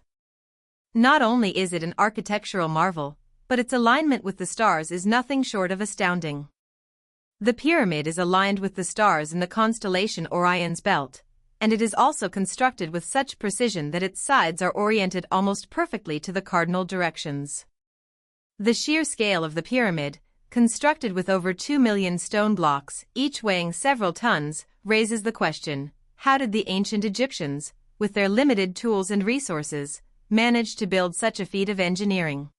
Not only is it an architectural marvel, but its alignment with the stars is nothing short of astounding. The pyramid is aligned with the stars in the constellation Orion's belt, and it is also constructed with such precision that its sides are oriented almost perfectly to the cardinal directions. The sheer scale of the pyramid, constructed with over 2 million stone blocks, each weighing several tons, raises the question, how did the ancient Egyptians, with their limited tools and resources, manage to build such a feat of engineering?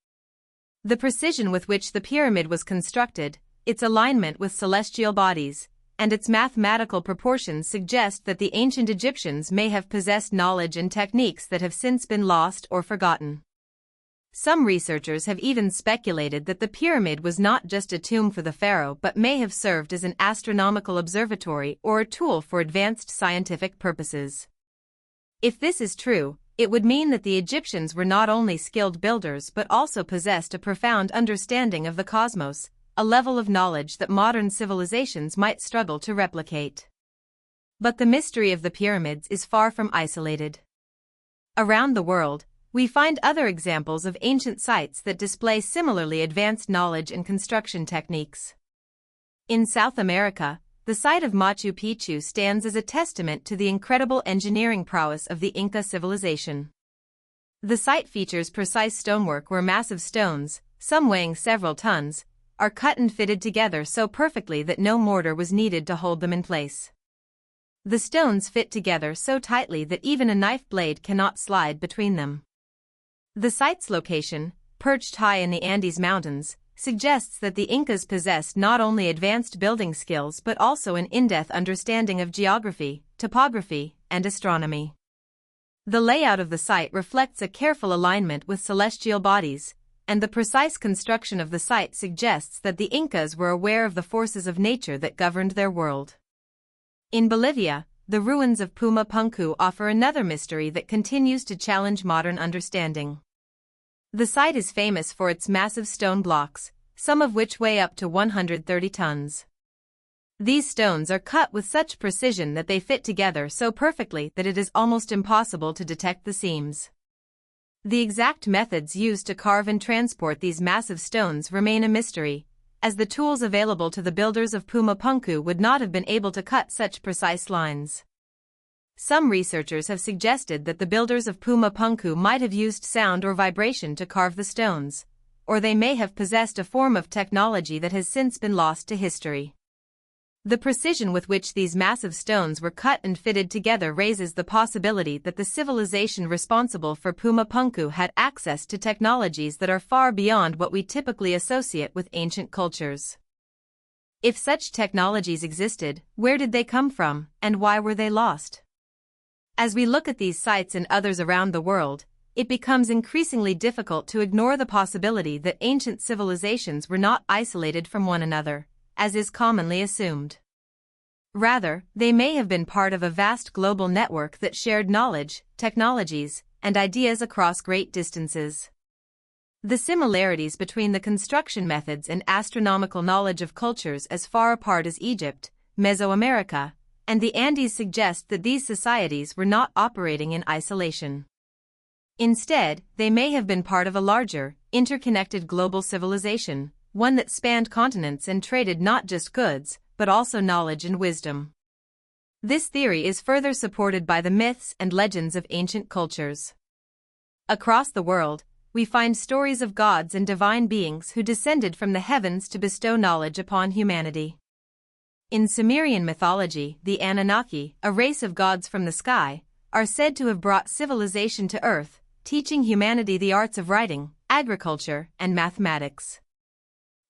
The precision with which the pyramid was constructed, its alignment with celestial bodies, and its mathematical proportions suggest that the ancient Egyptians may have possessed knowledge and techniques that have since been lost or forgotten. Some researchers have even speculated that the pyramid was not just a tomb for the pharaoh but may have served as an astronomical observatory or a tool for advanced scientific purposes. If this is true, it would mean that the Egyptians were not only skilled builders but also possessed a profound understanding of the cosmos, a level of knowledge that modern civilizations might struggle to replicate. But the mystery of the pyramids is far from isolated. Around the world, we find other examples of ancient sites that display similarly advanced knowledge and construction techniques. In South America, the site of Machu Picchu stands as a testament to the incredible engineering prowess of the Inca civilization. The site features precise stonework where massive stones, some weighing several tons, are cut and fitted together so perfectly that no mortar was needed to hold them in place. The stones fit together so tightly that even a knife blade cannot slide between them. The site's location, perched high in the Andes Mountains, suggests that the Incas possessed not only advanced building skills but also an in-depth understanding of geography, topography, and astronomy. The layout of the site reflects a careful alignment with celestial bodies, and the precise construction of the site suggests that the Incas were aware of the forces of nature that governed their world. In Bolivia, the ruins of Puma Punku offer another mystery that continues to challenge modern understanding. The site is famous for its massive stone blocks, some of which weigh up to 130 tons. These stones are cut with such precision that they fit together so perfectly that it is almost impossible to detect the seams. The exact methods used to carve and transport these massive stones remain a mystery, as the tools available to the builders of Puma Punku would not have been able to cut such precise lines. Some researchers have suggested that the builders of Puma Punku might have used sound or vibration to carve the stones, or they may have possessed a form of technology that has since been lost to history. The precision with which these massive stones were cut and fitted together raises the possibility that the civilization responsible for Puma Punku had access to technologies that are far beyond what we typically associate with ancient cultures. If such technologies existed, where did they come from, and why were they lost? As we look at these sites and others around the world, it becomes increasingly difficult to ignore the possibility that ancient civilizations were not isolated from one another, as is commonly assumed. Rather, they may have been part of a vast global network that shared knowledge, technologies, and ideas across great distances. The similarities between the construction methods and astronomical knowledge of cultures as far apart as Egypt, Mesoamerica, and the Andes suggest that these societies were not operating in isolation. Instead, they may have been part of a larger, interconnected global civilization, one that spanned continents and traded not just goods, but also knowledge and wisdom. This theory is further supported by the myths and legends of ancient cultures. Across the world, we find stories of gods and divine beings who descended from the heavens to bestow knowledge upon humanity. In Sumerian mythology, the Anunnaki, a race of gods from the sky, are said to have brought civilization to Earth, teaching humanity the arts of writing, agriculture, and mathematics.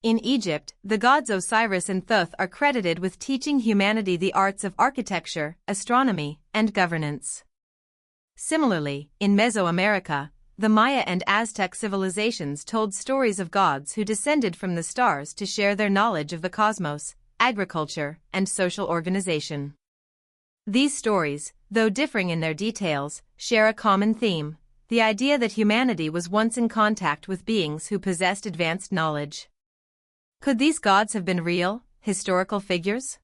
In Egypt, the gods Osiris and Thoth are credited with teaching humanity the arts of architecture, astronomy, and governance. Similarly, in Mesoamerica, the Maya and Aztec civilizations told stories of gods who descended from the stars to share their knowledge of the cosmos, agriculture, and social organization. These stories, though differing in their details, share a common theme: the idea that humanity was once in contact with beings who possessed advanced knowledge. Could these gods have been real, historical figures?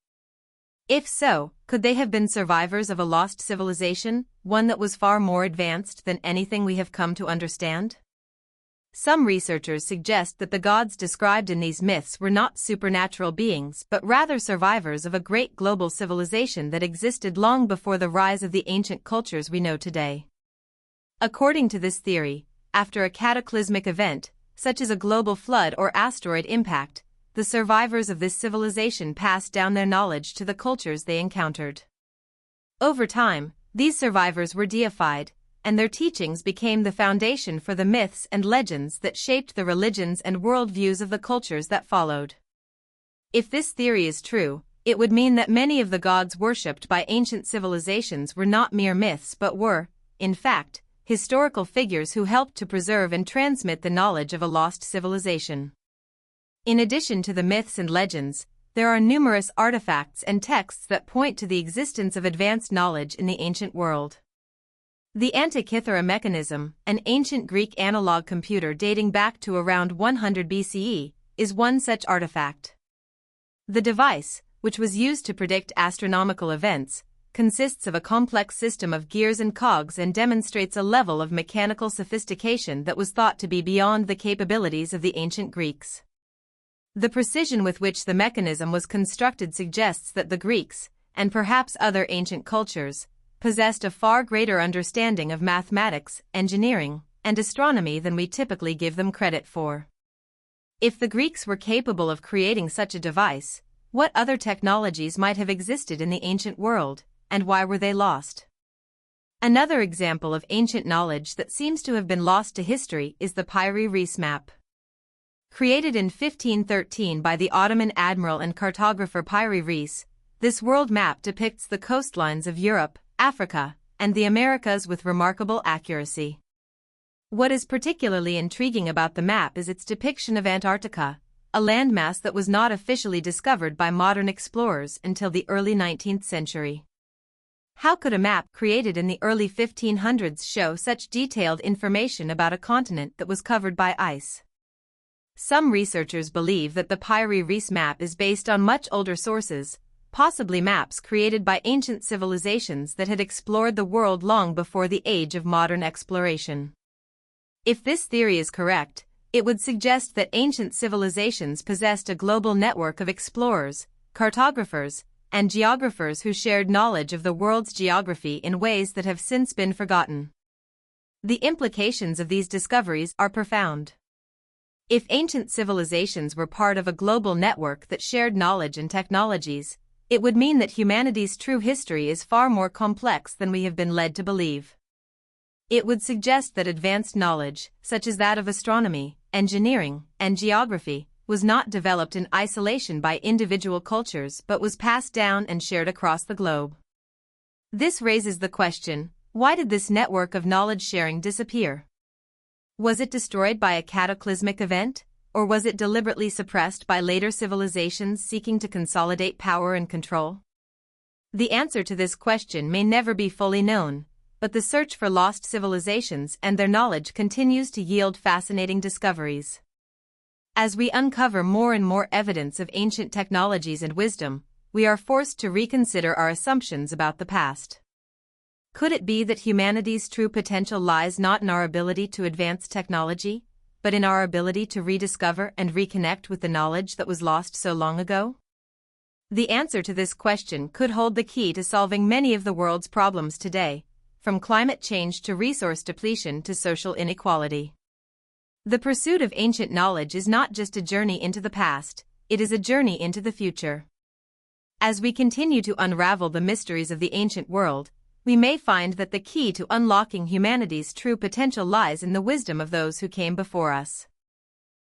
If so, could they have been survivors of a lost civilization, one that was far more advanced than anything we have come to understand? Some researchers suggest that the gods described in these myths were not supernatural beings but rather survivors of a great global civilization that existed long before the rise of the ancient cultures we know today. According to this theory, after a cataclysmic event, such as a global flood or asteroid impact, the survivors of this civilization passed down their knowledge to the cultures they encountered. Over time, these survivors were deified, and their teachings became the foundation for the myths and legends that shaped the religions and worldviews of the cultures that followed. If this theory is true, it would mean that many of the gods worshipped by ancient civilizations were not mere myths but were, in fact, historical figures who helped to preserve and transmit the knowledge of a lost civilization. In addition to the myths and legends, there are numerous artifacts and texts that point to the existence of advanced knowledge in the ancient world. The Antikythera mechanism, an ancient Greek analog computer dating back to around 100 BCE, is one such artifact. The device, which was used to predict astronomical events, consists of a complex system of gears and cogs and demonstrates a level of mechanical sophistication that was thought to be beyond the capabilities of the ancient Greeks. The precision with which the mechanism was constructed suggests that the Greeks, and perhaps other ancient cultures, possessed a far greater understanding of mathematics, engineering, and astronomy than we typically give them credit for. If the Greeks were capable of creating such a device, what other technologies might have existed in the ancient world, and why were they lost? Another example of ancient knowledge that seems to have been lost to history is the Piri Reis map. Created in 1513 by the Ottoman admiral and cartographer Piri Reis, this world map depicts the coastlines of Europe, Africa, and the Americas with remarkable accuracy. What is particularly intriguing about the map is its depiction of Antarctica, a landmass that was not officially discovered by modern explorers until the early 19th century. How could a map created in the early 1500s show such detailed information about a continent that was covered by ice? Some researchers believe that the Piri Reis map is based on much older sources, possibly maps created by ancient civilizations that had explored the world long before the age of modern exploration. If this theory is correct, it would suggest that ancient civilizations possessed a global network of explorers, cartographers, and geographers who shared knowledge of the world's geography in ways that have since been forgotten. The implications of these discoveries are profound. If ancient civilizations were part of a global network that shared knowledge and technologies, it would mean that humanity's true history is far more complex than we have been led to believe. It would suggest that advanced knowledge, such as that of astronomy, engineering, and geography, was not developed in isolation by individual cultures but was passed down and shared across the globe. This raises the question, why did this network of knowledge sharing disappear? Was it destroyed by a cataclysmic event, or was it deliberately suppressed by later civilizations seeking to consolidate power and control? The answer to this question may never be fully known, but the search for lost civilizations and their knowledge continues to yield fascinating discoveries. As we uncover more and more evidence of ancient technologies and wisdom, we are forced to reconsider our assumptions about the past. Could it be that humanity's true potential lies not in our ability to advance technology, but in our ability to rediscover and reconnect with the knowledge that was lost so long ago? The answer to this question could hold the key to solving many of the world's problems today, from climate change to resource depletion to social inequality. The pursuit of ancient knowledge is not just a journey into the past, it is a journey into the future. As we continue to unravel the mysteries of the ancient world, we may find that the key to unlocking humanity's true potential lies in the wisdom of those who came before us.